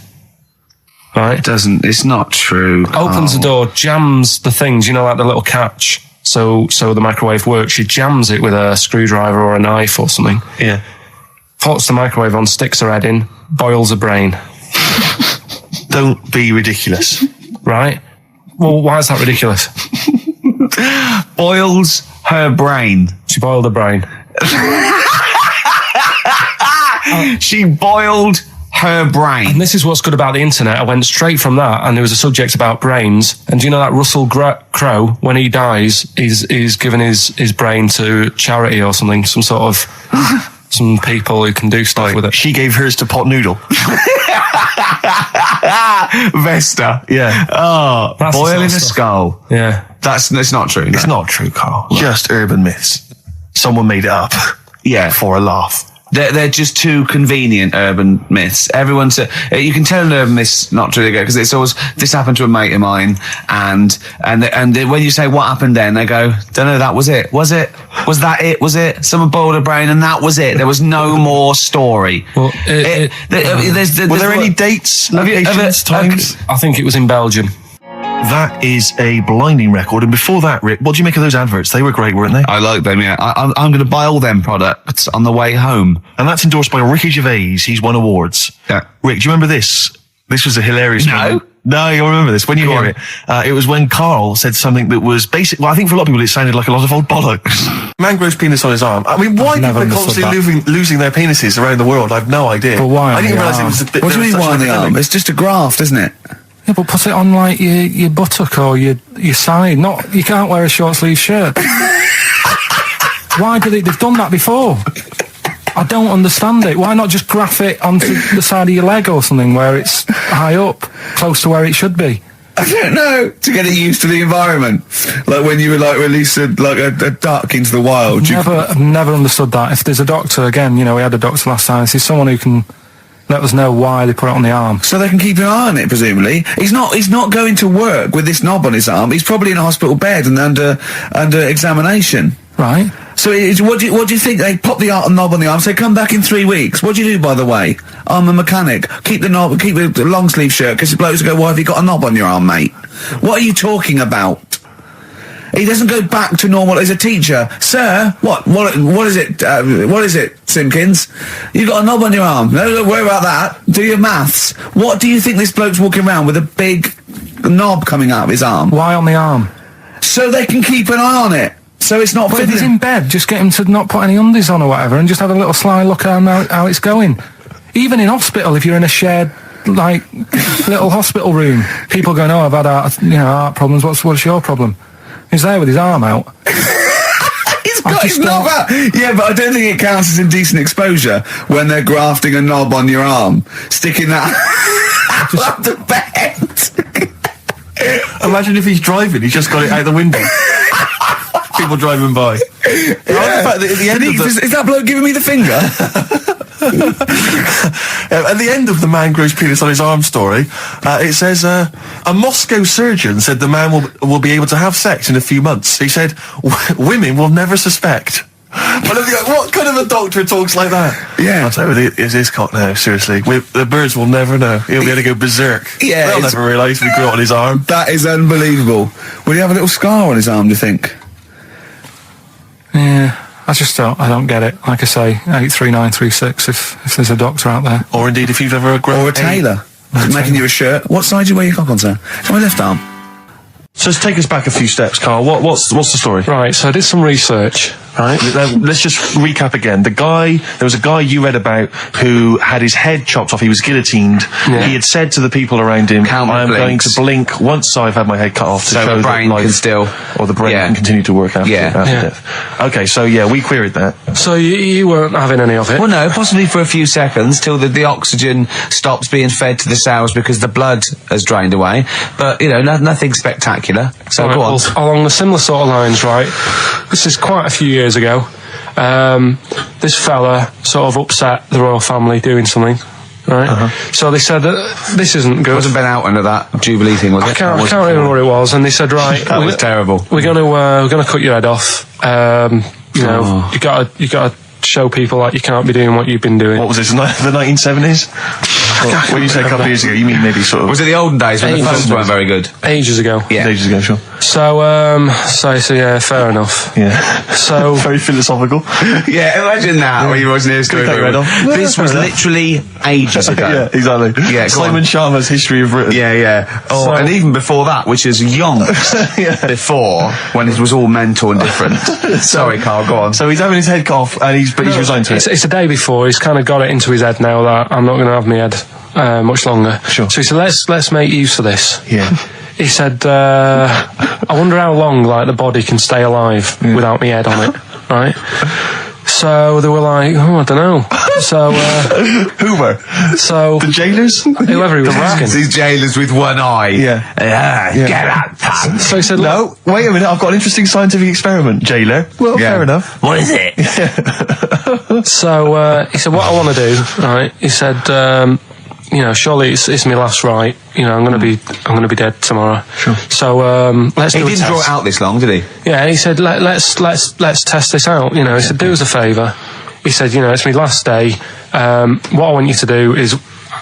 Right? It's not true. Opens the door, jams the things, like the little catch. So the microwave works. She jams it with a screwdriver or a knife or something. Yeah. Puts the microwave on, sticks her head in, boils her brain. Don't be ridiculous. Right? Well, why is that ridiculous? Boils her brain. She boiled her brain. She boiled her brain. And this is what's good about the internet. I went straight from that, and there was a subject about brains. And do you know that Russell Crowe, when he dies, he's given his brain to charity or something, some sort of some people who can do stuff with it. She gave hers to Pot Noodle. Vesta. Yeah. Oh, That's boiling the a sort of skull. Yeah. It's not true. It's not true, Carl. Just urban myths. Someone made it up. Yeah. For a laugh. They're just too convenient urban myths. Everyone's you can tell an urban myth's not true because it's always this happened to a mate of mine, and when you say what happened then, they go, don't know, that was it. Was that it? Was it? Someone boiled a brain and that was it. There was no more story. Well, were there any dates, locations, times? I think it was in Belgium. That is a blinding record. And before that, Rick, what do you make of those adverts? They were great, weren't they? I like them, yeah. I'm going to buy all them products on the way home. And that's endorsed by Ricky Gervais. He's won awards. Yeah. Rick, do you remember this? This was a hilarious No. No, you'll remember this when you hear it. It was when Karl said something that was basic. Well, I think for a lot of people it sounded like a lot of old bollocks. Man grows penis on his arm. I mean, why people are constantly losing their penises around the world? I've no idea. But why? I didn't realise it was a bit. What do you mean why on the arm? It's just a graft, isn't it? Yeah, but put it on like your buttock or your side. Not, you can't wear a short sleeve shirt. Why do they've done that before? I don't understand it. Why not just graph it onto the side of your leg or something where it's high up, close to where it should be? I don't know. To get it used to the environment, like when you were like released a duck into the wild. I've never understood that. If there's a doctor, again, we had a doctor last time. If there's someone who can let us know why they put it on the arm. So they can keep an eye on it, presumably. He's not going to work with this knob on his arm. He's probably in a hospital bed and under examination. Right. So what do you think? They pop the knob on the arm, say, come back in 3 weeks. What do you do, by the way? I'm a mechanic. Keep the knob, keep the long sleeve shirt, because the blokes will go, why have you got a knob on your arm, mate? What are you talking about? He doesn't go back to normal as a teacher. Sir, what is it, Simpkins? You got a knob on your arm. No, don't worry about that. Do your maths. What do you think this bloke's walking around with a big knob coming out of his arm? Why on the arm? So they can keep an eye on it. So it's not But if he's in bed, just get him to not put any undies on or whatever and just have a little sly look at how it's going. Even in hospital, if you're in a shared, little hospital room, people going, oh, I've had heart problems, what's your problem? He's there with his arm out. He's got his knob out. Yeah, but I don't think it counts as indecent exposure when they're grafting a knob on your arm, sticking that up the bed. Imagine if he's driving, he's just got it out the window. People driving by. Yeah. The fact that at the end is that bloke giving me the finger? At the end of the man grows penis on his arm story, it says, a Moscow surgeon said the man will be able to have sex in a few months. He said, women will never suspect. What kind of a doctor talks like that? Yeah. I'll tell you, it's his cock now, seriously. The birds will never know. He'll be able to go berserk. Yeah. They'll never realise we grew it on his arm. That is unbelievable. Will he have a little scar on his arm, do you think? Yeah, I don't get it. Like I say, 83936 if there's a doctor out there. Or indeed if you've ever Or a tailor. Making you a shirt. What side do you wear your cock on, sir? It's my left arm. So take us back a few steps, Karl. What's the story? Right, so I did some research, right? Let's just recap again. There was a guy you read about who had his head chopped off. He was guillotined. Yeah. He had said to the people around him, I am going to blink once I've had my head cut off to show the brain that life can still... Or the brain can continue to work after death. Okay, so we queried that. So you weren't having any of it? Well, no, possibly for a few seconds till the oxygen stops being fed to the cells because the blood has drained away. But, nothing spectacular. So right, go on. Well, along the similar sort of lines, right? This is quite a few years ago. This fella sort of upset the royal family doing something, right? Uh-huh. So they said that this isn't good. It wasn't Ben Alton at that Jubilee thing, was it? I can't remember what it was. And they said, right, that was terrible. We're gonna cut your head off. You gotta show people that you can't be doing what you've been doing. What was this? The 1970s? When you say a couple of years ago, you mean maybe sort of... Was it the olden days when the phones weren't very good? Ages ago. Yeah. Ages ago, sure. So yeah, fair enough. Yeah. So very philosophical. Yeah, imagine that when you're watching this. This was literally ages ago. Yeah, exactly. Yeah, Simon Sharma's History of Britain. Yeah. Oh, and even before that, which is yonks before, when it was all mental and different. Sorry, Karl, go on. So he's having his head cough, and he's resigned to it. It's the day before. He's kind of got it into his head now that I'm not going to have my head much longer. Sure. So he said, let's make use of this. Yeah. He said, I wonder how long like the body can stay alive without my head on it, right? So they were like, I don't know. So who were? So the jailers, whoever he was asking. These jailers with one eye. Yeah. Get out, pal. So he said, no, wait a minute. I've got an interesting scientific experiment, jailer. Well, fair enough. What is it? So he said, what I want to do, right? He said, surely it's my last right. I'm going to be dead tomorrow. Sure. So let's do a test. He didn't draw it out this long, did he? Yeah. He said, let's test this out. He said, do us a favour. He said, it's my last day. What I want you to do is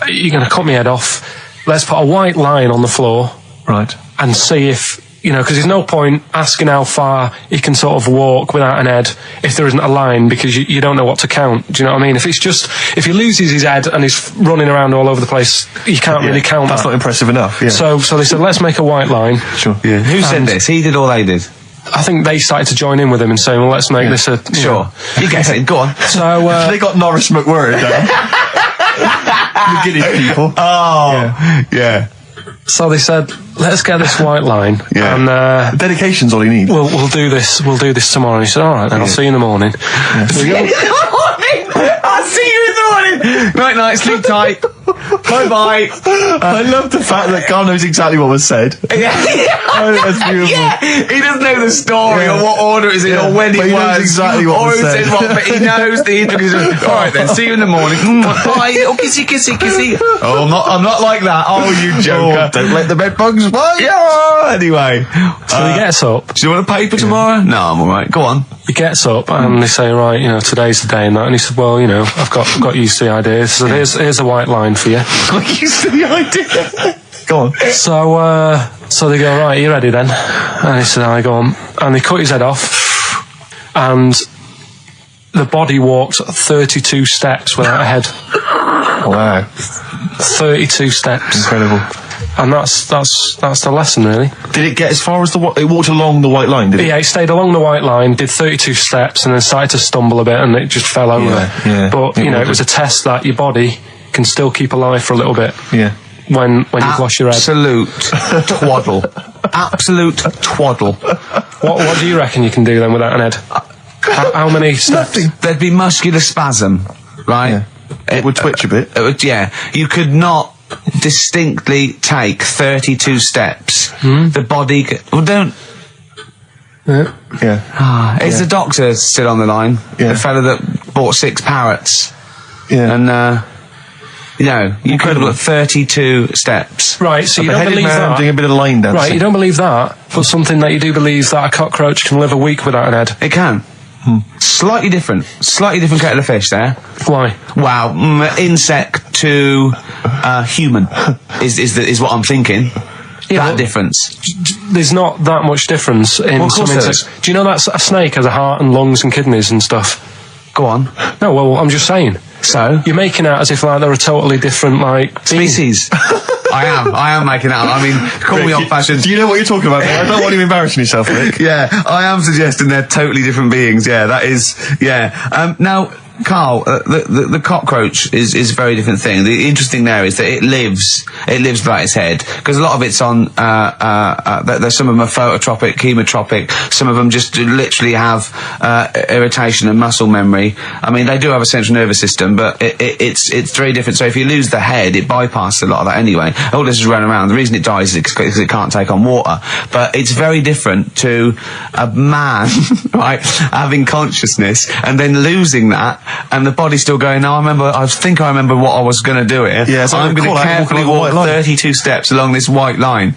you're going to cut my head off. Let's put a white line on the floor. Right. And see if. Because there's no point asking how far he can sort of walk without an head if there isn't a line, because you don't know what to count. Do you know what I mean? If he loses his head and he's running around all over the place, you can't really count That's that. not impressive enough. Yeah. So they said, let's make a white line. Sure. Yeah. Who said this? He did or they did? I think they started to join in with him and saying, well, let's make this a... Sure. You guess it. Go on. So... they got Norris McWhirr down. The Guinness people. Oh. Yeah. So they said, let's get this white line. Yeah. And dedication's all you need. We'll do this tomorrow. And he said, all right, then I'll see you in the morning. I'll see you in the morning. Night, sleep tight. Bye. I love the fact that Karl knows exactly what was said. Yeah. That's beautiful. Yeah. He doesn't know the story or what order it's in or when it he was. knows exactly what was said. But he knows the intricacies. All right then, see you in the morning. Bye, little kissy. Oh, I'm not like that. Oh, you joker. Don't let the bed bugs fly. Yeah. Anyway. So he gets up. Do you want a paper tomorrow? No, I'm all right. Go on. He gets up and they say, right, today's the day and that. And he said, well, I've got used to the idea. So here's a white line for you. Got used to the idea. Go on. So they go, right, you ready then? And he said, I go on. And they cut his head off. And the body walked 32 steps without a head. Wow. 32 steps. Incredible. And that's the lesson, really. Did it get as far as it walked along the white line, did it? Yeah, it stayed along the white line, did 32 steps, and then started to stumble a bit, and it just fell over. Yeah. But, it was a test that your body can still keep alive for a little bit. Yeah. When you've lost your head. Absolute twaddle. Absolute twaddle. What do you reckon you can do then without an head? How many steps? Nothing. There'd be muscular spasm, right? Yeah. It would twitch a bit. You could not distinctly take 32 steps. The body... don't... Yeah. Is the doctor still on the line? Yeah. The fella that bought 6 parrots. Yeah. And, you could have got 32 steps. Right, so you don't believe that. Doing a bit of line dancing. Right, you don't believe that, but something that you do believe that a cockroach can live a week without an head. It can. Slightly different kettle of fish there. Why? Wow, insect to human is what I'm thinking. Yeah, that difference. There's not that much difference in some insects. Do you know that a snake has a heart and lungs and kidneys and stuff? Go on. No, well, I'm just saying. So? You're making out as if they're a totally different, species. I am making out. I mean, call me old-fashioned. Do you know what you're talking about? I don't want you embarrassing yourself, Nick. Yeah, I am suggesting they're totally different beings. Yeah, that is... Yeah. Now... Karl, the cockroach is a very different thing. The interesting there is that it lives without its head, because a lot of it's on, there's some of them are phototropic, chemotropic, some of them just literally have, irritation and muscle memory. I mean, they do have a central nervous system, but it's very different. So if you lose the head, it bypasses a lot of that anyway. All this is running around. The reason it dies is because it can't take on water. But it's very different to a man, right, having consciousness and then losing that, and the body's still going, no, I think I remember what I was going to do here. Yeah, so I'm going to carefully walk 32 steps along this white line.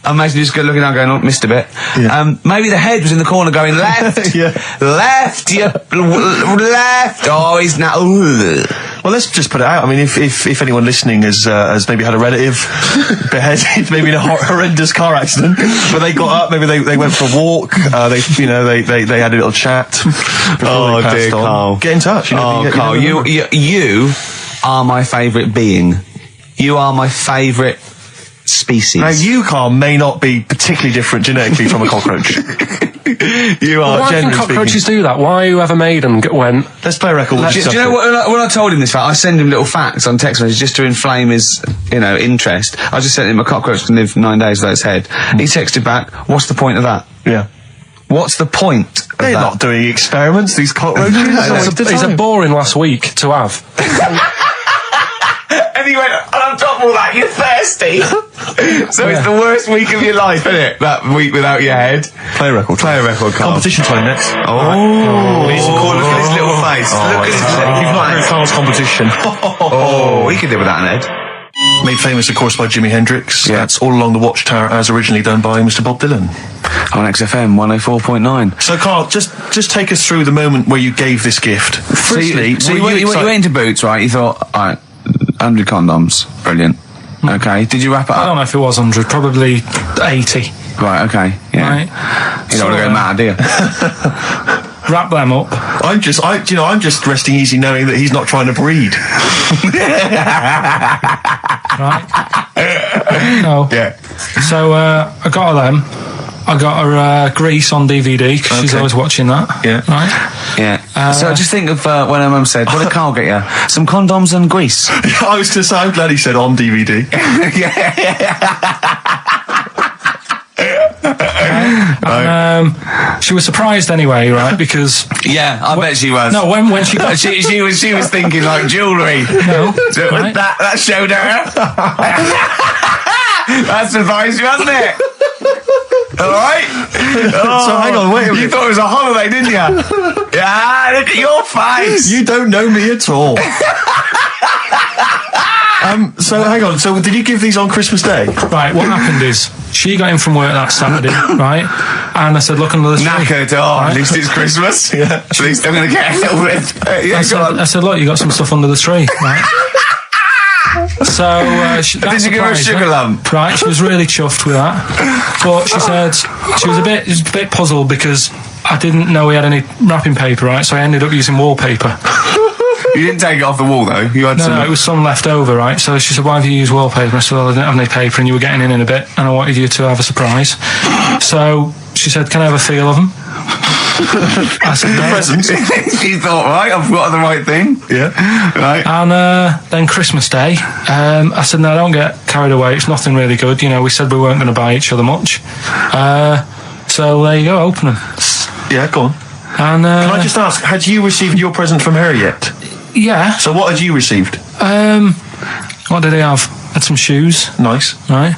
Imagine you just looking down going, oh, missed a bit. Yeah. Maybe the head was in the corner going, left, left, left. Oh, he's now... Well, let's just put it out. I mean, if anyone listening has maybe had a relative beheaded, maybe in a horrendous car accident, but they got up, maybe they went for a walk, they had a little chat. Oh dear, Karl. Get in touch. Karl, you are my favourite being. You are my favourite species. Now, you, Karl, may not be particularly different genetically from a cockroach. You are. Why can cockroaches do that? Why whoever made them went? Let's play a record. Do you know what? When I told him this fact, I send him little facts on text messages just to inflame his, interest. I just sent him a cockroach can live 9 days without its head. He texted back, "What's the point of that?" Yeah. What's the point of They're that? not doing experiments. These cockroaches. It's a boring last week to have. And he went, and on top of all that, you're thirsty. So it's the worst week of your life, isn't it? That week without your head. Play a record. Play a record, Karl. Competition time next. Oh, look at his little face. Look at his little You've not heard Karl's competition. Oh, he could do with that, Ed. Made famous, of course, by Jimi Hendrix. Yeah. That's All Along the Watchtower, as originally done by Mr. Bob Dylan. On XFM 104.9. So, Karl, just take us through the moment where you gave this gift. Firstly, So you went into Boots, right? You thought, all right, 100 condoms. Brilliant. Okay. Did you wrap it up? I don't know if it was 100, probably 80. Right, okay. Yeah. Right. You don't want to go mad, do you? Wrap them up. I'm just resting easy knowing that he's not trying to breed. Right? No. Yeah. So I got her them. I got her Grease on DVD because she's always watching that. Yeah. Right? Yeah. So just think of when her mum said, what did Karl get you? Some condoms and grease. I was going to say, I'm glad he said on DVD. And, she was surprised anyway, right? Because Yeah, I bet she was. no, when she got she was thinking like jewellery. no, right? That showed her. That surprised you, hasn't it? All right. So hang on, wait a minute. You thought it was a holiday, didn't you? Yeah, look at your face. You don't know me at all. So hang on. So did you give these on Christmas Day? Right, what happened is she got in from work that Saturday, right? And I said, look under the tree. Knackered. Oh, at least it's Christmas. Yeah. At least I'm going to get a little bit. I said, look, you got some stuff under the tree, right? So Did you give her a sugar lump? Right, she was really chuffed with that. But she said she was a bit puzzled because I didn't know we had any wrapping paper, right? So I ended up using wallpaper. You didn't take it off the wall though. You had some. No, it was some left over, right? So she said, why have you used wallpaper? I said, well, I didn't have any paper and you were getting in a bit and I wanted you to have a surprise. So she said, can I have a feel of them? I said, no. Presents. You thought, right, I've got the right thing. Yeah. Right. And then Christmas Day, I said, no, don't get carried away. It's nothing really good. You know, we said we weren't going to buy each other much. So there you go, open them. Yeah, go on. And Can I just ask, had you received your present from her yet? yeah. So what had you received? What did he have? Had some shoes, Nice. right?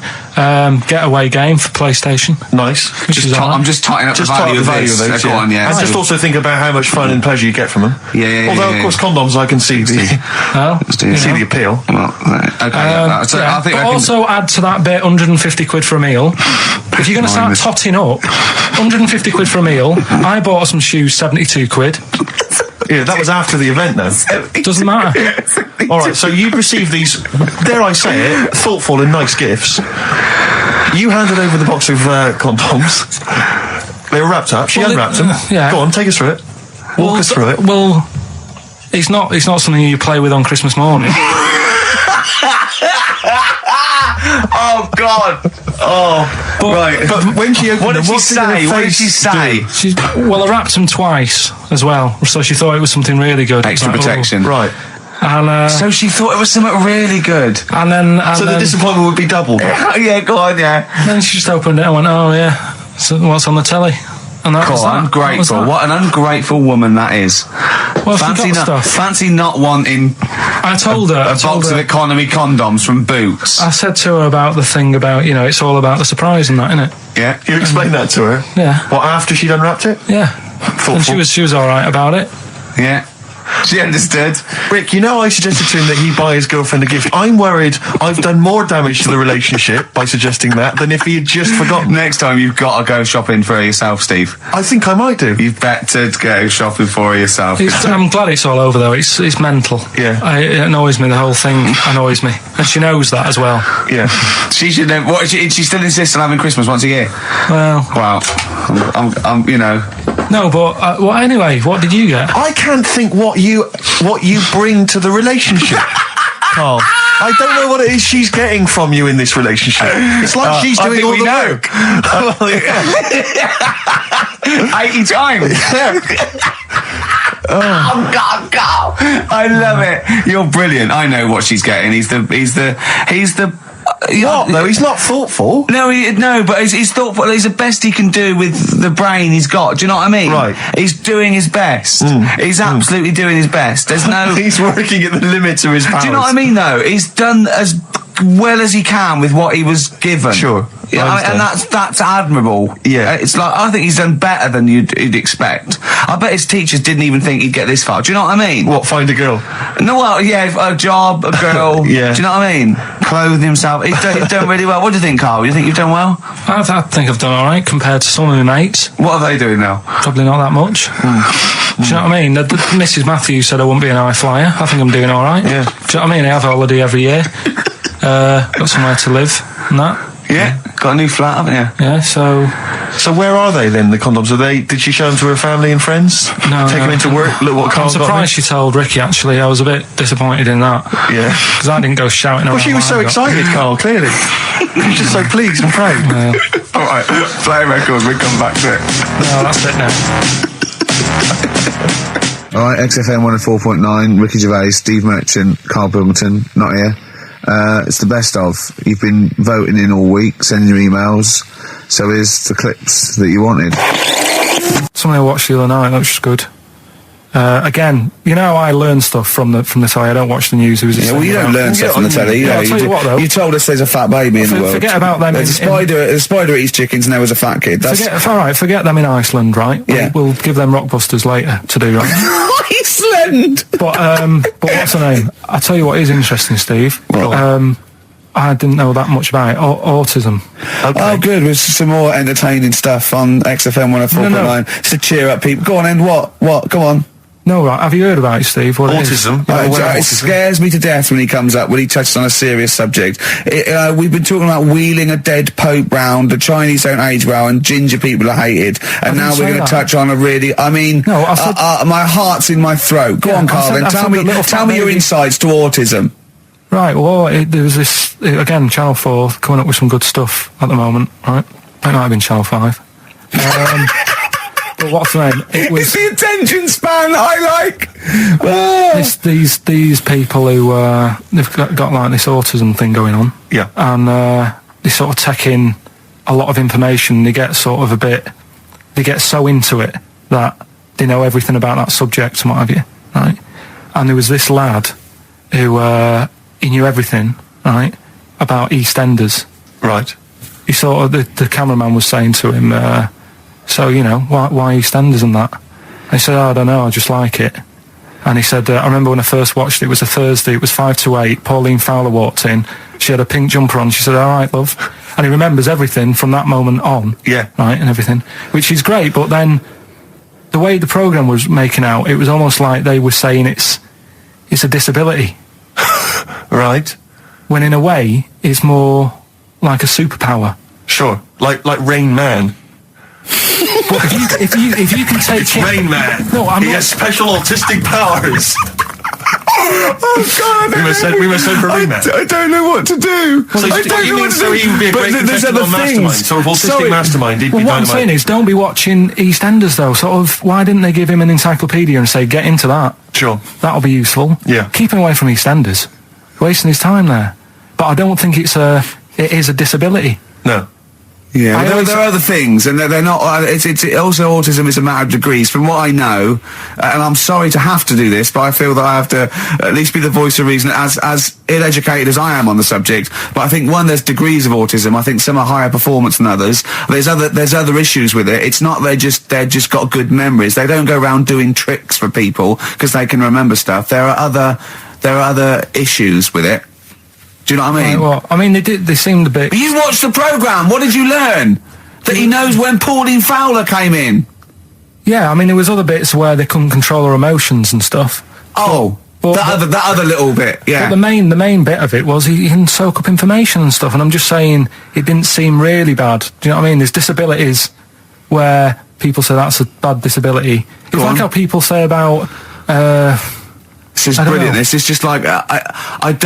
Getaway game for PlayStation. Nice. I'm just totting up the value of this. Go on, yeah. And just also think about how much fun and pleasure you get from them. Yeah. Although, of course, condoms, I can see the Well, appeal. Well, right, okay. So yeah, I think but I can. also add to that bit 150 quid for a meal. If you're going to start totting up, 150 quid for a meal. I bought her some shoes, 72 quid. Yeah, that was after the event, though. Doesn't matter. All right, so you received these, dare I say it, thoughtful and nice gifts. You handed over the box of condoms. They were wrapped up. She unwrapped them. yeah. Go on, take us through it. Walk us through it. Well, it's not something you play with on Christmas morning. Oh God! Oh, right. But when she opened What did them, she say? What did she say? Well, I wrapped them twice as well, so she thought it was something really good. Extra Like, protection. Right. And So she thought it was something really good. and then So the disappointment would be doubled. Yeah, go on, yeah. then she just opened it and went, oh yeah, so what's on the telly? And that was that. Ungrateful. What an ungrateful woman that is. Well, she got stuff. Fancy not wanting I told her. a box of economy condoms from Boots. I said to her about the thing about, it's all about the surprise and that, innit? Yeah. You explained that to her? Yeah. What, after she'd unwrapped it? Yeah. Thoughtful. And she was all right about it. Yeah. She understood. Rick, you know I suggested to him that he buy his girlfriend a gift. I'm worried I've done more damage to the relationship by suggesting that than if he had just forgotten. Next time you've got to go shopping for her yourself, Steve. I think I might do. You've better go shopping for her yourself. I'm glad it's all over though. It's mental. Yeah. It annoys me. The whole thing annoys me, and she knows that as well. Yeah. She should know. What? She still insists on having Christmas once a year. Well, I'm you know. No, but well, anyway, what did you get? I can't think what you bring to the relationship, Carl. I don't know what it is she's getting from you in this relationship. It's like she's doing all the work. 80 times. Oh God, Carl! I love it. You're brilliant. I know what she's getting. He's the. What? No, he's not thoughtful. No, but he's thoughtful. He's the best he can do with the brain he's got. Do you know what I mean? Right. He's doing his best. He's absolutely doing his best. There's no. He's working at the limits of his powers. Do you know what I mean? Though he's done as well as he can with what he was given. Sure. Yeah, and that's admirable. Yeah. It's like, I think he's done better than you'd expect. I bet his teachers didn't even think he'd get this far. Do you know what I mean? What, find a girl? No, well, yeah, a job, a girl. Yeah. Do you know what I mean? Clothing himself. He's done really well. What do you think, Karl? You think you've done well? I think I've done all right compared to some of my mates. What are they doing now? Probably not that much. Do you know what I mean? Mrs. Matthews said I wouldn't be an high flyer. I think I'm doing all right. Yeah. Do you know what I mean? I have a holiday every year. Got somewhere to live and that. Yeah, got a new flat, haven't you? Yeah, so where are they then, the condoms? Did she show them to her family and friends? No. Take them into work? Look what I'm Carl's got. surprised she told Ricky, actually. I was a bit disappointed in that. Yeah. Because I didn't go shouting around. Well, she was so excited, Carl, clearly. She was just so pleased and proud. Yeah. All right, play records, we come back to it. No, that's it now. Alright, XFM 104.9, Ricky Gervais, Steve Merchant, Karl Pilkington, not here. It's the best of. You've been voting in all week, sending your emails, so here's the clips that you wanted. Something I watched the other night, that was good. Again, you know, I learn stuff from the telly. I don't watch the news. Yeah, well, you don't learn stuff from the telly. I'll tell you what, though. You told us there's a fat baby in the world. Forget about them. There's a spider eats chickens and there was a fat kid. Forget them in Iceland, right? Yeah. We'll give them Rockbusters later to do, right? Iceland! But what's her name? I tell you what is interesting, Steve. I didn't know that much about it. Autism. Okay. Oh, good. With some more entertaining stuff on XFM 104.9 just to cheer up people. Go on, and what? Go on. No, right. Have you heard about it, Steve? What autism. It scares me to death when he comes up, when he touches on a serious subject. We've been talking about wheeling a dead pope round, the Chinese don't age well, and ginger people are hated. And now we're going to touch on a really, my heart's in my throat. Go on, Karl, then tell me your insights to autism. Right, well, there was this, again, Channel 4 coming up with some good stuff at the moment, right? It might have been Channel 5. But what's the name? It's the attention span I like. These people who they've got like this autism thing going on. Yeah. And they sort of take in a lot of information. They get sort of they get so into it that they know everything about that subject and what have you, right? And there was this lad who he knew everything, right, about EastEnders. Right. He sort of the cameraman was saying to him. So, you know, why EastEnders and that? And he said, I don't know, I just like it. And he said, I remember when I first watched it was a Thursday, it was 5 to 8, Pauline Fowler walked in, she had a pink jumper on, she said, all right, love. And he remembers everything from that moment on. Yeah. Right, and everything, which is great, but then the way the programme was making out, it was almost like they were saying it's a disability. Right. When in a way, it's more like a superpower. Sure. Like Rain Man. But if you can take Rain Man. No, he has special autistic powers. Oh God! We must send for Rain Man. I don't know what to do. So he would be a great professional mastermind. Sort of autistic mastermind. He'd be what I'm saying is, don't be watching EastEnders though. Sort of, why didn't they give him an encyclopedia and say, get into that? Sure. That'll be useful. Yeah. Keep him away from EastEnders. Wasting his time there. But I don't think it is a disability. No. Yeah, there are other things, and they're not. It's also autism is a matter of degrees, from what I know. And I'm sorry to have to do this, but I feel that I have to at least be the voice of reason, as ill-educated as I am on the subject. But I think there's degrees of autism. I think some are higher performance than others. There's other issues with it. It's not they're just got good memories. They don't go around doing tricks for people because they can remember stuff. There are other issues with it. Do you know what I mean? Right, well, I mean, they seemed a bit... But you watched the programme, what did you learn? That he knows when Pauline Fowler came in? Yeah, I mean, there was other bits where they couldn't control their emotions and stuff. Oh, that other little bit, yeah. But the main bit of it was he can soak up information and stuff, and I'm just saying, it didn't seem really bad. Do you know what I mean? There's disabilities where people say that's a bad disability. It's like how people say about... This is brilliant. This is just like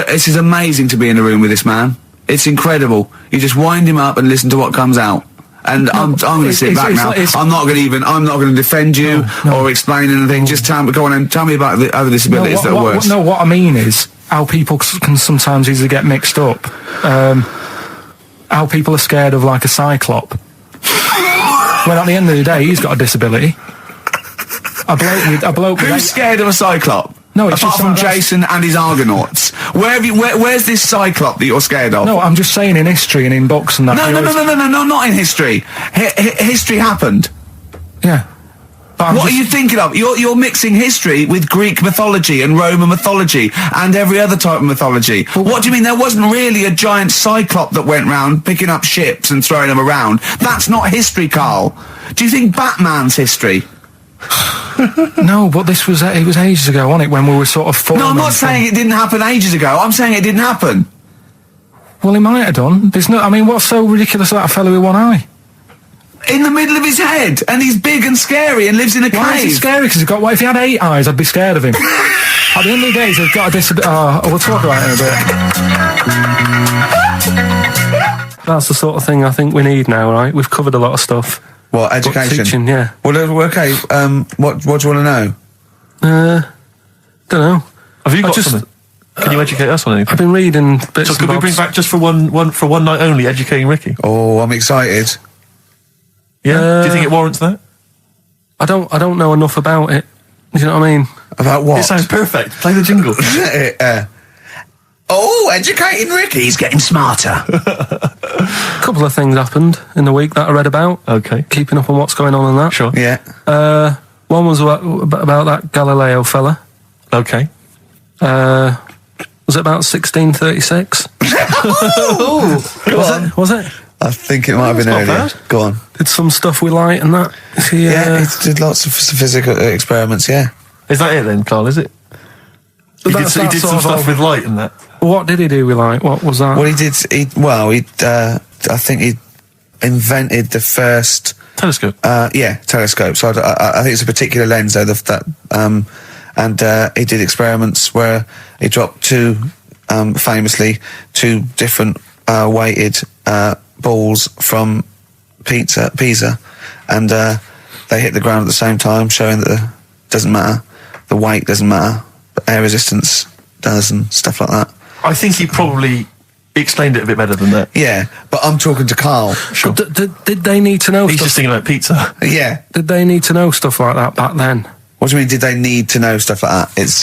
this is amazing to be in a room with this man. It's incredible. You just wind him up and listen to what comes out. And I'm going to sit back now. I'm not going to defend you or explain anything. Just go on and tell me about the other disabilities that are worse. No, what I mean is how people can sometimes easily get mixed up. How people are scared of like a cyclop. When at the end of the day, he's got a disability. A bloke. Who's scared of a cyclop? No, it's apart from Jason and his Argonauts. Where's this cyclop that you're scared of? No, I'm just saying in history and in books and that. No, not in history. History happened. Yeah. What are you thinking of? You're mixing history with Greek mythology and Roman mythology and every other type of mythology. What do you mean? There wasn't really a giant cyclop that went round picking up ships and throwing them around. That's not history, Karl. Do you think Batman's history? No, but it was ages ago, wasn't it, when we were sort of... No, I'm not saying it didn't happen ages ago. I'm saying it didn't happen. Well, he might have done. What's so ridiculous about a fellow with one eye? In the middle of his head, and he's big and scary and lives in a cave. Why is he scary? Because if he had 8 eyes, I'd be scared of him. At the end of the day, he's got a disability... we'll talk about it in a bit. That's the sort of thing I think we need now, right? We've covered a lot of stuff. What, education? Teaching, yeah. Well, okay, what do you want to know? Don't know. Have you got something? Can you educate us on anything? I've been reading bits So could we bring back just for one night only, educating Ricky? Oh, I'm excited. Yeah? Do you think it warrants that? I don't know enough about it. Do you know what I mean? About what? It sounds perfect. Play the jingle. Educating Ricky, he's getting smarter. A couple of things happened in the week that I read about. Okay. Keeping up on what's going on in that. Sure. Yeah. One was about that Galileo fella. Okay. Was it about 1636? Was it? I think it might have been earlier. Bad. Go on. Did some stuff with light and that. He did lots of physical experiments, yeah. Is that it then, Karl, is it? He did some stuff with light and that. What did he do with light? What was that? Well, I think he invented the first... Telescope? Telescope. So I think it's a particular lens, though, and he did experiments where he dropped famously two different weighted balls from Pisa, and they hit the ground at the same time, showing that it doesn't matter, the weight doesn't matter, but air resistance does and stuff like that. I think he probably explained it a bit better than that. Yeah, but I'm talking to Karl. Sure. Did they need to know He's stuff? just thinking about pizza. Yeah. Did they need to know stuff like that back then? What do you mean, did they need to know stuff like that? It's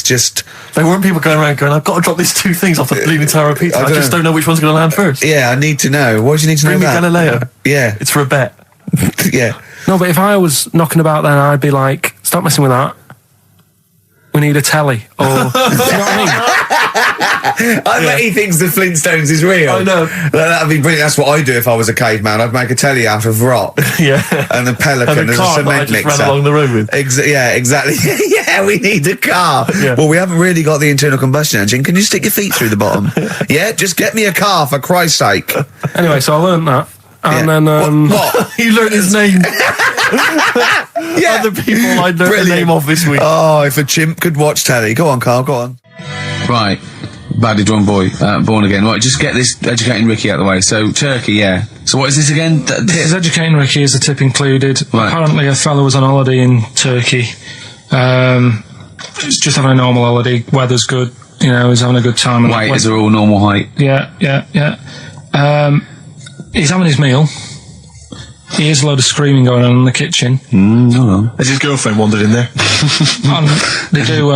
just... There weren't people going around going, I've got to drop these 2 things off the bleeding tower of pizza. I just don't know which one's going to land first. Yeah, I need to know. Why do you need to know that? Bring me Galileo. Yeah. It's for a bet. Yeah. No, but if I was knocking about then, I'd be like, stop messing with that. We need a telly. Or, do you know what I mean? I bet he thinks the Flintstones is real. I know. That'd be brilliant. That's what I'd do if I was a caveman. I'd make a telly out of rock. Yeah. And a pelican and a as car a cement that I just mixer. ran along the road with. Yeah, exactly. Yeah, we need a car. Yeah. Well, we haven't really got the internal combustion engine. Can you stick your feet through the bottom? Yeah, just get me a car, for Christ's sake. Anyway, so I learned that. And then... What? You learned his name. Yeah. Other people I learned the name of this week. Oh, if a chimp could watch telly. Go on, Karl, go on. Right. Badly drawn boy, born again. Right, just get this educating Ricky out of the way. So, Turkey, yeah. So what is this again? This is educating Ricky, is the tip included. Right. Apparently a fellow was on holiday in Turkey. He's just having a normal holiday. Weather's good. You know, he's having a good time. Waiters are all normal height. Yeah. He's having his meal. He hears a load of screaming going on in the kitchen. Hold on. Has his girlfriend wandered in there? And they do,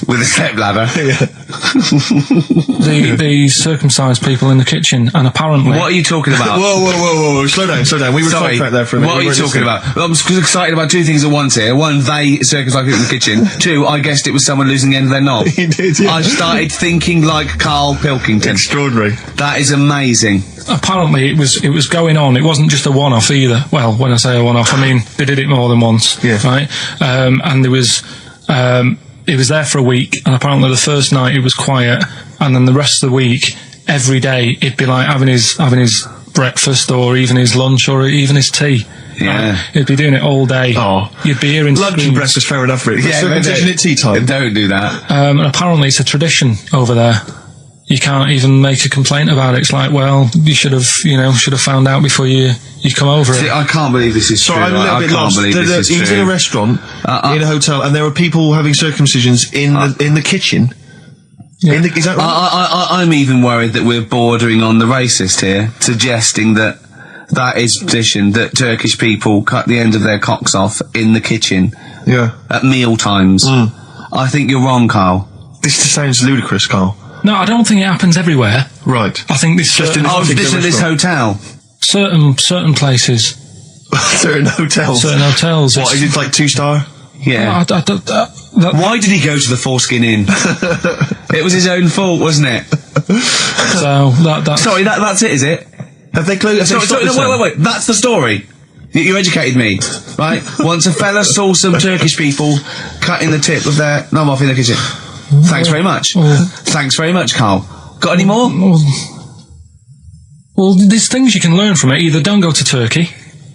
With a step ladder. the circumcised people in the kitchen, and apparently... What are you talking about? Whoa. Slow down. We were sidetracked there for a minute. What are you talking about? Well, I'm excited about two things at once here. One, they circumcised people in the kitchen. Two, I guessed it was someone losing the end of their knob. You did, yeah. I started thinking like Karl Pilkington. Extraordinary. That is amazing. Apparently it was going on. It wasn't just a one-off either. Well, when I say a one-off, I mean they did it more than once. Yeah. Right? And there was... it was there for a week, and apparently the first night it was quiet, and then the rest of the week, every day, it'd be like having his breakfast, or even his lunch, or even his tea. Yeah. He'd be doing it all day. Oh. You'd be hearing Lunch and screams. breakfast, fair enough, really. Yeah, Circumcision at tea time. Don't do that. And apparently it's a tradition over there. You can't even make a complaint about it. It's like, well, you should have found out before you come over. See, I can't believe this is true. Sorry, I'm a little bit lost. Believe this is He was true. in a restaurant, in a hotel, and there were people having circumcisions in the kitchen. Yeah. Is that right? I'm even worried that we're bordering on the racist here, suggesting that is tradition, that Turkish people cut the end of their cocks off in the kitchen. Yeah. At meal times. I think you're wrong, Karl. This just sounds ludicrous, Karl. No, I don't think it happens everywhere. Right. I think this Just in this hotel. certain places, certain hotels. certain hotels. What, is it like 2-star? Yeah. Why did he go to the Foreskin Inn? It was his own fault, wasn't it? So that's Sorry, that's it, is it? Have they closed? Wait. That's the story. You educated me, right? Once a fella saw some Turkish people cutting the tip of their knob off in the kitchen. Thanks very much. Thanks very much, Karl. Got any more? Well, there's things you can learn from it. Either don't go to Turkey.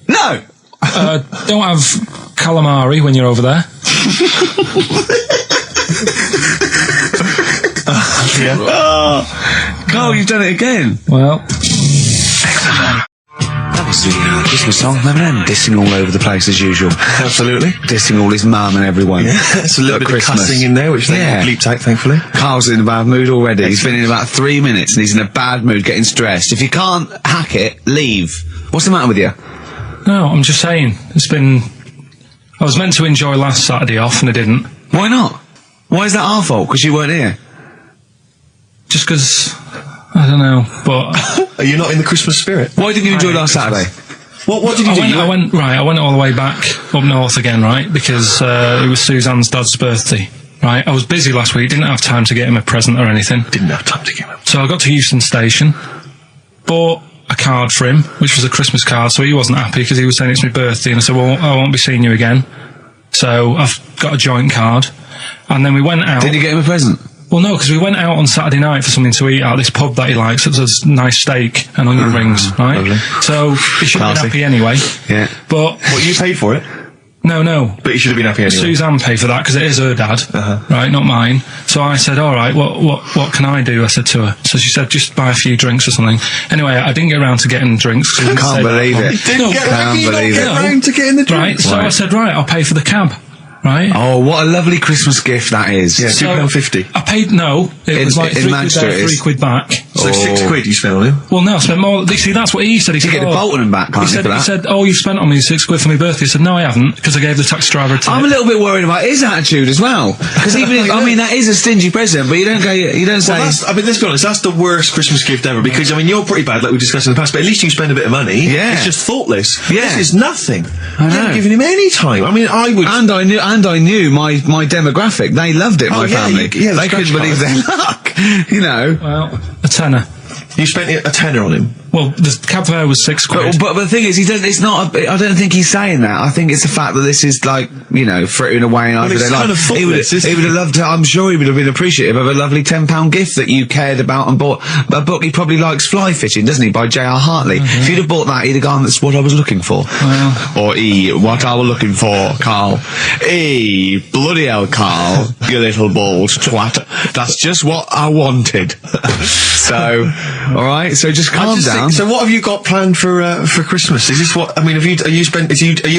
No! Don't have calamari when you're over there. Karl, you've done it again. Well, That was the Christmas song. Remember them? Dissing all over the place as usual. Absolutely. Dissing all his mum and everyone. Yeah, it's a little bit of cussing in there, which they bleeped out, thankfully. Karl's in a bad mood already. He's been in about 3 minutes and he's in a bad mood, getting stressed. If you can't hack it, leave. What's the matter with you? no, I'm just saying. I was meant to enjoy last Saturday off, and I didn't. Why not? Why is that our fault? Because you weren't here? Just because, I don't know, but... Are you not in the Christmas spirit? Why didn't you enjoy last Saturday? What did you do? I went all the way back up north again, right? Because it was Suzanne's dad's birthday, right? I was busy last week, didn't have time to get him a present or anything. Didn't have time to get him. So I got to Euston Station, bought a card for him, which was a Christmas card, so he wasn't happy because he was saying it's my birthday, and I said, well, I won't be seeing you again. So I've got a joint card, and then we went out. Did you get him a present? Well, no, because we went out on Saturday night for something to eat at this pub that he likes. It was a nice steak and onion rings, right? Lovely. So he should have been happy anyway. Yeah. But What, you paid for it? no. But you should have been happy anyway. Suzanne paid for that because it is her dad, right, not mine. So I said, all right, what can I do? I said to her. So she said, just buy a few drinks or something. Anyway, I didn't get around to getting drinks. I can't believe it. Didn't get Can't believe it. round to getting the drink. Right, so I said, right, I'll pay for the cab. Right? Oh, what a lovely Christmas gift that is. Yeah, So £2.50. I paid, no, it was like in 3 quid Manchester there, it is. 3 quid back. So £6 you spent on him. Well, no, I spent more. See, that's what he said. He You said, get the Bolton and back, can't you, for that? He said, oh, you've spent on me £6 for my birthday. I said, no, I haven't, because I gave the taxi driver a tip. I'm a little bit worried about his attitude as well. Because even, I mean, that is a stingy present, but you don't say. Well, let's be honest, that's the worst Christmas gift ever, because, I mean, you're pretty bad, like we discussed in the past, but at least you spend a bit of money. Yeah. It's just thoughtless. Yeah. This is nothing. I You know. haven't given him any time. I mean, I would... And I knew my demographic. They loved it, my yeah, family. the They couldn't scratch believe their luck. You know. Well, a tenner. You spent a tenner on him. Well, the cab fare was £6. But the thing is, it's not. I don't think he's saying that. I think it's the fact that this is like, you know, frittering away in it's kind of he would thoughtless, isn't have loved to. I'm sure he would have been appreciative of a lovely £10 gift that you cared about and bought. A book he probably likes, Fly Fishing, doesn't he, by J.R. Hartley. If you'd have bought that, he'd have gone, that's what I was looking for. Or what I was looking for, Karl. Bloody hell, Karl, you little bald twat. That's just what I wanted. So, all right. So just calm down. So what have you got planned for Christmas? Is this what, I mean, are you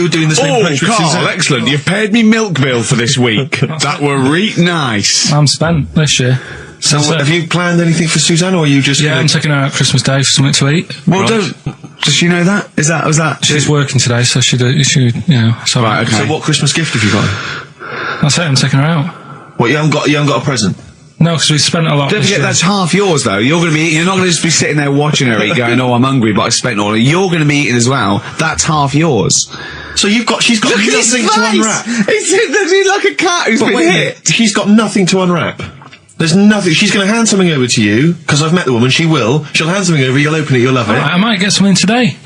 doing the same approach with Karl, Suzanne? excellent. You've paid me milk bill for this week. That were reet nice. I'm spent this year. So have you planned anything for Suzanne, or are you just... Yeah, I'm taking her out Christmas Day for something to eat. Well, Right. Does she know that? Was that? She's working today, so she, so right. Okay. So what Christmas gift have you got? That's it. I'm taking her out. What, you haven't got a present? No, because we spent a lot. Don't forget, that's half yours, though. You're not going to just be sitting there watching her eat, going, "Oh, I'm hungry, but I spent all." You're going to be eating as well. That's half yours. So she's got nothing to unwrap. He's like a cat who's been hit. She's got nothing to unwrap. There's nothing. She's going to hand something over to you, because I've met the woman. She will. She'll hand something over. You'll open it. You'll love it. I might get something today.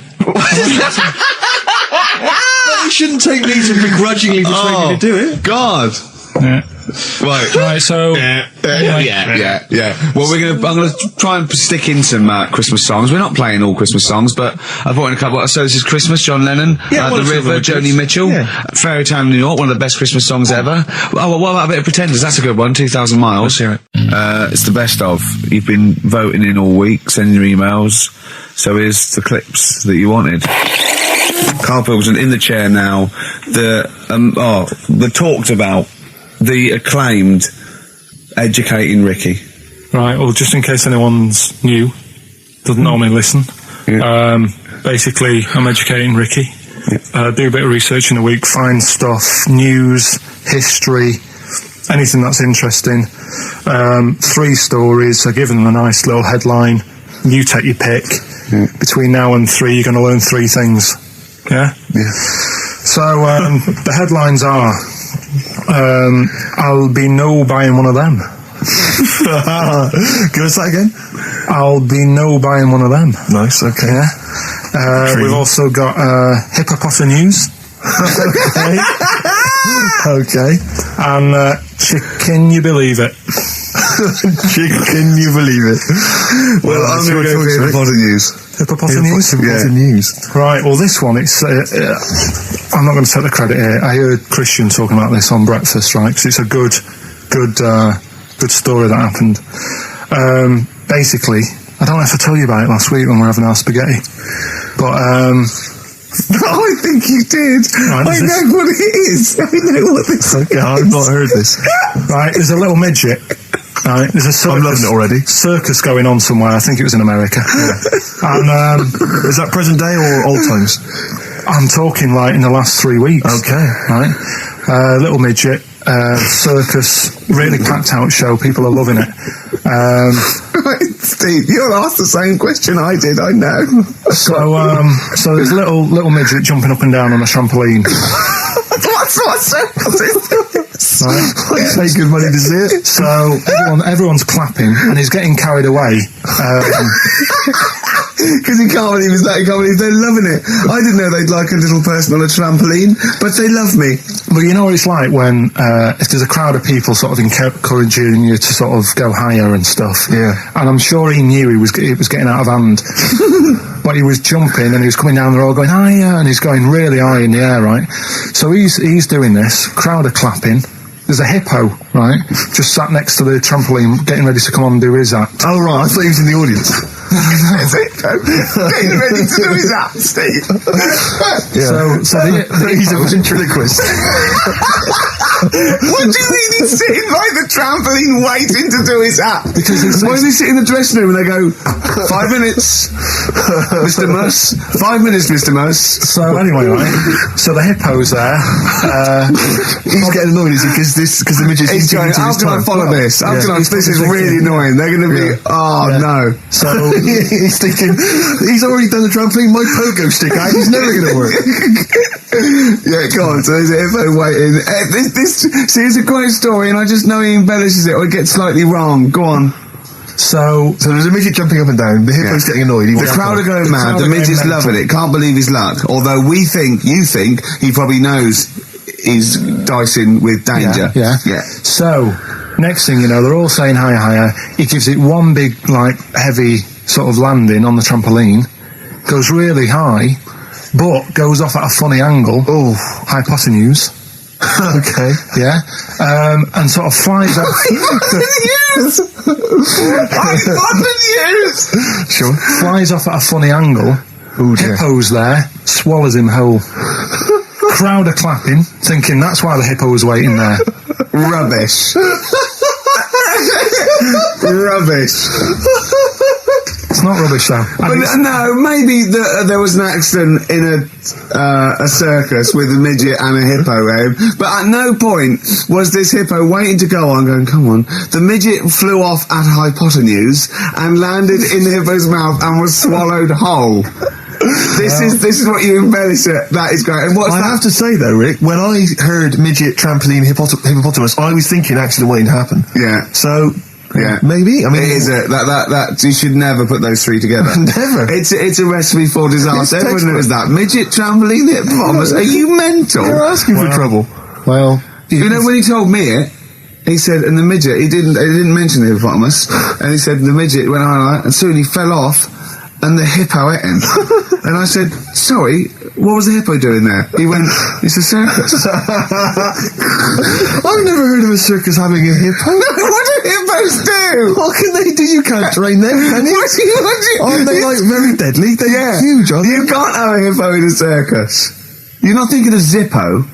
You shouldn't take me to begrudgingly persuade me to do it. God. Yeah. Right. So. Yeah. Well, I'm gonna try and stick in some Christmas songs. We're not playing all Christmas songs, but I brought in a couple. So this is Christmas, John Lennon, The River, Joni Mitchell, Fairy Tale New York, one of the best Christmas songs ever. Oh, well, what about a bit of Pretenders? That's a good one. 2,000 Miles. Let's hear it. It's the best of. You've been voting in all week, sending your emails. So here's the clips that you wanted. Karl Pilkington in the chair now. The talked about, the acclaimed Educating Ricky. Right, well, just in case anyone's new, doesn't normally listen, basically, I'm educating Ricky. Do a bit of research in a week, find stuff, news, history, anything that's interesting. 3 stories, I give them a nice little headline. You take your pick. Between now and 3, you're going to learn 3 things. Yeah? So, the headlines are, I'll be no buying one of them. Give us that again. I'll be no buying one of them. Nice, okay. Yeah. We've also got Hippopotty News. Okay. And Chicken You Believe It. Chicken You Believe It. Well, I'm going to go for Hippopotty News. Hippopotty News? News. Right, well, this one, it's... I'm not going to take the credit here. I heard Christian talking about this on breakfast, right? Because it's a good story that happened. Basically, I don't know if I told you about it last week when we were having our spaghetti, but I think you did. Right, I know what it is. I know what this is. Okay, I've not heard this. Right, there's a little midget. Right, there's a circus. I'm loving it already. Circus going on somewhere. I think it was in America. And is that present day or old times? I'm talking like in the last 3 weeks. Okay. Right, little midget. Circus, really packed out show. People are loving it. Right, Steve, you'll ask the same question I did. I know. So there's a little midget jumping up and down on a trampoline. What's Right. Pay good money to see it. So everyone's clapping, and he's getting carried away. Because he can't believe they're loving it. I didn't know they'd like a little person on a trampoline, but they love me. But you know what it's like when if there's a crowd of people sort of encouraging you to sort of go higher and stuff. Yeah. And I'm sure he knew it was getting out of hand. But he was jumping and he was coming down the road going higher, and he's going really high in the air, right? So he's doing this. Crowd are clapping. There's a hippo, right, just sat next to the trampoline, getting ready to come on and do his act. Oh, right, I thought he was in the audience. Getting ready to do his act, Steve. Yeah. So he's a ventriloquist. What do you mean he's sitting by the trampoline waiting to do his act? Because why does he sit in the dressing room and they go, 5 minutes, Mr. Muss, 5 minutes, Mr. Muss. So anyway, right, so the hippo's there. He's getting annoyed because the midget's he's going, how can I follow this? This is really annoying. They're going to be, no. So he's thinking, he's already done the trampoline, my pogo stick out, he's never going to work. Yeah, go on. So there's a hippo waiting. See, it's a great story, and I just know he embellishes it or it gets slightly wrong. Go on. So there's a midget jumping up and down, the hippo's getting annoyed. The crowd are going mad, the midget's loving it, can't believe his luck. Although you think, he probably knows he's dicing with danger. Yeah. So, next thing you know, they're all saying higher. He gives it one big, heavy sort of landing on the trampoline, goes really high, but goes off at a funny angle. Oh, hypotenuse. Okay. Yeah. And sort of flies up. Hypotenuse! Sure. Flies off at a funny angle. Ooh, Hippo's there, swallows him whole. Crowd are clapping, thinking that's why the hippo was waiting there. Rubbish. Rubbish. It's not rubbish, though. But no, maybe there was an accident in a circus with a midget and a hippo around, but at no point was this hippo waiting to go on, going, come on. The midget flew off at hypotenuse and landed in the hippo's mouth and was swallowed whole. This is what you embellish it. That is great. And I have to say though, Rick, when I heard midget trampoline hippopotamus, I was thinking accident waiting to happen. Yeah. So yeah, maybe. I mean, it is that you should never put those three together. Never. It's a recipe for disaster. Everyone knows that. Midget trampoline hippopotamus. Are you mental? You're asking for trouble. Well, you know when he told me it. He said, and the midget. He didn't mention the hippopotamus, and he said the midget went on, and soon he fell off. And the hippo ate him. And I said, sorry, what was the hippo doing there? He went, it's a circus. I've never heard of a circus having a hippo. No, what do hippos do? What can they do? You can't train them, can you? Aren't they like very deadly? They're huge, aren't they? You can't have a hippo in a circus. You're not thinking of Zippo.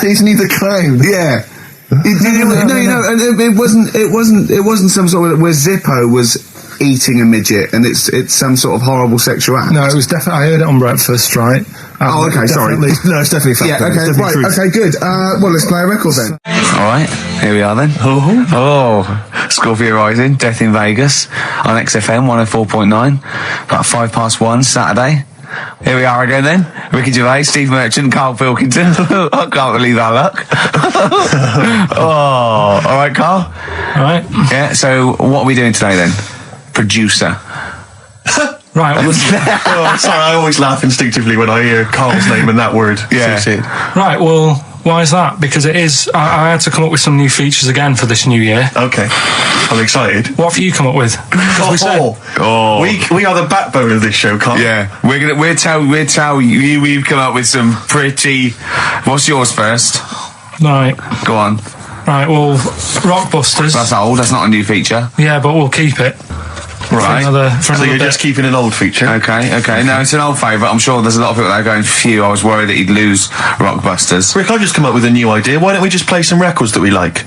Isn't he the clown? Yeah. It wasn't some sort of where Zippo was eating a midget and it's some sort of horrible sexual act. No, it was definitely. I heard it on breakfast, right? Okay, sorry. No, it's definitely fact. Yeah, okay, right, okay, good. Well, let's play a record then. Alright, here we are then. Oh, Scorpio Rising, Death in Vegas on XFM 104.9, about 1:05 Saturday. Here we are again then. Ricky Gervais, Steve Merchant, Karl Pilkington. I can't believe our luck. Oh, alright, Karl? Alright. Yeah, so what are we doing today then? Producer. Right. Oh, sorry, I always laugh instinctively when I hear Karl's name and that word. Yeah. Right, well, why is that? Because it is. I had to come up with some new features again for this new year. Okay. I'm excited. What have you come up with? We are the backbone of this show, Karl. Yeah. We'll tell you we've come up with some pretty. What's yours first? Right. Go on. Right, well, Rockbusters. That's old, that's not a new feature. Yeah, but we'll keep it. Right. For so you're bit. just keeping an old feature? Okay. No, it's an old favourite. I'm sure there's a lot of people that are going, phew, I was worried that he'd lose Rockbusters. Rick, I've just come up with a new idea. Why don't we just play some records that we like?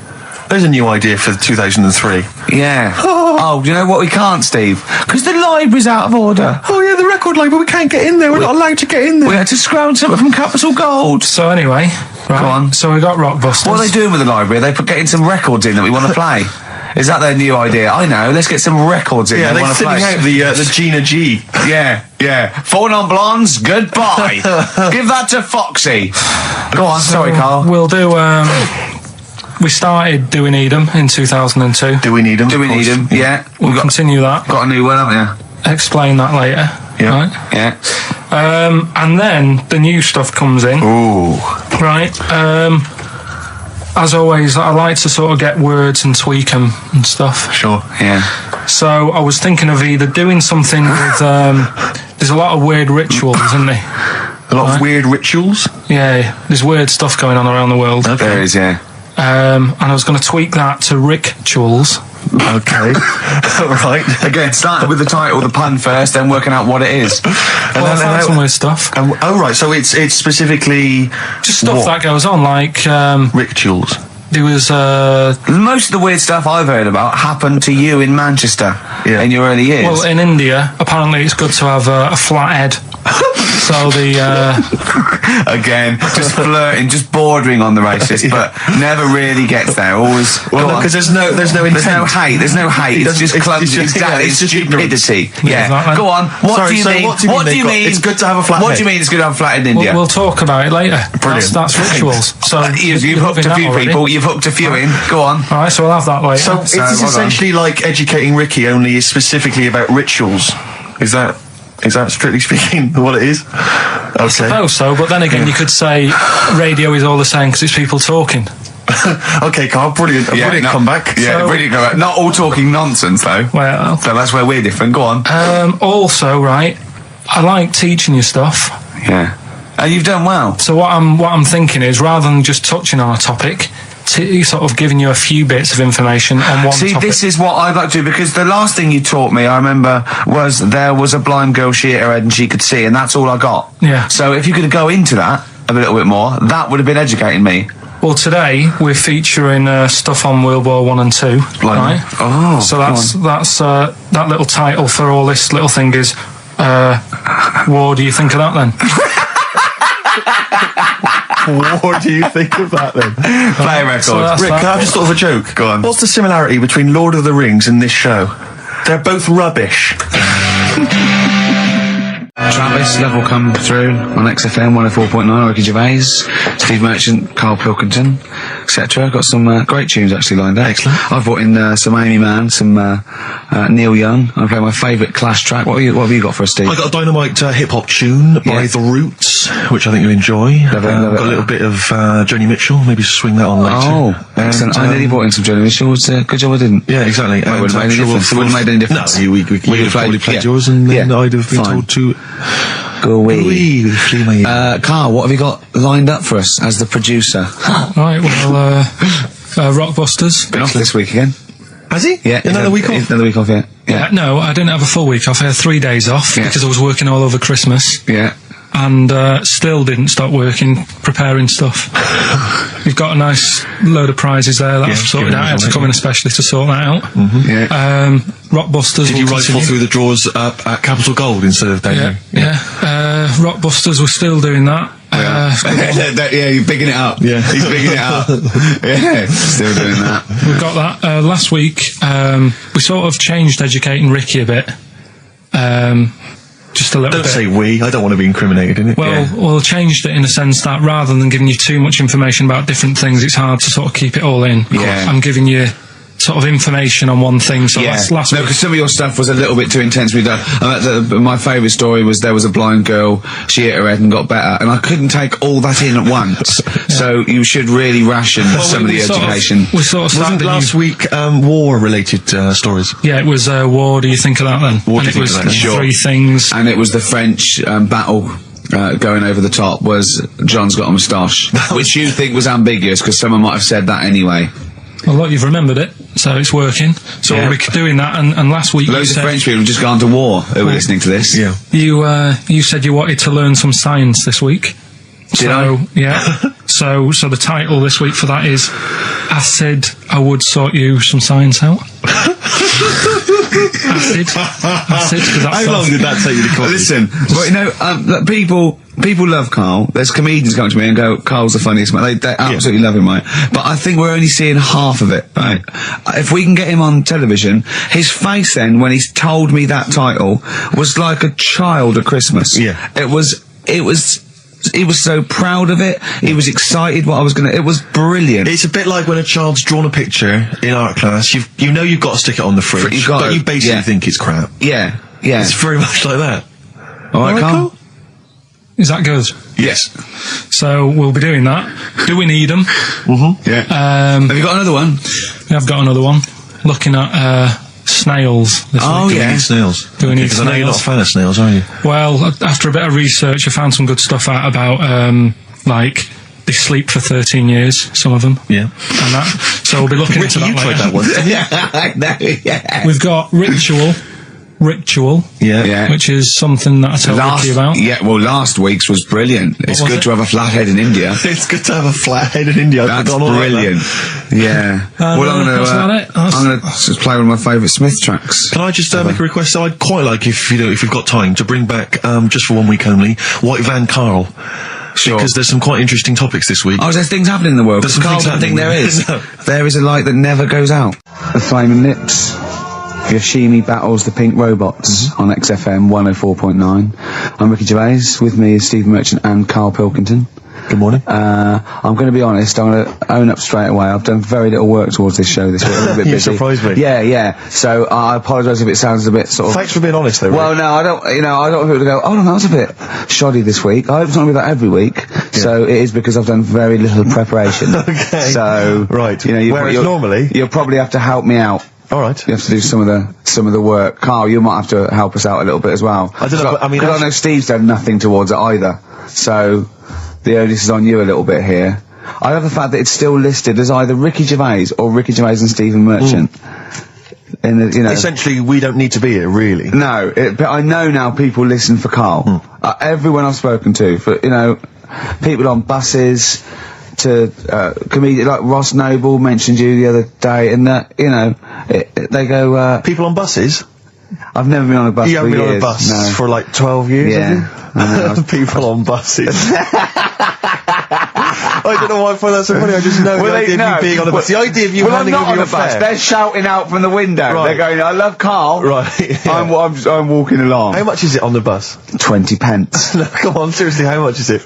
There's a new idea for 2003. Yeah. Oh, do you know what we can't, Steve? Because the library's out of order. Oh, yeah, the record label, we can't get in there. We're not allowed to get in there. We had to scrounge something from Capital Gold. So anyway, right, go on. So we got Rockbusters. What are they doing with the library? Are they getting some records in that we want to play? Is that their new idea? I know. Let's get some records in. Yeah, they're thinning out the Gina G. Yeah. 4 non-blondes. Goodbye. Give that to Foxy. Go on. So sorry, Karl. We'll do. We started Do We Need 'Em in 2002. Do we need 'em? Do we need 'em? Yeah. We'll continue that. Got a new one, haven't you? Explain that later. Yeah. Right? Yeah. And then the new stuff comes in. Ooh. Right. As always, I like to sort of get words and tweak them and stuff. Sure. Yeah. So I was thinking of either doing something with. There's a lot of weird rituals, isn't there? A lot of weird rituals? Yeah, there's weird stuff going on around the world. Okay. There is, yeah. And I was going to tweak that to rituals. Okay. Right. Again, starting with the title, the pun first, then working out what it is. Well, I found some weird stuff. Right, so it's specifically... Just stuff that goes on, like... rituals. There was... Most of the weird stuff I've heard about happened to you in Manchester in your early years. Well, in India, apparently it's good to have a flat head. So the... Again, just flirting, just bordering on the racist, but never really gets there. Always... Well, because there's no intent. There's no hate. It's just clumsy. It's just stupidity. Yeah. Exactly. Go on. What do you mean? What do you mean? It's good to have a flat head. What do you mean it's good to have a flat head in India? We'll talk about it later. Brilliant. That's rituals. So you've hooked a few people. You've hooked a few in. Go on. All right, so we'll have that later. So it's essentially like Educating Ricky, only is specifically about rituals. Is that strictly speaking what it is? Okay. I suppose so, but then again, you could say radio is all the same because it's people talking. Okay, Karl, brilliant. Brilliant comeback. Yeah, So- brilliant comeback. Not all talking nonsense, though. Well, So that's where we're different. Go on. also, right, I like teaching you stuff. Yeah. And you've done well. So what I'm thinking is, rather than just touching on a topic, sort of giving you a few bits of information on one See, topic. this is what I'd like to do, because the last thing you taught me, I remember, was there was a blind girl, she hit her head and she could see, and that's all I got. Yeah. So if you could go into that a little bit more, that would have been educating me. Well, today we're featuring stuff on World War 1 and 2. Right? Oh, so that's that little title for all this little thing is. What do you think of that then? What do you think of that then? Play a record. So Rick, can I have just thought of a joke? Go on. What's the similarity between Lord of the Rings and this show? They're both rubbish. Travis, Level come through on XFM 104.9, Ricky Gervais, Steve Merchant, Karl Pilkington, etc. Got some great tunes actually lined up. Excellent. I've brought in some Amy Mann, some Neil Young. I'm playing my favourite Clash track. What have you got for us, Steve? I got a dynamite hip-hop tune by The Roots, which I think you'll enjoy. Love it. Got a little bit of Joni Mitchell, maybe swing that on later. Oh, excellent. I nearly brought in some Joni Mitchell. Good job I didn't. Yeah, exactly. It wouldn't have made any difference. It wouldn't have made any difference. No, we could have probably played yours and then I'd have been told to... Go away. Carl, Karl, what have you got lined up for us as the producer? Right, well, Rockbusters. Been off this week again. Has he? Yeah. Another week off? Another week off, yeah. No, I didn't have a full week off. I had 3 days off because I was working all over Christmas. Yeah. And still didn't stop working, preparing stuff. You've got a nice load of prizes there that I've sorted out. I had to come in especially to sort that out. Yeah. Rockbusters. Did you rifle through the drawers up at Capital Gold instead of down here? Yeah. Rockbusters, we're still doing that. Yeah, you're bigging it up. Yeah. He's bigging it up. Yeah, still doing that. We've got that. Last week, we sort of changed Educating Ricky a bit. Just a little bit. Don't say we. I don't want to be incriminated in it. Well, changed it in a sense that rather than giving you too much information about different things, it's hard to sort of keep it all in. Yeah. I'm giving you sort of information on one thing. So last no, week, because some of your stuff was a little bit too intense. My favourite story was there was a blind girl. She hit her head and got better, and I couldn't take all that in at once. So you should really ration some of the education. We sort of Wasn't last week war-related stories? Yeah, it was War. Do you think of that then? What and do it you was think of that? 3 things. And it was the French battle. Going over the top was John's got a moustache, which you think was ambiguous because someone might have said that anyway. Well, look, you've remembered it, so it's working. So we'll be doing that. And last week, Loads of French people have just gone to war who were listening to this. Yeah. You said you wanted to learn some science this week. Did I? Yeah. So the title this week for that is I said I would sort you some science out. Acid. How long did that take you to come? Listen, but you know, people love Karl. There's comedians come to me and go, Karl's the funniest man. They absolutely love him, right? But I think we're only seeing half of it, right? If we can get him on television, his face then, when he's told me that title, was like a child at Christmas. Yeah. He was so proud of it. He was excited what I was it was brilliant. It's a bit like when a child's drawn a picture in art class. You know you've got to stick it on the fridge, but you basically think it's crap. Yeah. It's very much like that. All right, Karl? Is that good? Yes. So we'll be doing that. Do we need them? Mm-hmm. Yeah. Have you got another one? I've got another one. Looking at snails this week. Do we need snails? Do we need Because snails? I know you're not a fan of snails, are you? Well, after a bit of research, I found some good stuff out about, like, they sleep for 13 years, some of them. Yeah. And that. So we'll be looking into that you tried later. that one. Yeah. We've got Ritual, Yeah. which is something that I told Ricky about. Yeah, well, last week's was brilliant. It's was good it? to have a flat head in India. It's good to have a flat head in India. That's brilliant. Yeah. Well, I'm going to just play one of my favourite Smith tracks. Can I just make a request? So I'd quite like, if you've got time, to bring back, just for 1 week only, White Van Karl. Sure. Because there's some quite interesting topics this week. Oh, there's things happening in the world. There's some Karl things doesn't think happening. there is. No. There is a light that never goes out. The Flaming Lips. Yoshimi battles the Pink Robots on XFM 104.9. I'm Ricky Gervais. With me is Steve Merchant and Karl Pilkington. Good morning. I'm going to be honest. I'm going to own up straight away. I've done very little work towards this show this week. I'm a bit busy. You surprised me. Yeah. So I apologise if it sounds a bit sort of. Thanks for being honest, though. Well, no, I don't. I don't want people to go, oh no, that was a bit shoddy this week. I hope it's not going to be that every week. Yeah. So it is because I've done very little preparation. Okay. So right. Whereas normally you'll probably have to help me out. All right. You have to do some of the work. Karl, you might have to help us out a little bit as well. I don't know. I mean, I know Steve's done nothing towards it either. So the onus is on you a little bit here. I love the fact that it's still listed as either Ricky Gervais or Ricky Gervais and Stephen Merchant. In the, essentially, we don't need to be here, really. No, but I know now people listen for Karl. Everyone I've spoken to, for people on buses, comedian like Ross Noble mentioned you the other day, and that they go. People on buses. I've never been on a bus. You haven't been on a bus no. for like 12 years. Yeah. Have you? People on buses. I don't know why I find that so funny. I just know the idea of you being on a bus. The idea of you handing over your fare. They're shouting out from the window. Right. They're going, "I love Karl." Right. Yeah. I'm walking along. How much is it on the bus? 20 pence. No, come on, seriously, how much is it?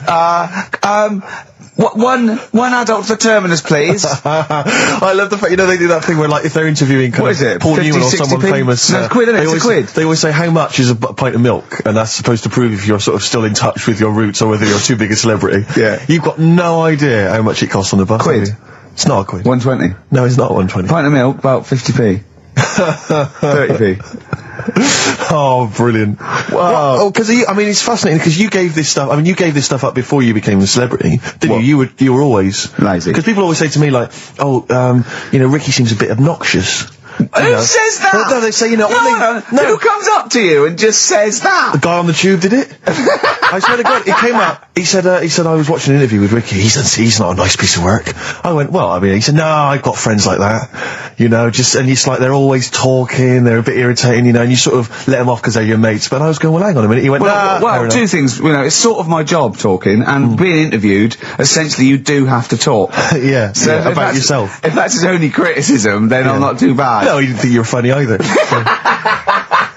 One adult for terminus, please. I love the fact, they do that thing where, like, if they're interviewing Paul 50, Newman or someone famous. No, it's quid, isn't it? It's a quid. They always say, how much is a pint of milk? And that's supposed to prove if you're sort of still in touch with your roots or whether you're too big a celebrity. Yeah. You've got no idea how much it costs on the bus. Quid? It's not a quid. 120. No, it's not 120. Pint of milk, about 50p. 30p. Oh, brilliant. Wow. Oh, because it's fascinating because you gave this stuff up before you became a celebrity, didn't you? You were always lazy. Because people always say to me, like, Ricky seems a bit obnoxious. Who says that? Well, no, they say, no. Who comes up to you and just says that? The guy on the tube did it. I swear to God, it came up. He said, I was watching an interview with Ricky. He said, he's not a nice piece of work. I went, he said, no, I've got friends like that. And it's like, they're always talking, they're a bit irritating, and you sort of let them off because they're your mates. But I was going, well, hang on a minute. He went, well, two things, it's sort of my job talking, and being interviewed, essentially you do have to talk. Yeah, so about yourself. If that's his only criticism, then I'm not too bad. No, he didn't think you were funny either.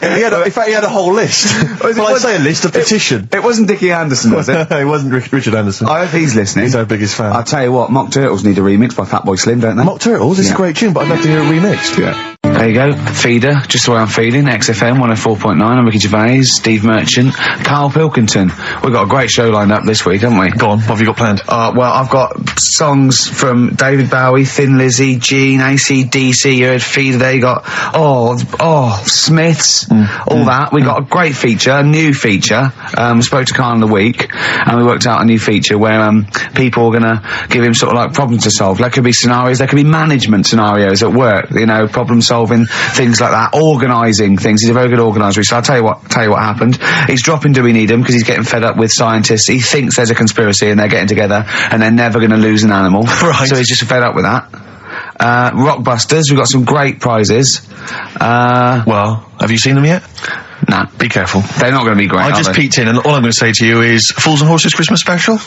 He had a whole list. I'd say a list, a petition. It wasn't Dickie Anderson, was it? It wasn't Richard Anderson. I hope he's listening. He's our biggest fan. I'll tell you what, Mock Turtles need a remix by Fatboy Slim, don't they? Mock Turtles? It's a great tune, but I'd love to hear it remixed. Yeah. There you go, Feeder, just the way I'm feeling, XFM 104.9, I'm Ricky Gervais, Steve Merchant, Karl Pilkington. We've got a great show lined up this week, haven't we? Go on, what have you got planned? Well, I've got songs from David Bowie, Thin Lizzy, Gene, AC/DC, you heard Feeder there, you got, Smiths, all that. We got a great feature, a new feature, we spoke to Karl in the week, and we worked out a new feature where, people are gonna give him sort of like problems to solve. There could be scenarios, there could be management scenarios at work, problem solving, things like that, organising things. He's a very good organiser. So I'll tell you what happened. He's dropping Do We Need Him because he's getting fed up with scientists. He thinks there's a conspiracy and they're getting together and they're never going to lose an animal. Right. So he's just fed up with that. Rockbusters, we've got some great prizes. Well, have you seen them yet? No. Be careful. They're not going to be great. I just peeked in, and all I'm going to say to you is Fools and Horses Christmas special?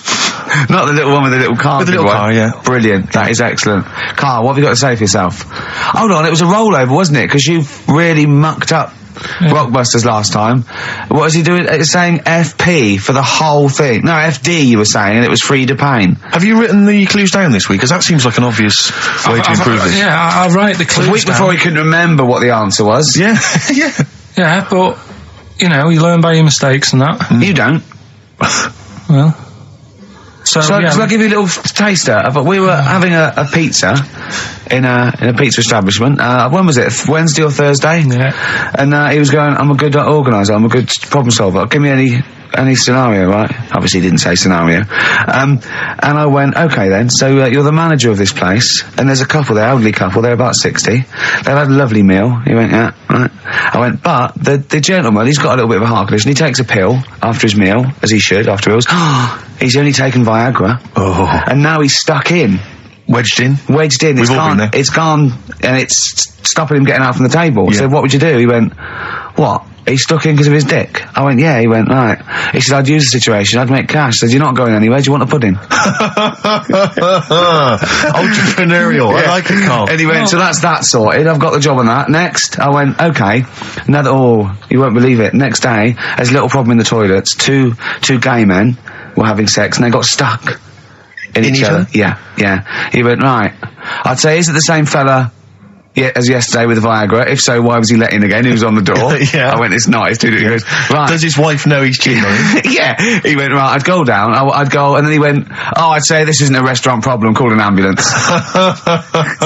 Not the little one with the little car. With the little car, yeah. Brilliant. That is excellent. Karl, what have you got to say for yourself? Hold on, it was a rollover, wasn't it? Because you really mucked up Rockbusters last time. What was he doing? It's saying FP for the whole thing. No, FD you were saying, and it was Frida Payne. Have you written the clues down this week? Because that seems like an obvious way to improve this. Yeah, I'll write the clues down. A week before he couldn't remember what the answer was. Yeah, yeah. Yeah, but, you learn by your mistakes and that. You don't. Well... So I'll give you a little taster. We were having a pizza in a pizza establishment. When was it? Wednesday or Thursday? Yeah. And he was going, I'm a good organiser, I'm a good problem solver. Give me any scenario, right? Obviously he didn't say scenario. And I went, okay then, so you're the manager of this place, and there's a couple there, elderly couple, they're about 60. They've had a lovely meal. He went, yeah, right. I went, but the gentleman, he's got a little bit of a heart condition, he takes a pill after his meal, as he should, after meals. He's only taken Viagra. Oh. And now he's stuck in. Wedged in. It's gone, and it's stopping him getting out from the table. Yeah. So what would you do? He went, what? He's stuck in because of his dick. I went, yeah. He went, right. He said, I'd use the situation, I'd make cash. I said, you're not going anywhere, do you want a pudding? Entrepreneurial. Yeah. I like it, Karl. And he went, so that's that sorted, I've got the job on that. Next, I went, okay. You won't believe it. Next day, there's a little problem in the toilets. Two gay men were having sex and they got stuck in each other. Yeah. He went, right. I'd say, is it the same fella as yesterday with the Viagra? If so, why was he let in again? He was on the door. Yeah. I went, it's not. It's too different. He goes, right. Does his wife know he's cheating on him? Yeah. He went, right, I'd go down. I'd go, and then he went, I'd say this isn't a restaurant problem, call an ambulance.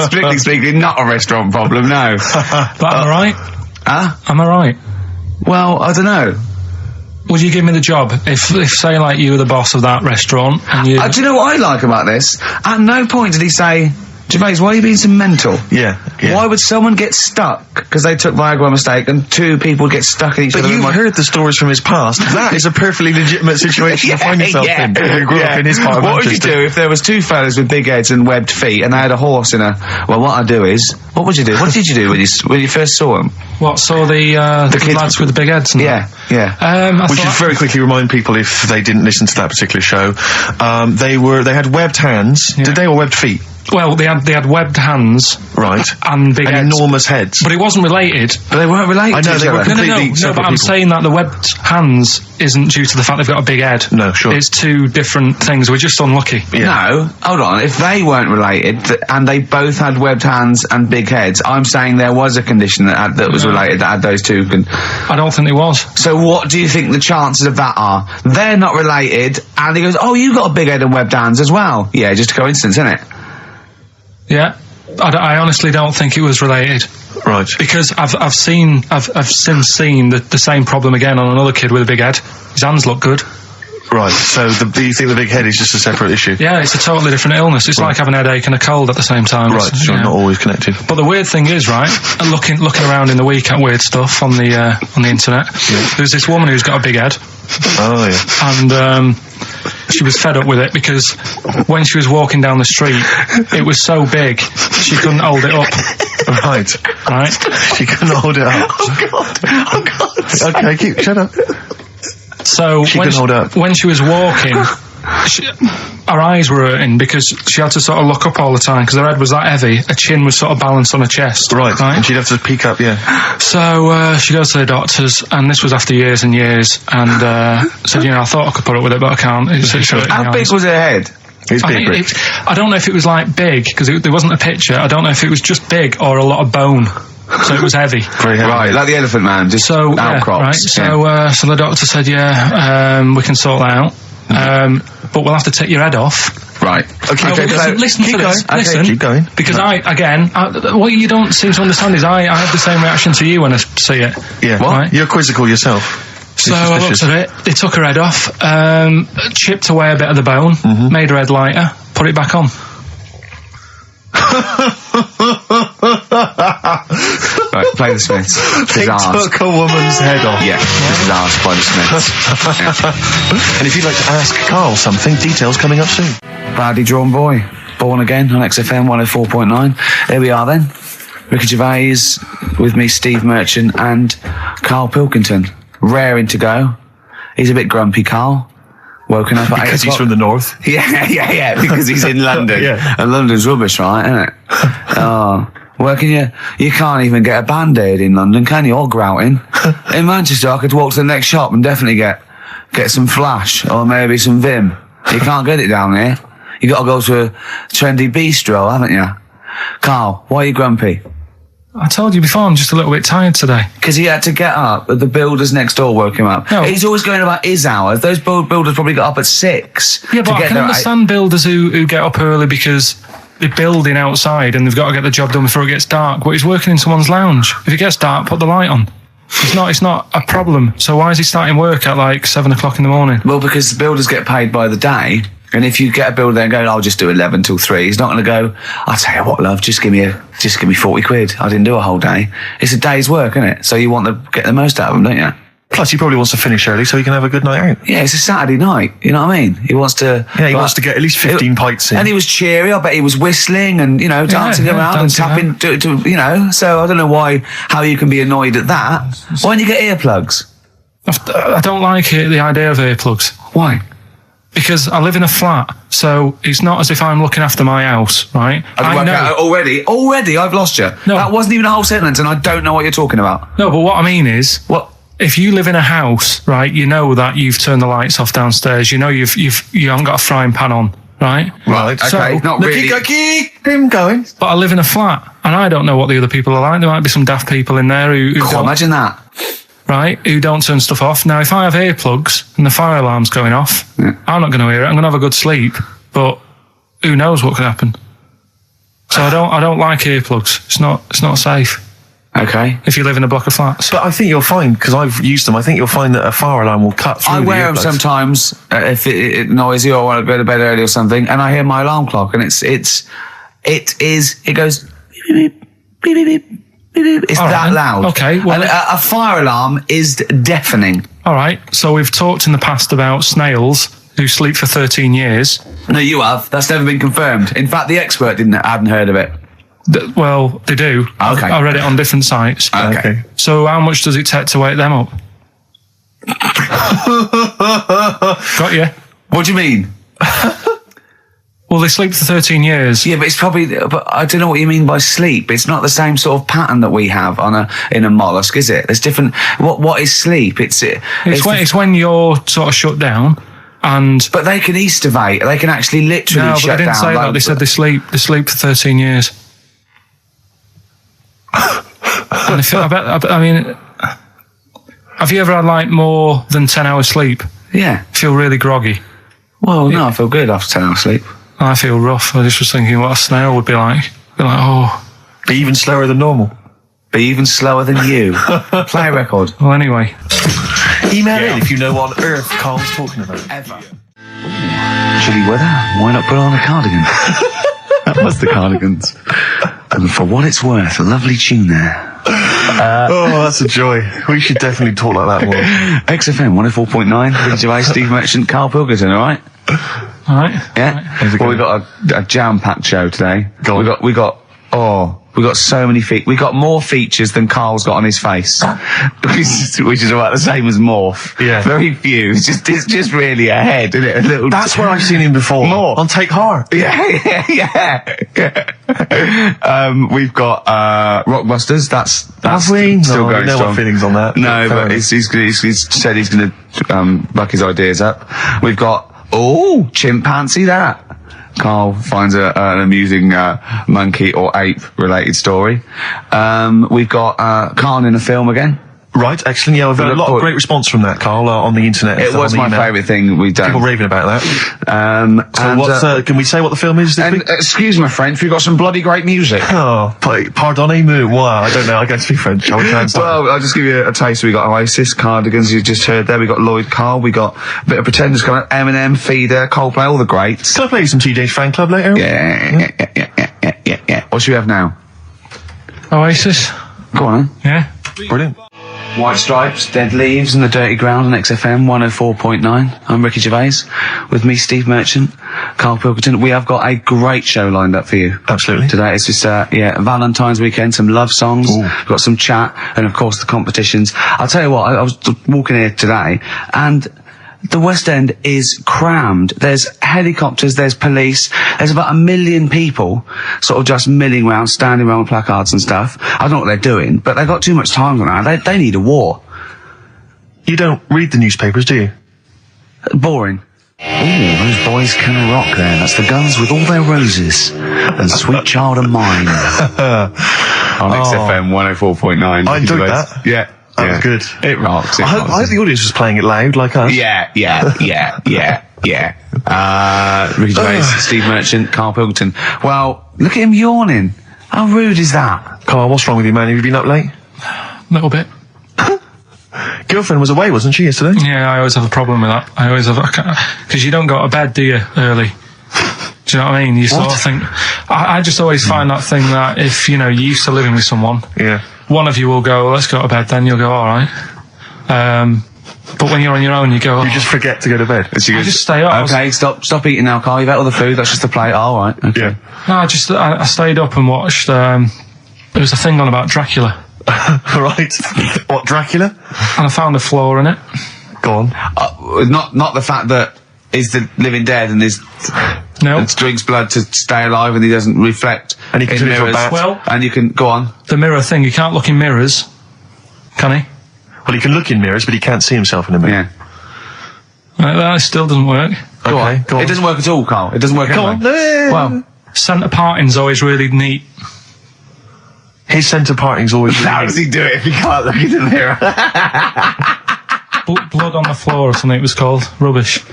Strictly speaking, not a restaurant problem, no. But am I right? Huh? Am I right? Well, I don't know. Would you give me the job if say, like, you were the boss of that restaurant and you... Do you know what I like about this? At no point did he say, Gervais, why are you being so mental? Yeah. Why would someone get stuck because they took Viagra by mistake, and two people get stuck in each other? But you've heard the stories from his past. That is a perfectly legitimate situation to find yourself in. You grew up in his part of What would you Manchester. do if there was two fellas with big heads and webbed feet, and they had a horse in a... Well, what I'd do is... What would you do? What did you do when you first saw them? What, saw the lads with the big heads and Yeah. I We should thought- very quickly remind people, if they didn't listen to that particular show, they had webbed hands. Yeah. Did they, or webbed feet? Well, they had webbed hands, Right. and big heads, enormous heads. but it wasn't related. But they weren't related I to know, each they were other. completely No, separate but I'm people. saying that the webbed hands isn't due to the fact they've got a big head. No, sure. It's two different things. We're just unlucky. No, hold on. If they weren't related and they both had webbed hands and big heads, I'm saying there was a condition that was related that had those two. I don't think it was. So what do you think the chances of that are? They're not related, and he goes, "Oh, you got a big head and webbed hands as well." Yeah, just a coincidence, isn't it? Yeah, I honestly don't think it was related. Right. Because I've since seen the same problem again on another kid with a big head. His hands look good. Right. So you think the big head is just a separate issue? Yeah, it's a totally different illness. It's like having a headache and a cold at the same time. Right. So Yeah. not always connected. But the weird thing is, right, looking around in the week at weird stuff on the internet, there's this woman who's got a big head. Oh yeah. And she was fed up with it because when she was walking down the street, it was so big she couldn't hold it up. Right. She couldn't hold it up. Oh God. Okay, shut up. So She couldn't hold it up. when she was walking, her eyes were hurting because she had to sort of look up all the time because her head was that heavy. Her chin was sort of balanced on her chest. Right. And she'd have to peek up, yeah. So she goes to the doctors, and this was after years and years, and said, I thought I could put up with it, but I can't. How big was her head? It's I big, think Rich. I don't know if it was like big because there wasn't a picture. I don't know if it was just big or a lot of bone, so it was heavy. Very heavy. Right, like the Elephant Man, just outcrops. Right. So the doctor said, we can sort that out, but we'll have to take your head off. Right. Okay. Listen keep to this. going. Listen, Okay, keep going. Because what you don't seem to understand is I have the same reaction to you when I see it. Yeah. What? Right? You're quizzical yourself. So I looked at it. They took her head off, chipped away a bit of the bone, made her head lighter, put it back on. Right, play the Smiths. They took a woman's head off. Yeah, this is ours by the Smiths. And if you'd like to ask Karl something, details coming up soon. Badly Drawn Boy, Born Again on XFM 104.9. There we are then. Ricky Gervais with me, Steve Merchant, and Karl Pilkington. Raring to go. He's a bit grumpy, Karl. Woken up at 8 Because he's o'clock. from the north. Yeah, because he's in London. Yeah. And London's rubbish, right, isn't it? Oh. Working you can't even get a Band-Aid in London, can you? Or grouting. In Manchester, I could walk to the next shop and definitely get some Flash or maybe some Vim. You can't get it down here. You got to go to a trendy bistro, haven't you? Karl, why are you grumpy? I told you before, I'm just a little bit tired today. Because he had to get up. The builders next door woke him up. No. He's always going about his hours. Those builders probably got up at 6. Yeah, but I can understand builders who get up early because they're building outside and they've got to get the job done before it gets dark. But he's working in someone's lounge. If it gets dark, put the light on. It's not a problem. So why is he starting work at like 7 o'clock in the morning? Well, because the builders get paid by the day. And if you get a builder there and go, I'll just do 11 till 3, he's not going to go, I'll tell you what, love, just give me 40 quid. I didn't do a whole day. It's a day's work, isn't it? So you want to get the most out of them, don't you? Plus, he probably wants to finish early so he can have a good night out. Yeah, it's a Saturday night. You know what I mean? He wants to... Yeah, he wants to get at least 15 pints in. And he was cheery. I bet he was whistling and, dancing around and tapping, so I don't know how you can be annoyed at that. Why don't you get earplugs? I don't like the idea of earplugs. Why? Because I live in a flat, so it's not as if I'm looking after my house, right? I know. Already, I've lost you. No. That wasn't even a whole sentence, and I don't know what you're talking about. No, but what I mean is, if you live in a house, right? You know that you've turned the lights off downstairs. You know you haven't got a frying pan on, right? Right. Okay. So, not really. Keep him going. But I live in a flat, and I don't know what the other people are like. There might be some daft people in there who Cool, don't, imagine that. right? Who don't turn stuff off. Now, if I have earplugs and the fire alarm's going off, I'm not going to hear it. I'm going to have a good sleep, but who knows what could happen? So I don't like earplugs. It's not safe. Okay. If you live in a block of flats. But I think you'll find, because I've used them, I think you'll find that a fire alarm will cut through I the wear them earplugs. sometimes if it's noisy or I want to go to bed early or something, and I hear my alarm clock, and it's It goes beep, beep, beep, beep, beep, beep. It's All that right. loud. Okay, well- and a fire alarm is deafening. All right, so we've talked in the past about snails who sleep for 13 years. No, you have. That's never been confirmed. In fact, the expert hadn't heard of it. Well, they do. Okay. I read it on different sites. Okay. So how much does it take to wake them up? Got you. What do you mean? Well, they sleep for 13 years. Yeah, but it's probably. But I don't know what you mean by sleep. It's not the same sort of pattern that we have in a mollusk, is it? There's different. What is sleep? It's when you're sort of shut down, and but they can estivate. They can actually literally no, shut but they didn't down. say that. They said they sleep for 13 years. And I mean, have you ever had like more than 10 hours sleep? Yeah. Feel really groggy. Well, no, I feel good after 10 hours sleep. I feel rough. I just was thinking what a snail would be like. Be like, oh. Be even slower than normal. Be even slower than you. Play a record. Well, anyway. Email in if you know what on earth Carl's talking about. Ever. Chilly weather, why not put on a cardigan? That was the Cardigans. And for what it's worth, a lovely tune there. Oh, that's a joy. We should definitely talk like that more. XFM 104.9, Ricky Gervais, Steve Merchant, Karl Pilkington, alright? Alright. Yeah? Well, we got a jam-packed show today. We got so many we got more features than Karl's got on his face. which is about the same as Morph. Yeah. Very few. It's just really a head, isn't it? A little. That's where I've seen him before. More. On Take Heart. Yeah. We've got Rockbusters. That's Have we? still No, going no strong. feelings on that. No, but he's said he's going to buck his ideas up. We've got chimpanzee that. Karl finds an amusing monkey or ape related story. We've got Karl in a film again. Right, excellent. Yeah, we've had a lot of great response from that, Karl, on the internet. It was my favourite thing we've done. People raving about that. Can we say what the film is? Excuse my French, we've got some bloody great music. Oh, pardonnez-moi. Wow, I don't know. I don't speak French. I would translate. Well, I'll just give you a taste. We got Oasis, Cardigans, you just heard there. We got Lloyd Karl. We got a bit of Pretenders coming up. Eminem, Feeder, Coldplay, all the greats. Can I play you some TJ's Fan Club later? Yeah. What should we have now? Oasis. Go on. Yeah. Brilliant. White Stripes, Dead Leaves and the Dirty Ground on XFM 104.9. I'm Ricky Gervais. With me, Steve Merchant, Karl Pilkington. We have got a great show lined up for you. Absolutely. Today it's just, Valentine's weekend, some love songs, we've got some chat, and of course the competitions. I'll tell you what, I was walking here today, and the West End is crammed. There's helicopters, there's police, there's about 1 million people sort of just milling around, standing around with placards and stuff. I don't know what they're doing, but they've got too much time on now. They need a war. You don't read the newspapers, do you? Boring. Ooh, those boys can rock there. That's the Guns with all their roses. And Sweet Child of Mine. On XFM 104.9. I enjoyed that. Yeah. That was good. It rocks. I hope the audience was playing it loud like us. Yeah. Ricky Gervais, Steve Merchant, Karl Pilkington. Well, look at him yawning. How rude is that? Karl, what's wrong with you, man? Have you been up late? A little bit. Girlfriend was away, wasn't she, yesterday? Yeah, I always have a problem with that. Because you don't go to bed, do you, early? Do you know what I mean? You sort of think... I just always find that thing that if, you're used to living with someone... Yeah. One of you will go, let's go to bed, then you'll go, all right. But when you're on your own, you go... You just forget to go to bed. I just stay up. Okay, stop eating now, Karl. You've had all the food. That's just the plate. All right. Okay. Yeah. No, I stayed up and watched... there was a thing on about Dracula. Right. What, Dracula? And I found a flaw in it. Go on. Not the fact that he's the living dead and and drinks blood to stay alive and he doesn't reflect and he can in mirrors. Well, and you can go on. The mirror thing, you can't look in mirrors, can he? Well, he can look in mirrors, but he can't see himself in a mirror. Yeah. That still doesn't work. Go on. It doesn't work at all, Karl. It doesn't work at all. Well, centre parting's always really neat. His centre parting's always really How does he do it if he can't look in the mirror? Blood on the floor or something it was called. Rubbish.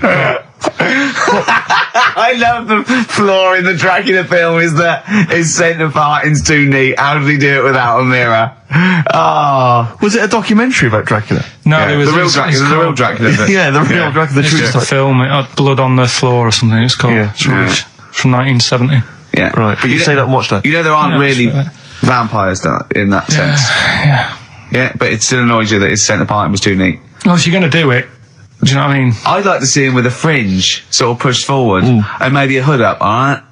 I love the flaw in the Dracula film is that his centre parting's too neat. How did he do it without a mirror? Oh. Was it a documentary about Dracula? No, yeah, it was the real Dracula. Yeah, the real Dracula. It's just a film. It had blood on the floor or something. It's called. Yeah. It's rubbish. From 1970. Yeah. Right, but you say that and watch that. You know there aren't really sure. vampires in that sense. Yeah. Yeah, but it still annoys you that his centre part was too neat. Well, if you're going to do it, do you know what I mean? I'd like to see him with a fringe sort of pushed forward and maybe a hood up, alright?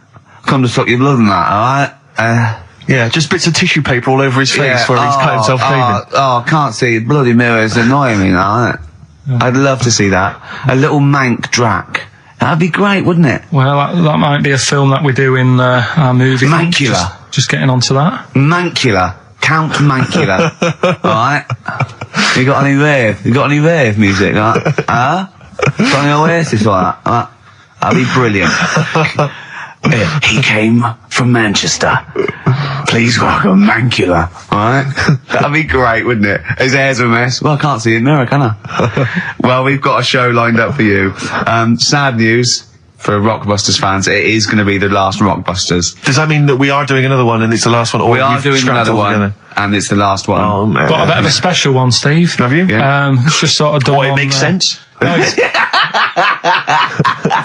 Come to suck your blood and that, alright? Yeah, just bits of tissue paper all over his face where he's cut himself shaving. I can't see. Bloody mirrors annoying me now, isn't it? I'd love to see that. A little mank Drac. That'd be great, wouldn't it? Well, that might be a film that we do in our movie. Mancula. Just getting onto that. Mancula. Count Mancula. Alright? You got any rave? You got any rave music? Got any Oasis like that? That'd be brilliant. He came from Manchester. Please welcome Mancula. Alright? That'd be great, wouldn't it? His hair's a mess. Well, I can't see it in the mirror, can I? Well, we've got a show lined up for you. Sad news for Rockbusters fans. It is going to be the last Rockbusters. Does that mean that we are doing another one and it's the last one? Or We are you've doing scrapped another it one, altogether? and it's the last one. Oh, man. Got a bit of a special one, Steve. Have you? Yeah. It's just sort of done. What, it on, makes sense? No, it's,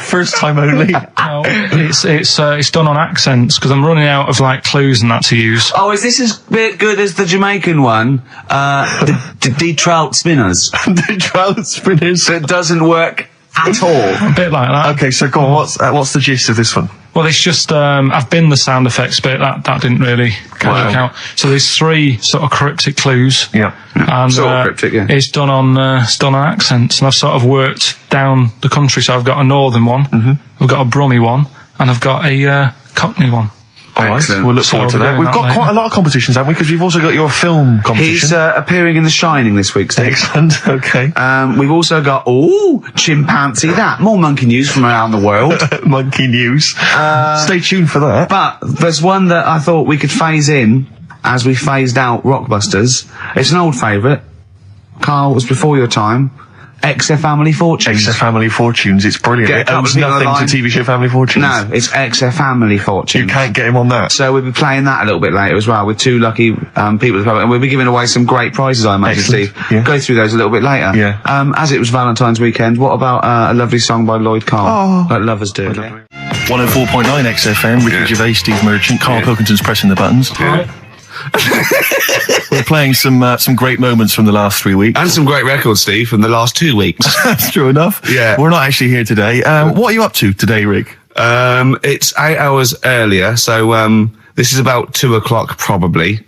First time only. no, it's done on accents because I'm running out of like clues and that to use. Oh, is this as good as the Jamaican one? The D-Trout Spinners. The trout spinners. That doesn't work at all. A bit like that. Okay, so go on, what's the gist of this one? Well, it's just I've been the sound effects bit. That didn't really work out. So there's 3 sort of cryptic clues. Yeah. And Sort of cryptic, yeah. it's done on accents, and I've sort of worked down the country. So I've got a northern one, I've got a Brummie one, and I've got a Cockney one. All right, Excellent. we'll look forward to we're that. doing We've that got later. quite a lot of competitions, haven't we? Because you've also got your film competition. He's appearing in The Shining this week, Steve. Excellent, okay. We've also got, chimpanzee that. More monkey news from around the world. Monkey news. Stay tuned for that. But there's one that I thought we could phase in as we phased out Rockbusters. It's an old favourite. Carl, was before your time. XF Family Fortunes. XF Family Fortunes, it's brilliant. Get It owes up on the nothing line. to TV show Family Fortunes. No, it's XF Family Fortunes. You can't get him on that. So we'll be playing that a little bit later as well with 2 lucky people at the public, and we'll be giving away some great prizes, I imagine, Excellent. Steve. Yeah. Go through those a little bit later. Yeah. As it was Valentine's weekend, what about a lovely song by Lloyd Carl? Like lovers do. 104.9 XFM, Ricky Gervais, Steve Merchant, Karl Pilkington's pressing the buttons. We're playing some great moments from the last 3 weeks. And some great records, Steve, from the last 2 weeks. That's true enough. Yeah. We're not actually here today. What are you up to today, Rick? It's 8 hours earlier, so this is about 2 o'clock probably.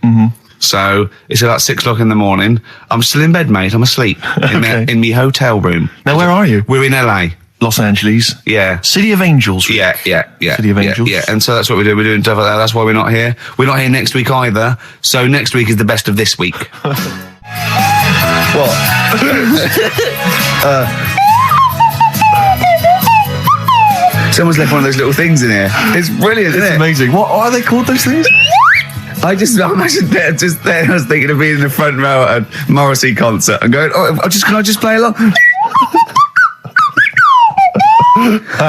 So it's about 6 o'clock in the morning. I'm still in bed, mate. I'm asleep in my hotel room. Now, where are you? We're in LA. Los Angeles. Yeah. City of Angels. Rick. Yeah. City of Angels. Yeah, and so that's what we're doing. We're doing stuff like that. That's why we're not here. We're not here next week either. So next week is the best of this week. What? Someone's left one of those little things in here. It's brilliant, isn't It's it? amazing. What are they called, those things? I imagine just there. I was thinking of being in the front row at a Morrissey concert and going, can I just play along?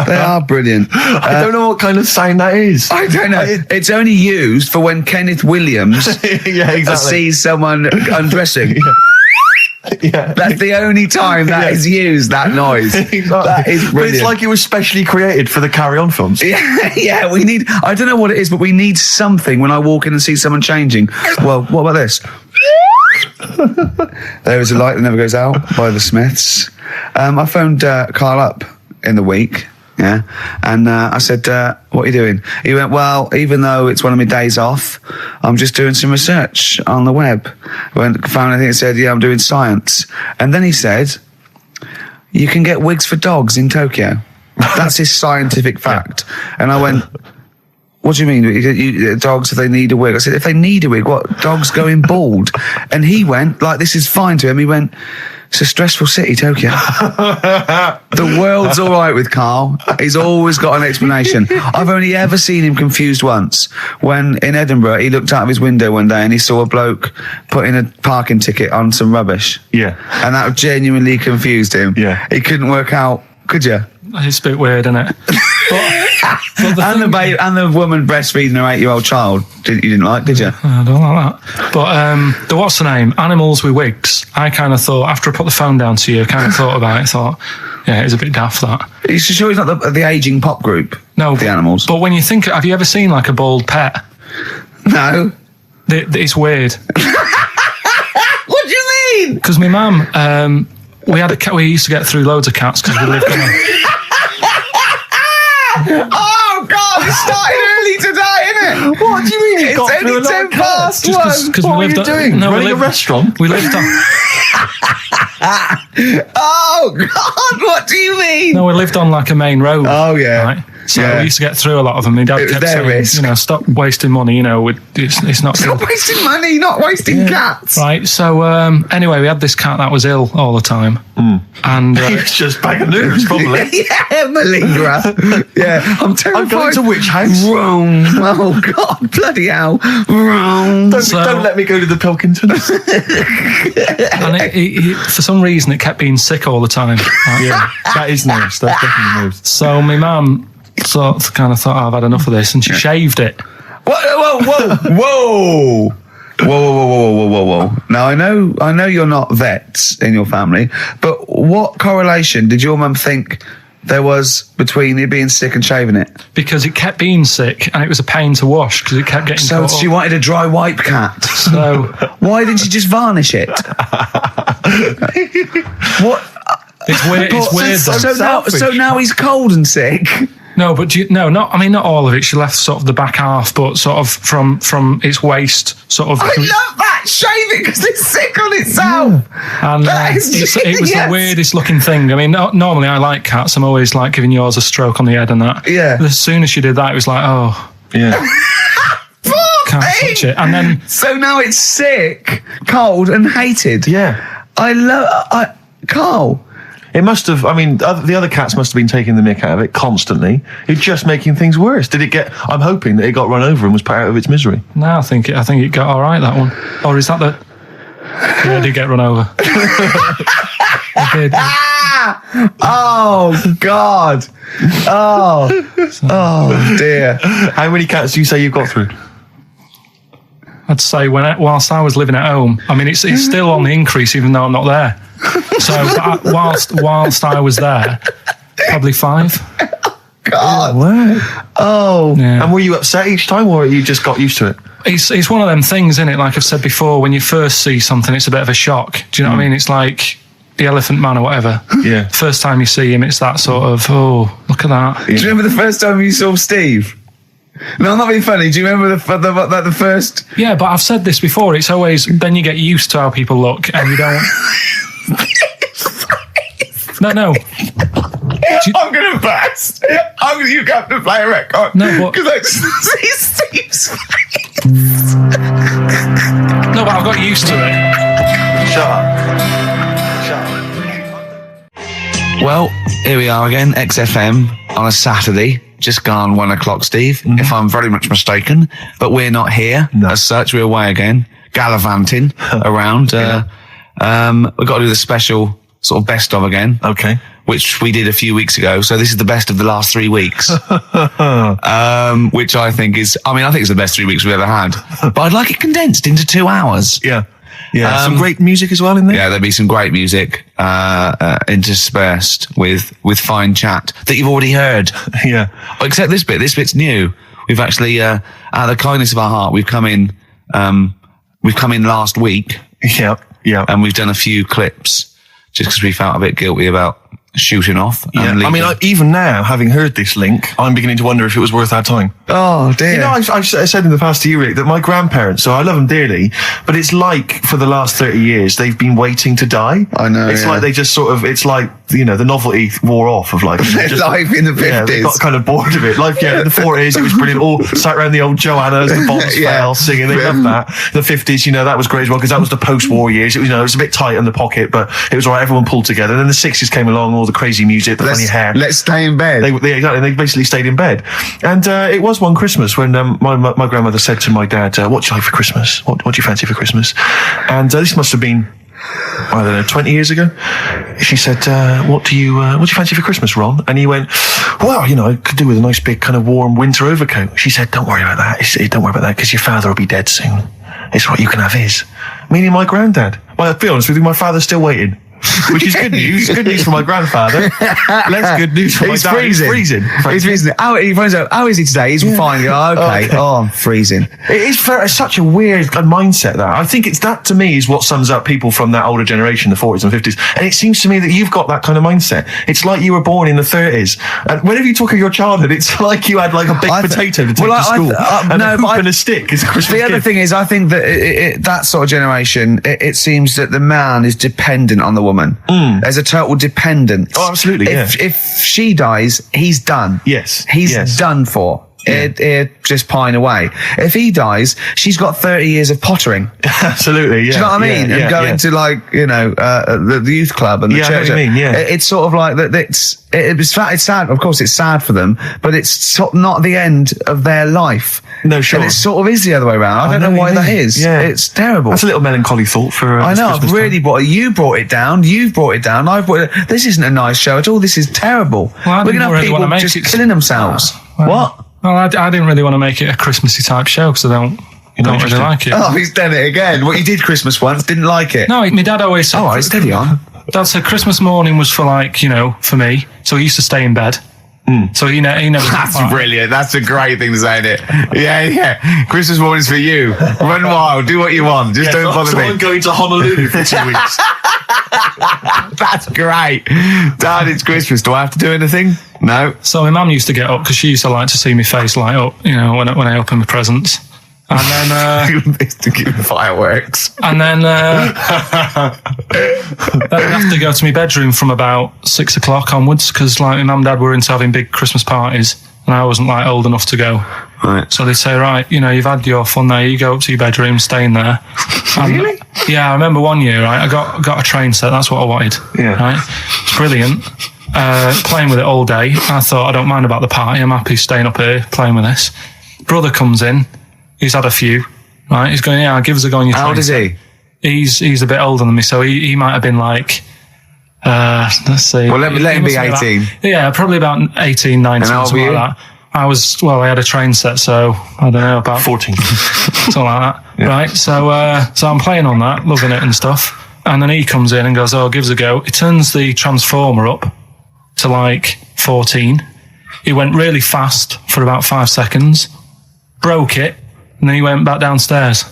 They are brilliant. I don't know what kind of sound that is. I don't know. It's only used for when Kenneth Williams Yeah, exactly. sees someone undressing. Yeah. That's the only time that is used, that noise. Exactly. That is But brilliant. it's like it was specially created for the Carry On films. Yeah, we need, I don't know what it is, but we need something when I walk in and see someone changing. Well, what about this? There is a light that never goes out by the Smiths. I phoned Karl up in the week, and I said, what are you doing? He went, well, even though it's one of my days off, I'm just doing some research on the web. Found anything that said, I'm doing science. And then he said, you can get wigs for dogs in Tokyo. That's his scientific fact. And I went, what do you mean? Dogs, if they need a wig? I said, if they need a wig, what? Dogs going bald? And he went, like, this is fine to him. He went, it's a stressful city, Tokyo. The world's all right with Karl. He's always got an explanation. I've only ever seen him confused once. When in Edinburgh, he looked out of his window one day and he saw a bloke putting a parking ticket on some rubbish. Yeah. And that genuinely confused him. Yeah. He couldn't work out, could you? It's a bit weird, isn't it? But And the woman breastfeeding her 8-year-old child. You didn't like, did you? I don't like that. But the what's the name? Animals with wigs. I kind of thought, after I put the phone down to you, I kind of thought about it. Thought, yeah, it's a bit daft, that. Are you sure he's not the ageing pop group? No, the Animals. But when you think, have you ever seen like a bald pet? No. It's weird. What do you mean? Because my mum, we had a cat. We used to get through loads of cats because we lived in a... Oh God! It started early today, isn't it? What do you mean? It's only 10 past one. What are you doing? Running a restaurant? We lived on. Oh God! What do you mean? No, we lived on like a main road. Oh yeah. Right? So we used to get through a lot of them. My dad kept saying, risk. Stop wasting money. It's not. Stop wasting money, not wasting cats. Right. So anyway, we had this cat that was ill all the time, and he was just bag of nerves, probably. Yeah, malingerer. Yeah, I'm terrified. I'm going to which house? Rome. Oh God, bloody hell, Rome. Don't let me go to the Pilkingtons. And he, for some reason, it kept being sick all the time. Right? Yeah, that is nerves. That's definitely nerves. So my mum kind of thought, I've had enough of this, and she shaved it. Whoa. Now I know you're not vets in your family, but what correlation did your mum think there was between you being sick and shaving it? Because it kept being sick, and it was a pain to wash because it kept getting So caught she up. wanted a dry wipe cat. So why didn't she just varnish it? What? It's weird. It's weird. So now he's cold and sick. No, but not all of it. She left sort of the back half, but sort of from its waist, sort of. I love that. Shave it because it's sick on itself. And it was the weirdest looking thing. I mean, normally I like cats. I'm always like giving yours a stroke on the head and that. Yeah. But as soon as she did that, it was like, oh. Yeah. Can't touch it. And then. So now it's sick, cold, and hated. Yeah. Carl. It must have. I mean, the other cats must have been taking the mick out of it constantly. It's just making things worse. Did it get? I'm hoping that it got run over and was put out of its misery. No, I think it got all right, that one. Or is that the? Yeah, it did get run over. It did. Oh God. Oh dear. How many cats do you say you've got through? I'd say whilst I was living at home. I mean, it's still on the increase, even though I'm not there. So whilst I was there, probably 5. God. Wow. Oh. Yeah. And were you upset each time, or you just got used to it? It's one of them things, isn't it? Like I've said before, when you first see something, it's a bit of a shock. Do you know what I mean? It's like the Elephant Man or whatever. Yeah. First time you see him, it's that sort of, oh, look at that. Do you remember the first time you saw Steve? No, I'm not being funny. Do you remember the first? Yeah, but I've said this before. It's always, then you get used to how people look and you don't... No. I'm going to burst. You have to play a record. No, but... Because I just see Steve's face. No, but I've got used to it. Shut up. Well, here we are again, XFM on a Saturday. Just gone 1 o'clock, Steve, if I'm very much mistaken. But we're not here as such. We're away again, gallivanting around. We've got to do the special sort of best of again. Okay. Which we did a few weeks ago. So this is the best of the last 3 weeks. Which I think is the best 3 weeks we've ever had. But I'd like it condensed into 2 hours. Yeah. Yeah, some great music as well in there. Yeah, there'll be some great music interspersed with fine chat that you've already heard. Yeah. Except this bit. This bit's new. We've actually, out of the kindness of our heart, we've come in last week. Yeah. And we've done a few clips just because we felt a bit guilty about shooting off. Yeah. I mean, even now, having heard this link, I'm beginning to wonder if it was worth our time. Oh, dear. You know, I've said in the past to you, Rick, that my grandparents, so I love them dearly, but it's like for the last 30 years, they've been waiting to die. I know. It's like they just sort of, it's like, you know, the novelty wore off of life. Life in the 50s. Yeah, they got kind of bored of it. Life, in the 40s, it was brilliant. All sat around the old Joanna's, the bombs fell, singing. They loved that. The 50s, you know, that was great as well, because that was the post-war years. It was, you know, it was a bit tight in the pocket, but it was all right. Everyone pulled together. And then the 60s came along, all the crazy music, the funny hair. Let's stay in bed. They basically stayed in bed. And it was one Christmas when my grandmother said to my dad, what do you like for Christmas? What do you fancy for Christmas? And this must have been, I don't know, 20 years ago. She said, what do you fancy for Christmas, Ron? And he went, well, I could do with a nice big kind of warm winter overcoat. She said, don't worry about that. Don't worry about that, because your father will be dead soon. It's what you can have his. Meaning my granddad. Well, I'll be honest with you, my father's still waiting. Which is good news. Good news for my grandfather. Less good news for my dad. He's freezing. He's freezing. He finds out, how is he today? He's fine. Okay. Oh, I'm freezing. It's such a weird mindset, that. I think that, to me, is what sums up people from that older generation, the 40s and 50s. And it seems to me that you've got that kind of mindset. It's like you were born in the 30s. And whenever you talk of your childhood, it's like you had like a big potato to take to school. And a stick is a Christmas gift. The other thing is, I think that that sort of generation, it seems that the man is dependent on the woman. There's a total dependence. Oh, absolutely. If she dies, he's done. Yes. He's done for. It just pine away. If he dies, she's got 30 years of pottering. Absolutely, yeah. Do you know what I mean? And going to the youth club and the church. I know what you mean, yeah. It's sort of like that. It's sad. Of course, it's sad for them, but it's not the end of their life. No, sure. And it sort of is the other way around. I don't know why that is. Yeah. It's terrible. That's a little melancholy thought for. I know. I've really brought it. You brought it down. You've brought it down. I've brought it. This isn't a nice show at all. This is terrible. Well, we're gonna have people just killing themselves. What? Well, I didn't really want to make it a Christmassy type show because I don't really like it. Oh, he's done it again. What, you did Christmas once, didn't like it? No, my dad always said... Oh, right, steady on. Dad said Christmas morning was for for me. So he used to stay in bed. So he never... That's brilliant. That's a great thing to say, isn't it? Yeah. Christmas morning's for you. Run wild. Do what you want. Just don't bother me. I'm going to Honolulu for 2 weeks. That's great. Dad, it's Christmas. Do I have to do anything? No. So my mum used to get up because she used to like to see my face light up, when I open my presents. And then to give fireworks. And then I'd have to go to my bedroom from about 6 o'clock onwards because my mum and dad were into having big Christmas parties and I wasn't old enough to go. Right. So they'd say, right, you've had your fun there, you go up to your bedroom, stay in there. Really? Yeah, I remember one year, right, I got a train set, that's what I wanted. Yeah. Right? It's brilliant. Playing with it all day. I thought, I don't mind about the party, I'm happy staying up here playing with this. Brother comes in, he's had a few, right? He's going, give us a go on your train. How old is he? He's a bit older than me, so he might have been like, let's see. Well, let him be 18. Probably about 18, 19, something like that. I had a train set, so I don't know, about 14. Something like that. Yeah. Right? So I'm playing on that, loving it and stuff. And then he comes in and goes, give us a go. He turns the transformer up to 14. He went really fast for about 5 seconds, broke it, and then he went back downstairs.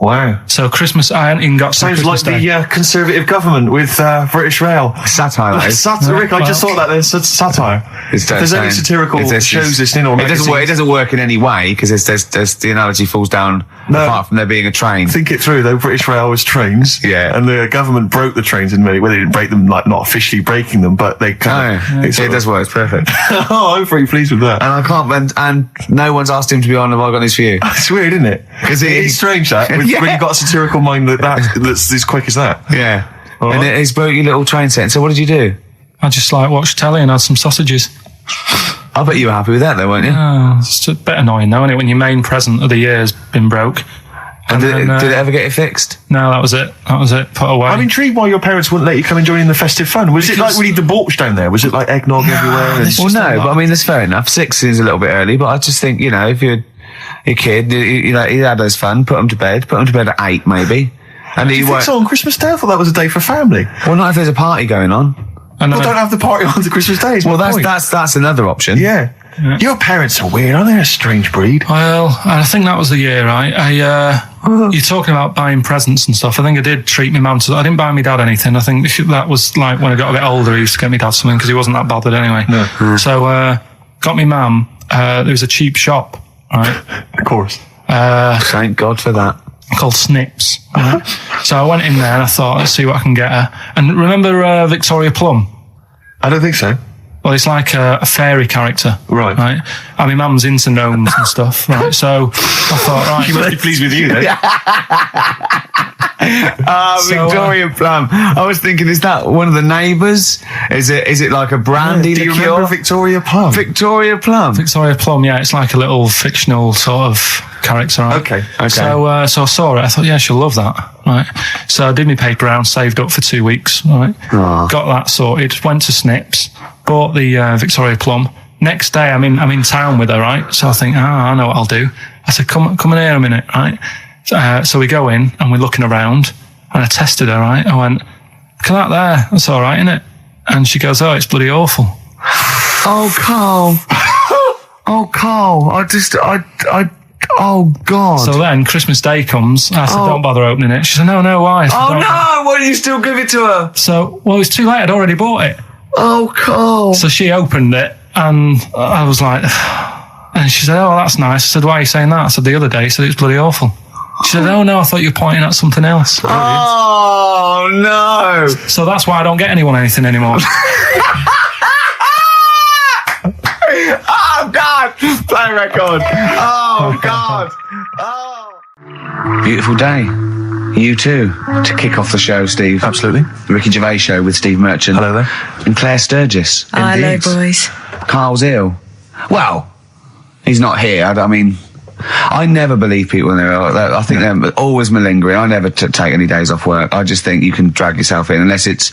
Wow. So Christmas, I hadn't even got to Sounds Christmas like the Conservative government with British Rail. Satire, though. Rick, I just thought that there's satire. If there's any satirical shows listening or magazines. It doesn't work in any way because there's the analogy falls down apart from there being a train. Think it through though. British Rail was trains. Yeah. And the government broke the trains in many. Well, they didn't break them, not officially breaking them, but they kind of. It does work. It's perfect. Oh, I'm pretty pleased with that. And I can't. And no one's asked him to be on. Have I got this for you? It's weird, isn't it? Because it's strange that when you've got a satirical mind that's as quick as that. Yeah. Right. And he's broke your little train set. So what did you do? I just watched telly and had some sausages. I bet you were happy with that though, weren't you? It's a bit annoying though, isn't it, when your main present of the year has been broke. And did it ever get it fixed? No, that was it. Put away. I'm intrigued why your parents wouldn't let you come and join in the festive fun. Was it like really debauched down there? Was it like eggnog everywhere? Well, no, but I mean, that's fair enough. 6 is a little bit early, but I just think, if you're a kid, he had his fun, put him to bed at 8 maybe. And you think so on Christmas Day? I thought that was a day for family. Well, not if there's a party going on. Well, don't have the party on the Christmas Day. Well, that's another option. Yeah. Your parents are weird, aren't they? A strange breed. Well, I think that was the year, right? You're talking about buying presents and stuff. I think I did treat my mum to. I didn't buy my dad anything. I think that was like when I got a bit older, he used to get me dad something because he wasn't that bothered anyway. No. So got me mum. There was a cheap shop, right? Of course. Thank God for that. Called Snips. Right? So I went in there and I thought, let's see what I can get her. And remember Victoria Plum? I don't think so. Well, it's like a fairy character. Right. I mean, mum's into gnomes and stuff. Right. So I thought, right. She must be pleased with you then. Victoria Plum. I was thinking, is that one of the neighbours? Is it like a brandy liqueur? Do you remember Victoria Plum? Victoria Plum. Victoria Plum, yeah. It's like a little fictional sort of character. Right? Okay. So I saw it. I thought, yeah, she'll love that. Right. So I did my paper round, saved up for 2 weeks. Right. Got that sorted. Went to Snips. Bought the Victoria Plum. Next day, I'm in town with her, right? So I think, I know what I'll do. I said, come in here a minute, right? So we go in and we're looking around, and I tested her, right? I went, look at that there. That's all right, isn't it? And she goes, oh, it's bloody awful. Oh, Karl. Oh, Karl. Oh, God. So then Christmas Day comes. I said, don't bother opening it. She said, no, why? I said, Oh, no. Why did you still give it to her? So, well, it's too late. I'd already bought it. Oh, Karl. So she opened it, and I was like, and she said, oh, that's nice. I said, why are you saying that? I said, the other day, she said, it's bloody awful. She said, oh, no, I thought you were pointing at something else. Oh, no. So that's why I don't get anyone anything anymore. Oh, God. Play record. Oh, God. Oh. Beautiful day. You too, to kick off the show, Steve. Absolutely. The Ricky Gervais Show with Steve Merchant. Hello there. And Claire Sturgis. Hello, boys. Karl's ill. Well, he's not here. I mean, I never believe people when they're ill. I think they're always malingering. I never take any days off work. I just think you can drag yourself in unless it's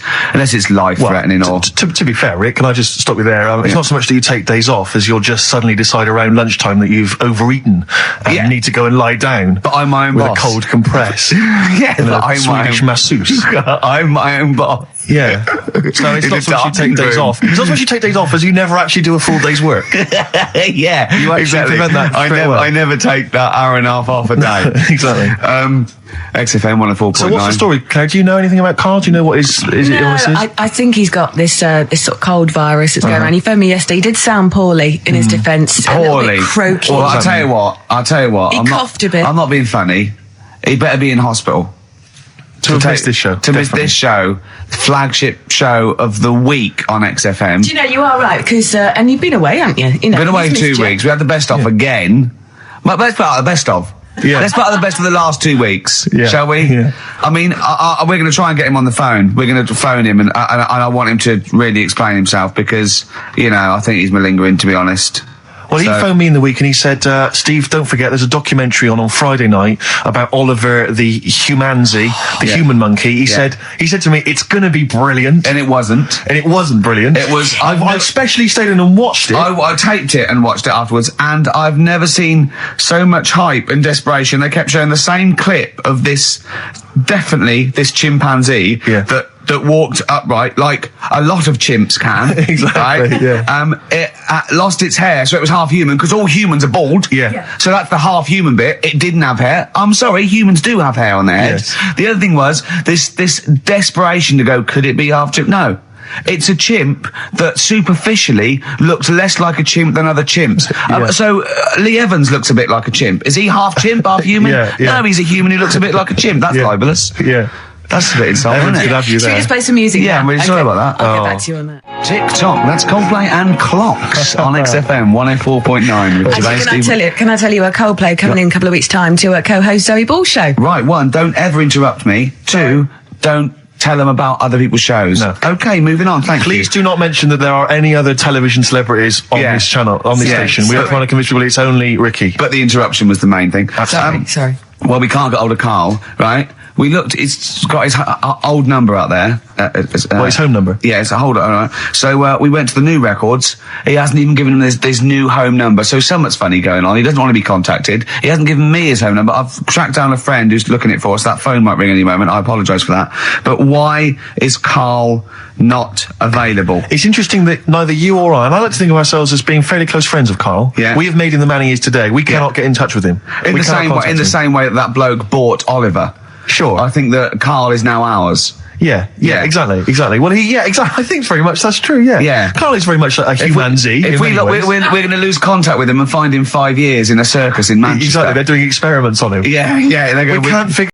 life-threatening or... To be fair, Rick, can I just stop you there? It's not so much that you take days off as you'll just suddenly decide around lunchtime that you've overeaten and you need to go and lie down. But I'm my own with boss. a cold compress. Yeah, and but a I'm my Swedish own... masseuse. I'm my own boss. Yeah. So it's not so much you take days off. It's not so much you take days off as you never actually do a full day's work. Yeah, you actually prevent that. I never take that hour and a half off a day. Exactly. XFM 104.9. So what's the story, Claire? Do you know anything about Karl? Do you know what his illness is? I think he's got this sort of cold virus that's going around. He phoned me yesterday. He did sound poorly in his defence. Poorly. A little bit croaky. Well, I'll tell you what. He coughed a bit. I'm not being funny. He better be in hospital. To miss this show. To miss this show. Flagship show of the week on XFM. Do you know, you are right, because, and you've been away, haven't you? Been away 2 weeks. We had the best of again. But let's part of the best of. Yeah. Let's part of the best of the last 2 weeks, shall we? Yeah. I mean, we're going to try and get him on the phone. We're going to phone him, and I want him to really explain himself because, I think he's malingering, to be honest. Well, he phoned me in the week and he said, Steve, don't forget, there's a documentary on Friday night about Oliver the Humanzi, the human monkey. He said to me, it's going to be brilliant. And it wasn't. And it wasn't brilliant. It was. I especially stayed in and watched it. I taped it and watched it afterwards, and I've never seen so much hype and desperation. They kept showing the same clip of this chimpanzee that walked upright like a lot of chimps can. Exactly. Right? Yeah. It lost its hair, so it was half human, because all humans are bald. Yeah. So that's the half human bit. It didn't have hair. I'm sorry, humans do have hair on their heads. Yes. The other thing was this desperation to go, could it be half chimp? No. It's a chimp that superficially looks less like a chimp than other chimps. So Lee Evans looks a bit like a chimp. Is he half chimp, half human? No, he's a human who looks a bit like a chimp. That's libelous. Yeah. That's a bit insulting, isn't it? Have you Should we there. just play some music? Yeah, I'm really sorry about that. I'll get back to you on that. TikTok, that's Coldplay and Clocks on XFM 104.9. Actually, can I tell you a Coldplay coming in a couple of weeks' time to co-host Zoe Ball's show? Right, 1, don't ever interrupt me. 2, don't tell them about other people's shows. No. Okay, moving on. Thank you. Please do not mention that there are any other television celebrities on this channel, on this station. We are trying to convince people it's only Ricky. But the interruption was the main thing. Sorry. Well, we can't get hold of Karl, right? We looked, it's got his old number out there. His home number? Yeah, it's a hold on. Right? So we went to the new records. He hasn't even given him this new home number. So something's funny going on. He doesn't want to be contacted. He hasn't given me his home number. I've tracked down a friend who's looking it for us. That phone might ring any moment. I apologise for that. But why is Karl not available? It's interesting that neither you or I, and I like to think of ourselves as being fairly close friends of Karl. Yeah. We have made him the man he is today. We cannot get in touch with him. In the same way that bloke bought Oliver. Sure. I think that Karl is now ours. Yeah, exactly. Well, exactly. I think very much that's true. Yeah. Karl is very much like a humanzee. If we look, we're going to lose contact with him and find him 5 years in a circus in Manchester. Exactly. They're doing experiments on him. Yeah. We can't figure